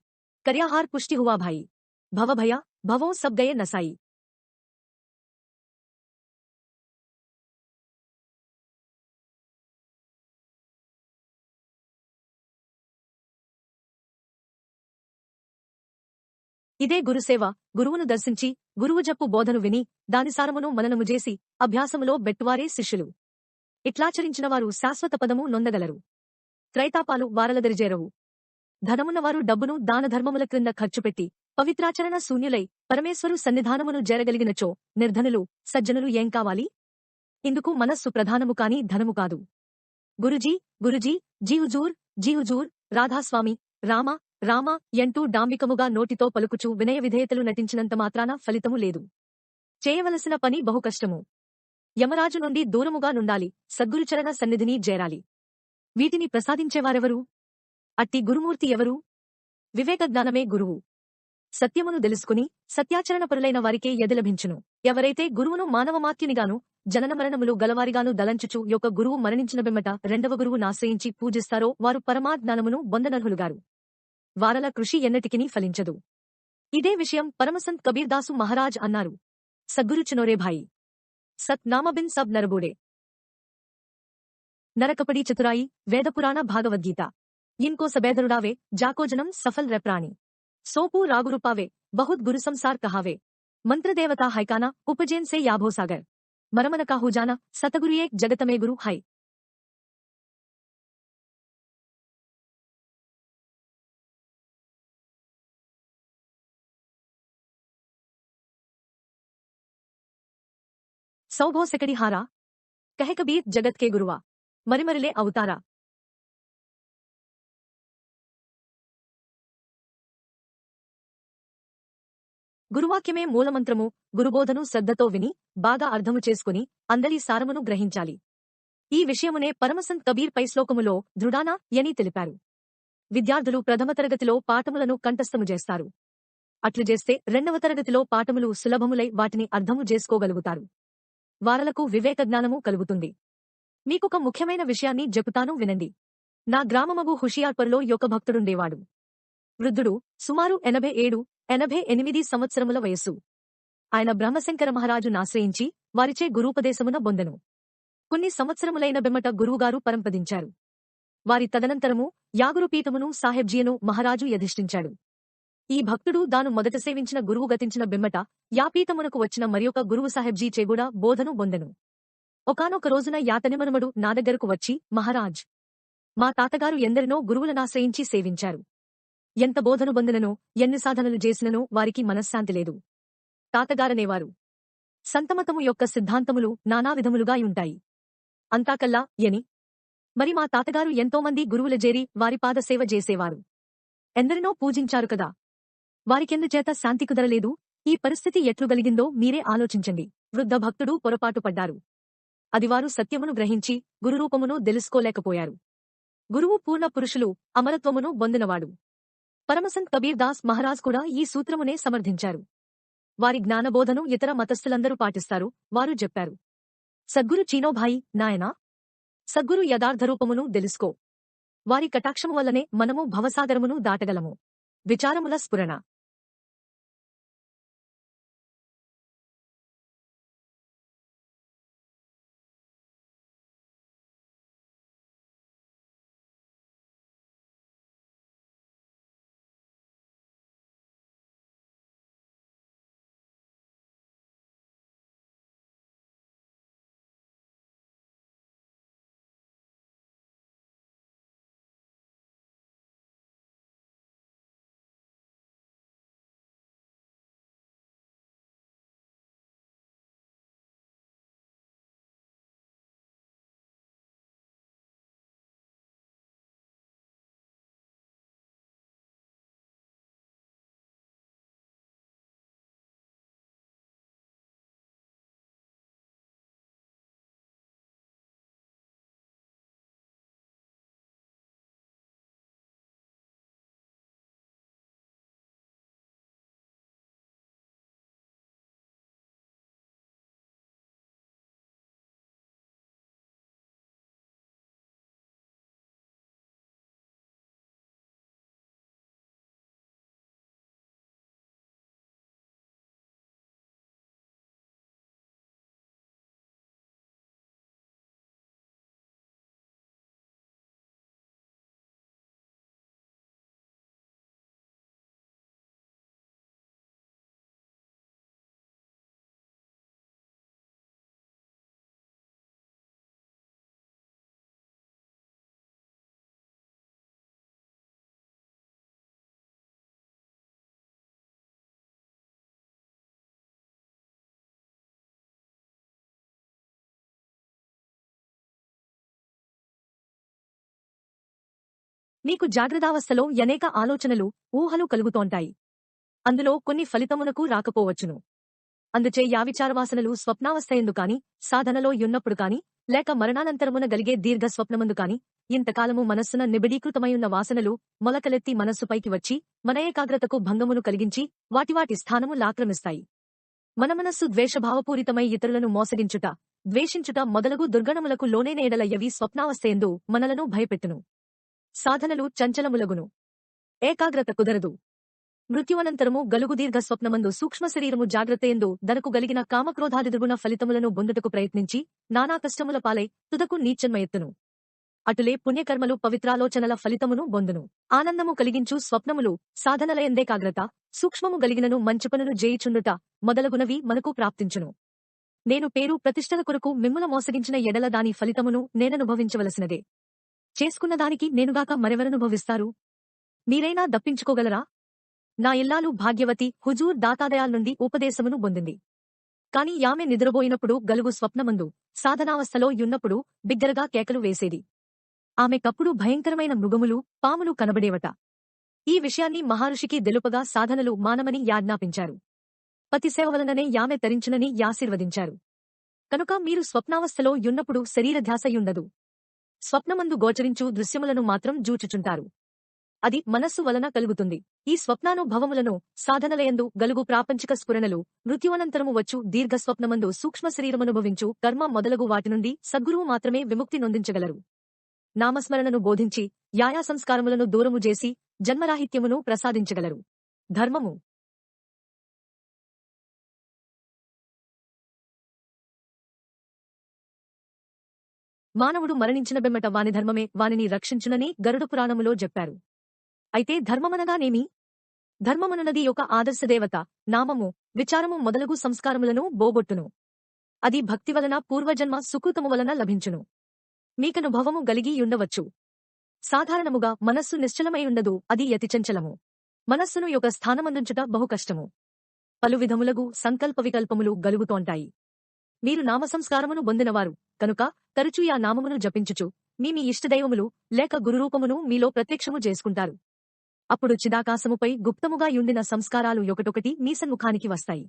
करियाहार पुष्टि हुआ भाई। భవభయ భవో సబ్ గయే నసాయి. ఇదే గురుసేవ. గురువును దర్శించి గురువు జప్పు బోధను విని దాని సారమును మననము చేసి అభ్యాసములో బెట్టువారే శిష్యులు. ఇట్లాచరించినవారు శాశ్వత పదము నొందగలరు. త్రైతాపాలు వారలదరిజేరవు. ధనమున్నవారు డబ్బును దానధర్మముల క్రింద ఖర్చుపెట్టి పవిత్రాచరణ శూన్యులై పరమేశ్వరు సన్నిధానమును చేరగలిగినచో నిర్ధనులు సజ్జనులు ఏం కావాలి? ఇందుకు మనస్సు ప్రధానము కాని ధనము కాదు. గురుజీ గురుజీ జీహుజూర్ జీహుజూర్ రాధాస్వామి రామ రామ ఎంటూ డాంబికముగా నోటితో పలుకుచూ వినయ విధేయతలు నటించినంత మాత్రాన ఫలితము లేదు. చేయవలసిన పని బహు కష్టము. యమరాజు నుండి దూరముగా నుండాలి. సద్గురుచరణ సన్నిధిని చేరాలి. వీటిని ప్రసాదించేవారెవరు? అట్టి గురుమూర్తి ఎవరు? వివేకజ్ఞానమే గురువు. సత్యమును తెలుసుకుని సత్యాచరణపరులైన వారికే ఎదలభించును. ఎవరైతే గురువును మానవమాత్యునిగాను జననమరణములు గలవారిగాను దలంచుచు యొక్క గురువు మరణించిన బెమ్మట రెండవ గురువునాశ్రయించి పూజిస్తారో వారు పరమాజ్ఞానమును బొందనర్హులుగారు. వారల కృషి ఎన్నటికినీ ఫలించదు. ఇదే విషయం పరమసంత్ కబీర్దాసు మహారాజ్ అన్నారు. సద్గురు చునోరే భాయి సత్ నామబిన్ సబ్ నరబూడే. నరకపడి చతురాయి వేదపురాణ భాగవద్గీత. ఇన్కో సబేదరుడావే జాకోజనం సఫల్ రెప్రాణి. సోపు రాగురుపావే బహుత్ గురు సంసార్ కహావే. మంత్రదేవతా హైకానా ఉపజేన్ సే యాభోసాగర్. మరమన కాహుజానా సతగురుయే జగతమే గురు హై. సౌభో సెకడి హారా కహే కబీర్ జగత్ కే గురువా మరిమరిలే అవుతారా. గురువాక్యమే మూలమంత్రము. గురుబోధను శ్రద్ధతో విని బాగా అర్థము చేసుకుని అందరి సారమును గ్రహించాలి. ఈ విషయమునే పరమసంత్ కబీర్ పై శ్లోకములో దృఢానా యని తెలిపారు. విద్యార్థులు ప్రథమ తరగతిలో పాఠములను కంఠస్థము చేస్తారు. అట్లు చేస్తే రెండవ తరగతిలో పాఠములు సులభములై వాటిని అర్థము చేసుకోగలుగుతారు. వారలకు వివేకజ్ఞానము కలుగుతుంది. మీకొక ముఖ్యమైన విషయాన్ని చెబుతాను వినండి. నా గ్రామమగు హుషియార్పర్లో యొక్క భక్తుడుండేవాడు. వృద్ధుడు, సుమారు 87-88 సంవత్సరముల వయస్సు. ఆయన బ్రహ్మశంకర మహారాజు నాశ్రయించి వారిచే గురూపదేశమున బొందెను. కొన్ని సంవత్సరములైన బెమ్మట గురువుగారు పరంపదించారు. వారి తదనంతరము యాగురుపీఠమును సాహెబ్జీయను మహారాజు యధిష్ఠించాడు. ఈ భక్తుడు దాను మొదట సేవించిన గురువు గతించిన బెమ్మట యాపీఠమునకు వచ్చిన మరియొక గురువు సాహెబ్జీ చేగూడా బోధను బొందెను. ఒకానొక రోజున యాతనిమనుమడు నా దగ్గరకు వచ్చి, మహారాజ్, మా తాతగారు ఎందరినో గురువులనాశ్రయించి సేవించారు. ఎంత బోధను బొందిననో ఎన్ని సాధనలు చేసిననో వారికి మనశ్శాంతి లేదు. తాతగారనేవారు, సంతమతము యొక్క సిద్ధాంతములు నానా విధములుగాయుంటాయి. అంతాకల్లా ఎని. మరి మా తాతగారు ఎంతోమంది గురువుల జేరి వారి పాదసేవ చేసేవారు. ఎందరినో పూజించారు కదా. వారికెందుచేత శాంతి కుదరలేదు? ఈ పరిస్థితి ఎట్లుగలిగిందో మీరే ఆలోచించండి. వృద్ధ భక్తుడు పొరపాటు పడ్డారు. అది వారు సత్యమును గ్రహించి గురురూపమును తెలుసుకోలేకపోయారు. గురువు పూర్ణ పురుషులు అమరత్వమును బొందినవాడు. పరమసంత్ కబీర్ దాస్ మహారాజ్ కూడా ఈ సూత్రమునే సమర్థించారు. వారి జ్ఞానబోధను ఇతర మతస్థులందరూ పాటిస్తారు. వారు చెప్పారు, సద్గురు చీనోభాయి నాయనా, సద్గురు యథార్థరూపమును తెలుసుకో. వారి కటాక్షము వల్లనే మనము భవసాగరమును దాటగలము. విచారముల స్ఫురణ. నీకు జాగ్రత్తావస్థలో అనేక ఆలోచనలు, ఊహలు కలుగుతోంటాయి. అందులో కొన్ని ఫలితమునకు రాకపోవచ్చును. అందుచే యావిచారవాసనలు స్వప్నావస్థయందు కాని, సాధనలో యున్నప్పుడు కాని, లేక మరణానంతరమున గలిగే దీర్ఘ స్వప్నమందు కాని, ఇంతకాలము మనస్సున నిబిడీకృతమైయున్న వాసనలు మొలకలెత్తి మనస్సుపైకి వచ్చి, మన ఏకాగ్రతకు భంగమును కలిగించి, వాటి స్థానము లాక్రమిస్తాయి. మన మనస్సు ద్వేషభావపూరితమై ఇతరులను మోసగించుట, ద్వేషించుట మొదలగు దుర్గణములకు లోనైన ఎడల యవి స్వప్నావస్థయందు మనలను భయపెట్టును. సాధనలు చంచలములగును. ఏకాగ్రత కుదరదు. మృత్యువనంతరము గలుగు దీర్ఘ స్వప్నమందు సూక్ష్మ శరీరము జాగ్రత్తయందు దరకు గలిగిన కామక్రోధాదిదుగుణ ఫలితములను బొందుటకు ప్రయత్నించి, నానా కష్టముల పాలై తుదకు నీచన్మయెత్తును. అటులే పుణ్యకర్మలు పవిత్రాలోచనల ఫలితమును బొందును. ఆనందము కలిగించు స్వప్నములు, సాధనలయందేకాగ్రత, సూక్ష్మము గలిగినను మంచి పనులు జేయుచుండుట మొదలగునవి మనకు ప్రాప్తించును. నేను పేరు ప్రతిష్టల కొరకు మిమ్ముల మోసగించిన ఎడల దాని ఫలితమును నేననుభవించవలసినదే. చేసుకున్న దానికి నేనుగాక మరెవరనుభవిస్తారు? మీరైనా దప్పించుకోగలరా? నా ఇల్లాలు భాగ్యవతి హుజూర్ దాతాదయాల్ నుండి ఉపదేశమును పొందింది. కాని యామె నిద్రబోయినప్పుడు గలుగు స్వప్నమందు, సాధనావస్థలో యున్నప్పుడు బిగ్గరగా కేకలు వేసేది. ఆమెకప్పుడు భయంకరమైన మృగములు, పాములు కనబడేవట. ఈ విషయాన్ని మహర్షికి దెలుపగా సాధనలు మానమని యాజ్ఞాపించారు. పతిసేవ వలననే యామె తరించునని యాశీర్వదించారు. కనుక మీరు స్వప్నావస్థలో యున్నప్పుడు శరీరధ్యాసయుండదు. స్వప్నమందు గోచరించు దృశ్యములను మాత్రం జూచుచుంటారు. అది మనస్సు వలన కలుగుతుంది. ఈ స్వప్నానుభవములను, సాధనలయందు గలుగు ప్రాపంచిక స్ఫురణలు, మృత్యువనంతరము వచ్చు దీర్ఘస్వప్నమందు సూక్ష్మ శరీరమనుభవించు కర్మ మొదలగు వాటి నుండి సద్గురువు మాత్రమే విముక్తి నొందించగలరు. నామస్మరణను బోధించి, యాయా సంస్కారములను దూరము చేసి, జన్మరాహిత్యమును ప్రసాదించగలరు. ధర్మము మానవుడు మరణించిన బెమ్మట వాని ధర్మమే వానిని రక్షించునని గరుడ పురాణములో చెప్పారు. అయితే ధర్మమనగానేమి? ధర్మమనున్నది ఒక ఆదర్శదేవత, నామము, విచారము మొదలగు సంస్కారములను బోగొట్టును. అది భక్తి వలన పూర్వజన్మ సుకృతము వలన లభించును. మీకనుభవము గలిగి యుండవచ్చు. సాధారణముగా మనస్సు నిశ్చలమైయుండదు, అది యతిచంచలము. మనస్సును యొక్క స్థానమందుంచుట బహు కష్టము. పలు విధములగు సంకల్ప వికల్పములు గలుగుతోంటాయి. మీరు నామసంస్కారమును పొందినవారు కనుక తరచూ ఆ నామమును జపించుచు, మీ ఇష్టదైవములు లేక గురురూపమును మీలో ప్రత్యక్షము చేసుకుంటారు. అప్పుడు చిదాకాశముపై గుప్తముగా యుండిన సంస్కారాలు ఒకటొకటి మీ సన్ముఖానికి వస్తాయి.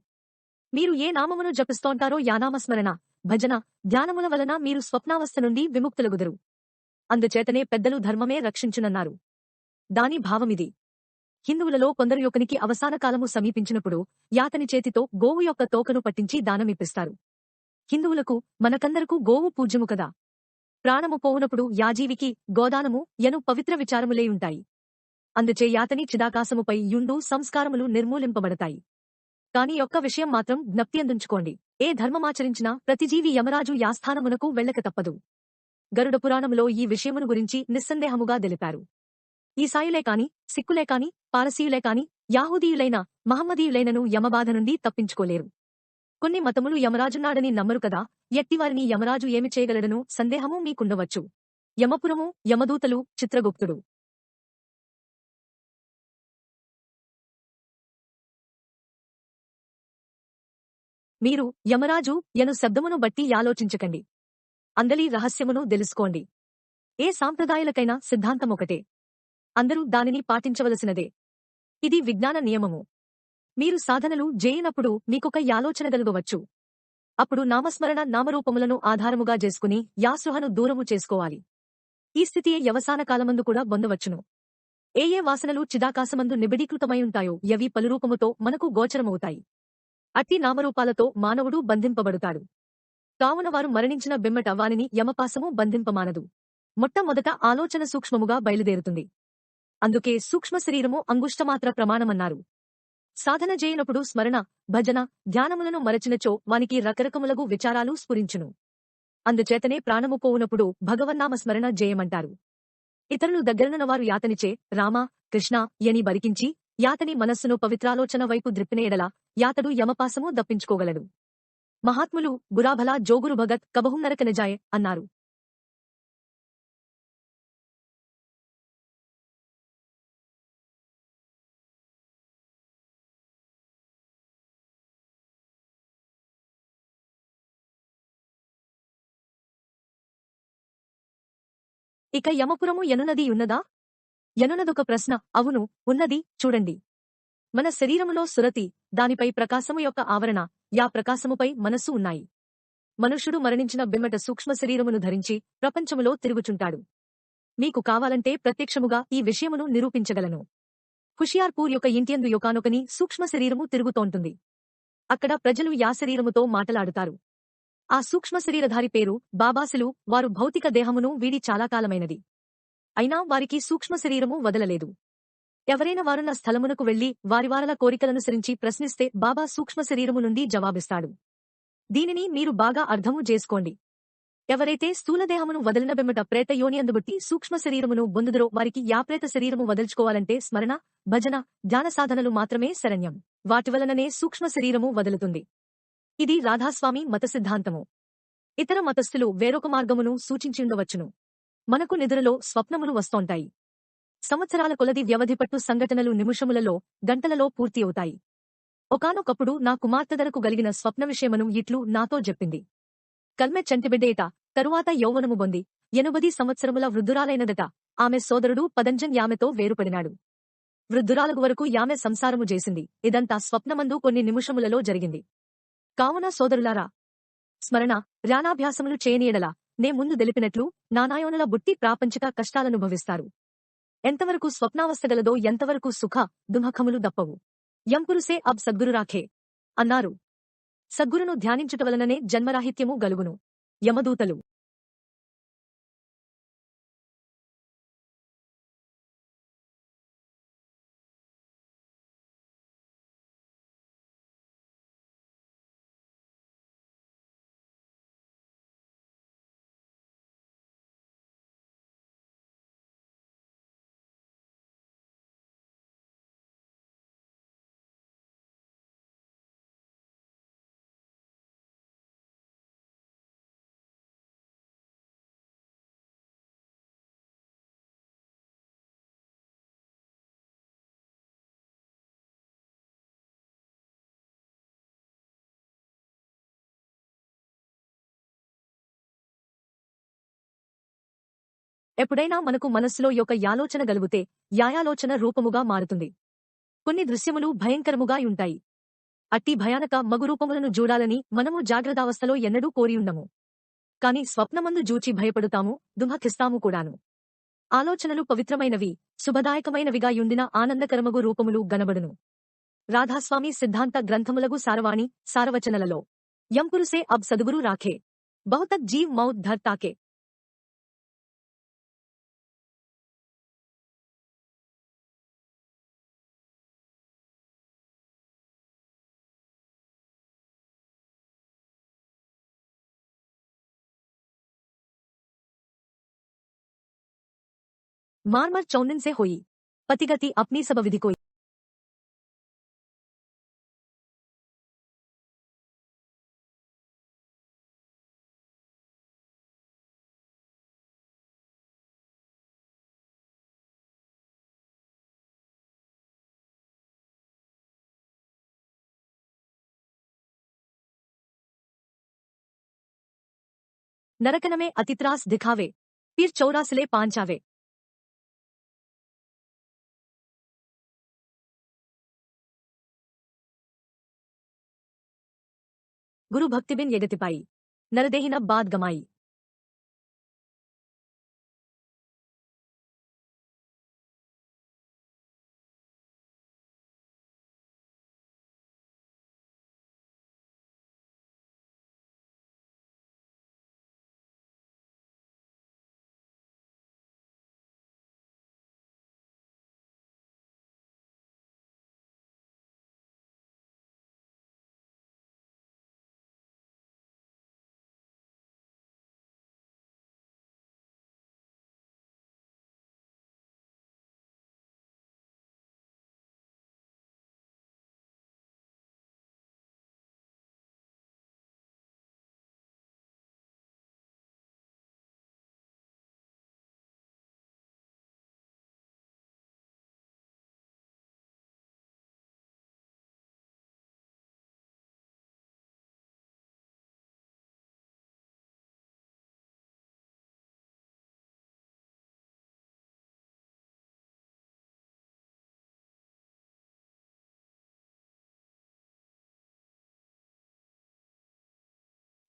మీరు ఏ నామమును జపిస్తోంటారో యానామస్మరణ, భజన, ధ్యానముల వలన మీరు స్వప్నావస్థ నుండి విముక్తులగుదరు. అందుచేతనే పెద్దలు ధర్మమే రక్షించునన్నారు. దాని భావమిది. హిందువులలో కొందరు యొక్కనికి అవసాన కాలము సమీపించినప్పుడు యాతని చేతితో గోవు యొక్క తోకను పట్టించి దానమిప్పిస్తారు. హిందువులకు, మనకందరకు గోవు పూజ్యము కదా. ప్రాణము పోవునప్పుడు యాజీవికి గోదానము యను పవిత్ర విచారములేయుంటాయి. అందుచే యాతని చిదాకాశముపై యుండు సంస్కారములు నిర్మూలింపబడతాయి. కాని ఒక్క విషయం మాత్రం జ్ఞప్తి అందుంచుకోండి. ఏ ధర్మమాచరించినా ప్రతిజీవి యమరాజు యాస్థానమునకు వెళ్ళక తప్పదు. గరుడ పురాణములో ఈ విషయమును గురించి నిస్సందేహముగా తెలిపారు. ఈసాయులే కాని, సిక్కులే కాని, పారసీయులే కాని, యాహూదీయులైన, మహమ్మదీయులైనను యమబాధ నుండి తప్పించుకోలేరు. కొన్ని మతములు యమరాజున్నాడని నమ్మరు కదా, ఎట్టివారిని యమరాజు ఏమి చేయగలడనో సందేహము మీకుండవచ్చు. యమపురము, యమదూతలు, చిత్రగుప్తుడు. మీరు యమరాజు యను శబ్దమును బట్టి యాలోచించకండి. అందలి రహస్యమును తెలుసుకోండి. ఏ సాంప్రదాయాలకైనా సిద్ధాంతమొకటే. అందరూ దానిని పాటించవలసినదే. ఇది విజ్ఞాన నియమము. మీరు సాధనలు జేయనప్పుడు మీకొక యాలోచన గలుగవచ్చు. అప్పుడు నామస్మరణ నామరూపములను ఆధారముగా చేసుకుని యాసృహను దూరము చేసుకోవాలి. ఈ స్థితియే యవసాన కాలమందు కూడా పొందవచ్చును. ఏ వాసనలు చిదాకాశమందు నిబిడీకృతమైయుంటాయో యవి పలురూపముతో మనకు గోచరమవుతాయి. అట్టి నామరూపాలతో మానవుడు బంధింపబడుతాడు. కావున వారు మరణించిన బెమ్మట వానిని యమపాసము బంధింపమానదు. మొట్టమొదట ఆలోచన సూక్ష్మముగా బయలుదేరుతుంది. అందుకే సూక్ష్మ శరీరము అంగుష్టమాత్ర ప్రమాణమన్నారు. సాధన చేయనప్పుడు స్మరణ, భజన, ధ్యానములను మరచినచో వానికి రకరకములగు విచారాలు స్ఫురించును. అందుచేతనే ప్రాణము పోవునప్పుడు భగవన్నామ స్మరణ జేయమంటారు. ఇతరులు దగ్గరనున్నవారు యాతనిచే రామ, కృష్ణ యని బరికించి యాతని మనస్సును పవిత్రాలోచన వైపు ద్రిప్పిన ఎడల యాతడు యమపాసము దప్పించుకోగలడు. మహాత్ములు బురాభలా జోగురు భగత్ కబహుం నరకనజాయ్ అన్నారు. ఇక యమపురము యనునది ఉన్నదా? ఎనునదొక ప్రశ్న. అవును, ఉన్నది, చూడండి. మన శరీరములో సురతి, దానిపై ప్రకాశము యొక్క ఆవరణ, యా ప్రకాశముపై మనస్సు ఉన్నాయి. మనుష్యుడు మరణించిన బిమ్మట సూక్ష్మ శరీరమును ధరించి ప్రపంచములో తిరుగుచుంటాడు. మీకు కావాలంటే ప్రత్యక్షముగా ఈ విషయమును నిరూపించగలను. హుషియార్పూర్ యొక్క ఇంటియందు యొకానొకని సూక్ష్మ శరీరము తిరుగుతోంటుంది. అక్కడ ప్రజలు యా శరీరముతో మాటలాడుతారు. ఆ సూక్ష్మ శరీరధారి పేరు బాబాసులు. వారు భౌతిక దేహమును వీడి చాలా కాలమైనది. అయినా వారికి సూక్ష్మ శరీరము వదలలేదు. ఎవరైనా వారున్న స్థలమునకు వెళ్లి వారివారల కోరికలనుసరించి ప్రశ్నిస్తే బాబా సూక్ష్మ శరీరము నుండి జవాబిస్తాడు. దీనిని మీరు బాగా అర్థము చేసుకోండి. ఎవరైతే స్థూలదేహమును వదిలిన బెమ్మట ప్రేత యోనియందుబట్టి సూక్ష్మ శరీరమును బొందుదరో వారికి యా ప్రేత శరీరము వదల్చుకోవాలంటే స్మరణ, భజన, ధ్యాన సాధనలు మాత్రమే శరణ్యం. వాటివలననే సూక్ష్మ శరీరము వదులుతుంది. ఇది రాధాస్వామి మత సిద్ధాంతము. ఇతర మతస్థులు వేరొక మార్గమును సూచించిండవచ్చును. మనకు నిద్రలో స్వప్నములు వస్తోంటాయి. సంవత్సరాల కొలది వ్యవధిపట్టు సంఘటనలు నిమిషములలో, గంటలలో పూర్తి అవుతాయి. ఒకానొకప్పుడు నా కుమార్తెదరకు గలిగిన స్వప్న విషయమను ఇట్లు నాతో చెప్పింది. కల్మె చంటిబిడ్డేట, తరువాత యౌవనము బొంది 80 సంవత్సరముల వృద్ధురాలైనదట. ఆమె సోదరుడు పదంజన్ యామెతో వేరుపడినాడు. వృద్ధురాలగు వరకు యామె సంసారము చేసింది. ఇదంతా స్వప్నమందు కొన్ని నిమిషములలో జరిగింది. కావున సోదరులారా, స్మరణ, ధ్యానాభ్యాసములు చేయనీయడలా నే ముందు తెలిపినట్లు నానాయోనుల బుట్టి ప్రాపంచిక కష్టాలనుభవిస్తారు. ఎంతవరకు స్వప్నావస్థగలదో ఎంతవరకు సుఖ దుఃఖములు దప్పవు. యంపురుసే అబ్ సద్గురు రాఖే అన్నారు. సద్గురును ధ్యానించుట వలననే జన్మరాహిత్యము గలుగును. యమదూతలు ఎప్పుడైనా మనకు మనస్సులో యొక్క యాలోచన గలుగుతే యాయాలోచన రూపముగా మారుతుంది. కొన్ని దృశ్యములు భయంకరముగా యుంటాయి. అట్టి భయానక మగురూపములను జూడాలని మనము జాగ్రత్తావస్థలో ఎన్నడూ కోరియుండము. కాని స్వప్నమందు జూచి భయపడుతాము, దుఃఖిస్తాము కూడాను. ఆలోచనలు పవిత్రమైనవి, శుభదాయకమైనవిగా యుండిన ఆనందకరమగు రూపములు గనబడును. రాధాస్వామి సిద్ధాంత గ్రంథములగు సారవాణి, సారవచనలలో యంపురుసే అబ్ సద్గురు రాఖే బహుతక్ జీవ్ మౌత్ ధర్ తాకే. मारमर चौनिन से होई पतिगति अपनी सब विधि कोई। नरकन में अतित्रास दिखावे फिर चौरासिले पांचावे। गुरु भक्तिबिन यगतिपाई नरदेहिन बात गमाई।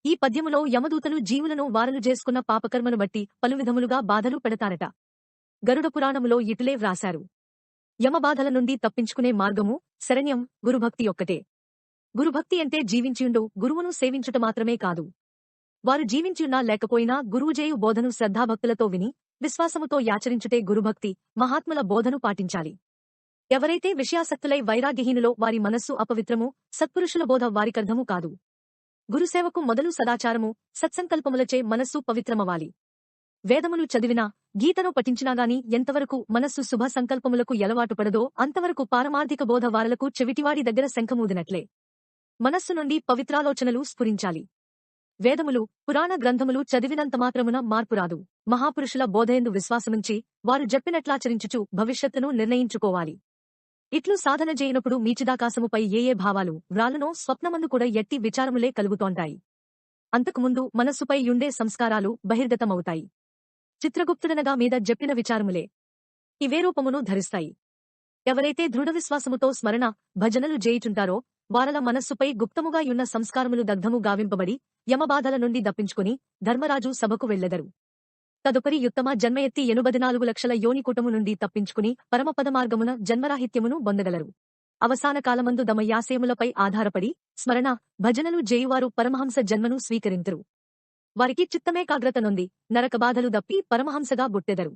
ఈ పద్యములో యమదూతలు జీవులను వారలు చేసుకున్న పాపకర్మను బట్టి పలువిధములుగా బాధలు పెడతారట. గరుడ పురాణములో ఇటులే వ్రాశారు. యమబాధల నుండి తప్పించుకునే మార్గము, శరణ్యం, గురుభక్తి ఒక్కటే. గురుభక్తి అంటే జీవించియుండు గురువును సేవించుట మాత్రమే కాదు. వారు జీవించియున్నా లేకపోయినా గురువుజేయు బోధను శ్రద్ధాభక్తులతో విని, విశ్వాసముతో యాచరించుటే గురుభక్తి, మహాత్ముల బోధను పాటించాలి. ఎవరైతే విషయాసక్తులై వైరాగ్యహీనులో వారి మనస్సు అపవిత్రము, సత్పురుషుల బోధ వారికర్థము కాదు. గురుసేవకు మొదలు సదాచారము, సత్సంకల్పములచే మనస్సు పవిత్రమవాలి. వేదములు చదివినా, గీతను పఠించినాగాని ఎంతవరకు మనస్సు శుభ సంకల్పములకు ఎలవాటు పడదో అంతవరకు పారమార్థిక బోధ వారలకు చెవిటివాడి దగ్గర శంఖమూదినట్లే. మనస్సు నుండి పవిత్రాలోచనలు స్ఫురించాలి. వేదములు, పురాణ గ్రంథములు చదివినంత మాత్రమున మార్పురాదు. మహాపురుషుల బోధయందు విశ్వాసముంచి, వారు చెప్పినట్లాచరించుచు భవిష్యత్తును నిర్ణయించుకోవాలి. ఇట్లు సాధన చేయనప్పుడు మీచిదాకాశముపై ఏ భావాలు వ్రాలునో స్వప్నమందు కూడా ఎట్టి విచారములే కలుగుతోంటాయి. అంతకుముందు మనస్సుపై యుండే సంస్కారాలు బహిర్గతమవుతాయి. చిత్రగుప్తుడనగా మీద జెప్పిన విచారములే ఇవే రూపమును ధరిస్తాయి. ఎవరైతే దృఢవిశ్వాసముతో స్మరణ, భజనలు చేయుచుంటారో వారల మనస్సుపై గుప్తముగా యున్న సంస్కారములు దగ్ధము గావింపబడి, యమబాధల నుండి దప్పించుకుని ధర్మరాజు సభకు వెళ్లెదరు. తదుపరి యుత్తమ జన్మయెత్తి 84 లక్షల యోనికూటము నుండి తప్పించుకుని పరమపదమార్గమున జన్మరాహిత్యమును బొందగలరు. అవసాన కాలమందు దమయాశయములపై ఆధారపడి స్మరణ, భజనలు జేయువారు పరమహంస జన్మను స్వీకరింతురు. వారికి చిత్తమేకాగ్రత నొంది నరకబాధలు దప్పి పరమహంసగా బుట్టెదరు.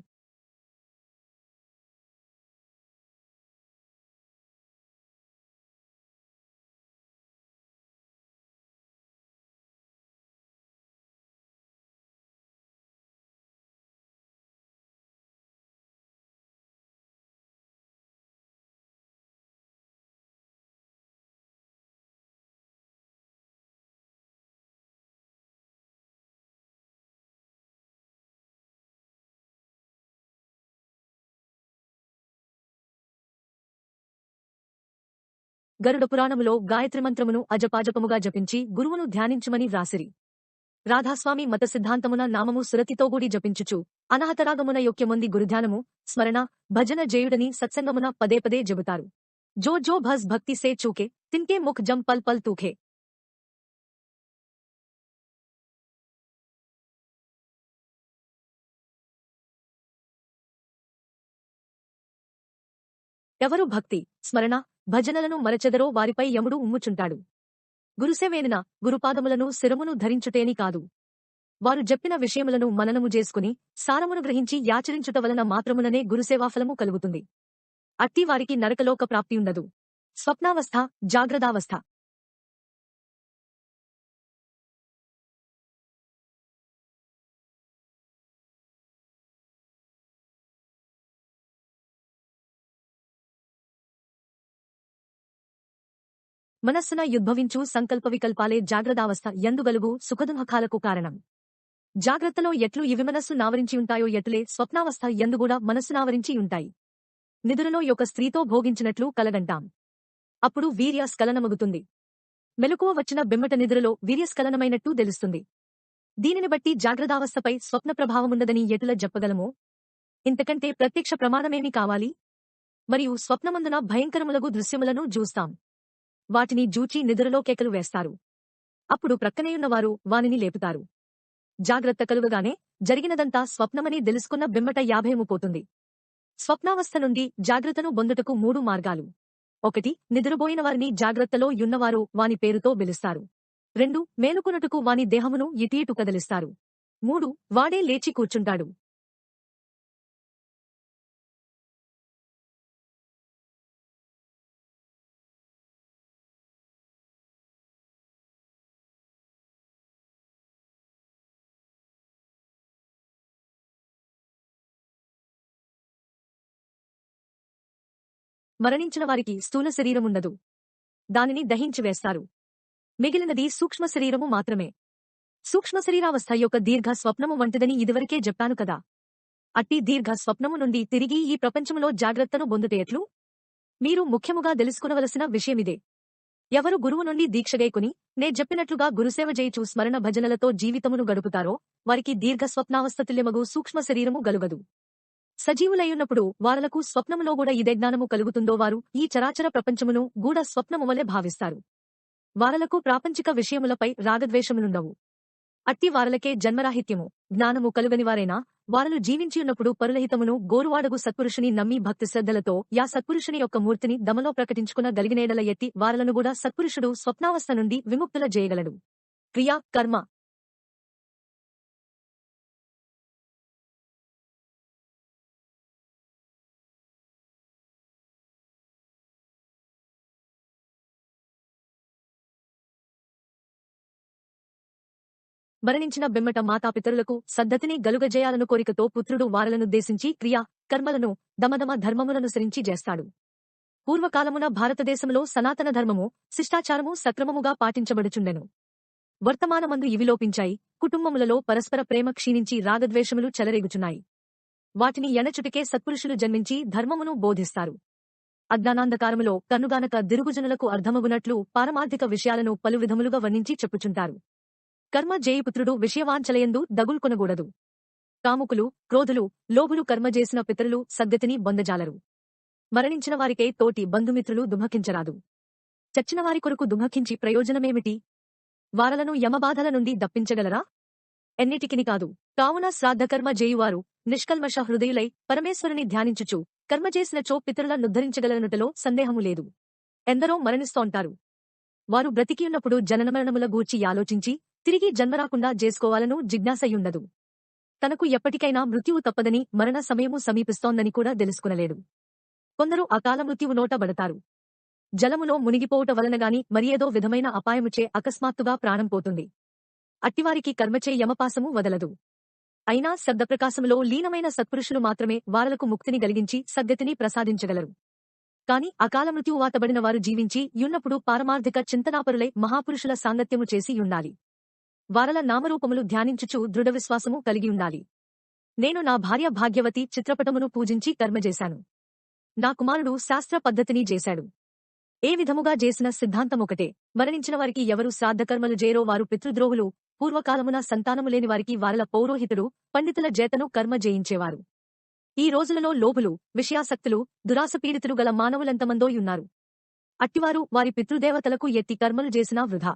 గరుడ పురాణములో గాయత్రి మంత్రమును అజపాజపముగా జపించి గురువును ధ్యానించుమని వ్రాసిరి. రాధాస్వామి మత సిద్ధాంతమున నామము సురతితోగూడి జపించుచు అనహతరాగమున యొక్యమొంది గురుధ్యానము, స్మరణ, భజన జేయుడని సత్సంగమున పదే పదే చెబుతారు. జో జో భస్ భక్తి సే చూకే తిన్కే ముఖ్ జం పల్ పల్ తూఖే. ఎవరు భక్తి, స్మరణ, భజనలను మరచెదరో వారిపై యముడు ఉమ్ముచుంటాడు. గురుసేవేనిన గురుపాదములను శిరమును ధరించుటేని కాదు. వారు చెప్పిన విషయములను మననము చేసుకుని సారమును గ్రహించి యాచరించుట వలన మాత్రముననే గురుసేవాఫలము కలుగుతుంది. అట్టి వారికి నరకలోక ప్రాప్తియుండదు. స్వప్నావస్థ, జాగ్రదావస్థ. మనస్సున యుద్భవించు సంకల్ప వికల్పాలే జాగ్రదావస్థ యందుగలుగు సుఖదుఃఖాలకు కారణం. జాగ్రత్తలో ఎట్లు ఇవి మనస్సు నావరించియుంటాయో ఎటులే స్వప్నావస్థ యందుగూడా మనస్సు నావరించియుంటాయి. నిదురలో యొక్క స్త్రీతో భోగించినట్లు కలగంటాం. అప్పుడు వీర్యస్ఖలనమగుతుంది. మెలకువ వచ్చిన బిమ్మట నిద్రలో వీర్యస్ఖలనమైనట్టు తెలుస్తుంది. దీనిని బట్టి జాగ్రదావస్థపై స్వప్న ప్రభావమున్నదని ఎటుల చెప్పగలమో? ఇంతకంటే ప్రత్యక్ష ప్రమాణమేమి కావాలి? మరియు స్వప్నమందున భయంకరములగు దృశ్యములను జూస్తాం. వాటిని జూచి నిద్రలో కేకలు వేస్తారు. అప్పుడు ప్రక్కనేయున్నవారు వానిని లేపుతారు. జాగ్రత్త కలుగగానే జరిగినదంతా స్వప్నమని తెలుసుకున్న బిమ్మట యాభయము పోతుంది. స్వప్నావస్థ నుండి జాగ్రత్తను బొందుటకు 3 మార్గాలు. 1. నిద్రపోయిన వారిని జాగ్రత్తలో యున్నవారు వాని పేరుతో పిలుస్తారు. 2. మేలుకొనుటకు వాని దేహమును ఇటీటు కదలిస్తారు. 3. వాడే లేచి కూర్చుంటాడు. మరణించిన వారికి స్థూల శరీరముండదు. దానిని దహించివేస్తారు. మిగిలినది సూక్ష్మ శరీరము మాత్రమే. సూక్ష్మ శరీరావస్థ యొక్క దీర్ఘ స్వప్నము వంటిదని ఇదివరకే చెప్పాను కదా. అట్టి దీర్ఘ స్వప్నము నుండి తిరిగి ఈ ప్రపంచములో జాగ్రత్తను బొందుటేట్లు? మీరు ముఖ్యముగా తెలుసుకునవలసిన విషయమిదే. ఎవరు గురువు నుండి దీక్షగైకుని నే చెప్పినట్లుగా గురుసేవ చేయుచు స్మరణ భజనలతో జీవితమును గడుపుతారో వారికి దీర్ఘ స్వప్నావస్థ తుల్యమగు సూక్ష్మ శరీరము గలుగదు. సజీవులయ్యున్నప్పుడు వారలకు స్వప్నములో కూడా ఇదే జ్ఞానము కలుగుతుందో వారు ఈ చరాచర ప్రపంచమును గూఢ స్వప్నము వలె భావిస్తారు. వారలకు ప్రాపంచిక విషయములపై రాగద్వేషములుండవు. అట్టి వారలకే జన్మరాహిత్యము జ్ఞానము కలుగనివారైనా వారలు జీవించియున్నప్పుడు పరులహితమును గోరువాడగు సత్పురుషుని నమ్మి భక్తి శ్రద్ధలతో యా సత్పురుషుని యొక్క మూర్తిని దమలో ప్రకటించుకున్న గలిగినేడల ఎట్టి వారలను కూడా సత్పురుషుడు స్వప్నావస్థ నుండి విముక్తుల చేయగలడు. క్రియా కర్మ మరణించిన బెమ్మట మాతాపితరులకు సద్దతిని గలుగజేయాలను కోరికతో పుత్రుడు వారలనుద్దేశించి క్రియా కర్మలను దమదమ ధర్మములనుసరించి చేస్తాడు. పూర్వకాలమున భారతదేశంలో సనాతన ధర్మము శిష్టాచారము సక్రమముగా పాటించబడుచుండెను. వర్తమానమందు ఇవి లోపించాయి. కుటుంబములలో పరస్పర ప్రేమ క్షీణించి రాగద్వేషములు చెలరేగుచున్నాయి. వాటిని ఎనచుటికే సత్పురుషులు జన్మించి ధర్మమును బోధిస్తారు. అజ్ఞానాంధకారములో కన్నుగానక దిరుగుజనులకు అర్థమగునట్లు పారమార్థిక విషయాలను పలు విధములుగా వర్ణించి చెప్పుచుంటారు. కర్మ జేయుపుత్రుడు విషయవాంఛలయందు దగుల్కొనగూడదు. కాముకులు, క్రోధులు, లోభులు కర్మ చేసిన పితరులు సద్గతిని బొందజాలరు. మరణించిన వారికై తోటి బంధుమిత్రులు దుఃఖించరాదు. చచ్చిన వారి కొరకు దుఃఖించి ప్రయోజనమేమిటి? వారలను యమబాధల నుండి దప్పించగలరా? ఎన్నిటికిని కాదు. కావున శ్రాద్ధకర్మ జేయువారు నిష్కల్మష హృదయులై పరమేశ్వరుని ధ్యానించుచు కర్మచేసినచో పితరుల నుద్ధరించగలనుటలో సందేహము లేదు. ఎందరో మరణిస్తోంటారు. వారు బ్రతికియున్నప్పుడు జననమరణముల గూర్చి ఆలోచించి తిరిగి జన్మరాకుండా జేసుకోవాలను జిజ్ఞాసయుండదు. తనకు ఎప్పటికైనా మృత్యువు తప్పదని మరణ సమయము సమీపిస్తోందని కూడా తెలుసుకునలేడు. కొందరు అకాల మృత్యువు నోట బడతారు. జలములో మునిగిపోవుట వలనగాని మరియేదో విధమైన అపాయముచే అకస్మాత్తుగా ప్రాణం పోతుంది. అట్టివారికి కర్మచే యమపాసము వదలదు. అయినా శబ్దప్రకాశములో లీనమైన సత్పురుషులు మాత్రమే వారలకు ముక్తిని గలిగించి సద్గతిని ప్రసాదించగలరు. కాని అకాల మృత్యువు వాతబడిన వారు జీవించి యున్నప్పుడు పారమార్థిక చింతనాపరులై మహాపురుషుల సాంగత్యము చేసి యుండాలి. వారల నామరూపములు ధ్యానించుచు దృఢవిశ్వాసము కలిగియుండాలి. నేను నా భార్య భాగ్యవతి చిత్రపటమును పూజించి కర్మజేశాను. నా కుమారుడు శాస్త్ర పద్ధతిని చేశాడు. ఏ విధముగా చేసిన సిద్ధాంతమొకటే. మరణించిన వారికి ఎవరు శ్రాద్ధకర్మలు జేరో వారు పితృద్రోహులు. పూర్వకాలమున సంతానము లేని వారికి వారల పౌరోహితుడు పండితుల జేతను కర్మ జేయించేవారు. ఈ రోజులలో లోభులు, విషయాసక్తులు, దురాసపీడితులు గల మానవులెంతమందోయున్నారు. అట్టివారు వారి పితృదేవతలకు ఎత్తి కర్మలు చేసినా వృధా.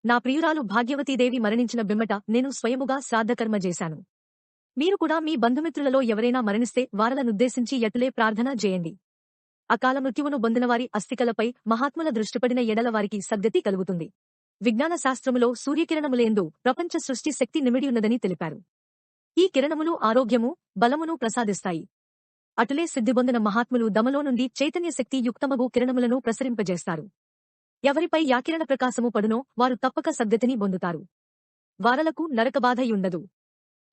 నా ప్రియురాలు భాగ్యవతీదేవి మరణించిన బిమ్మట నేను స్వయముగా శ్రాద్ధకర్మ చేశాను. మీరు కూడా మీ బంధుమిత్రులలో ఎవరైనా మరణిస్తే వారలనుద్దేశించి ఎటులే ప్రార్థన చేయండి. అకాల మృత్యువును బొందినవారి అస్థికలపై మహాత్ముల దృష్టిపడిన ఎడల వారికి సద్గతి కలుగుతుంది. విజ్ఞాన శాస్త్రములో సూర్యకిరణములేందు ప్రపంచ సృష్టి శక్తి నిమిడియున్నదని తెలిపారు. ఈ కిరణములు ఆరోగ్యము, బలమును ప్రసాదిస్తాయి. అటులే సిద్ధిబొందిన మహాత్ములు దమలో నుండి చైతన్య శక్తి యుక్తమగు కిరణములను ప్రసరింపజేస్తారు. ఎవరిపై యాకిరణ ప్రకాశము పడునో వారు తప్పక సద్గతిని బొందుతారు. వారలకు నరకబాధయుండదు.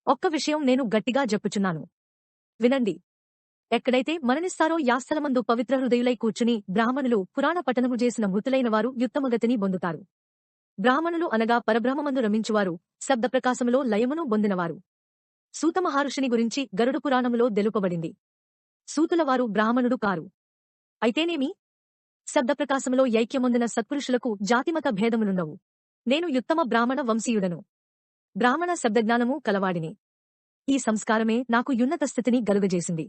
ఒక్క విషయం నేను గట్టిగా చెప్పుచున్నాను, వినండి. ఎక్కడైతే మరణిస్తారో యాస్థలమందు పవిత్ర హృదయులై కూర్చుని బ్రాహ్మణులు పురాణ పఠనము చేసిన మృతులైన వారు యుత్తమగతిని బొందుతారు. బ్రాహ్మణులు అనగా పరబ్రహ్మమందు రమించువారు, శబ్దప్రకాశములో లయమును బొందినవారు. సూత మహర్షిని గురించి గరుడ పురాణములో తెలుపబడింది. సూతులవారు బ్రాహ్మణుడు కారు. అయితేనేమి, శబ్దప్రకాశములో ఐక్యమొందిన సత్పురుషులకు జాతిమత భేదములుండవు. నేను యుత్తమ బ్రాహ్మణ వంశీయుడను. బ్రాహ్మణ శబ్దజ్ఞానము కలవాడిని. ఈ సంస్కారమే నాకు యున్నత స్థితిని గలుగజేసింది.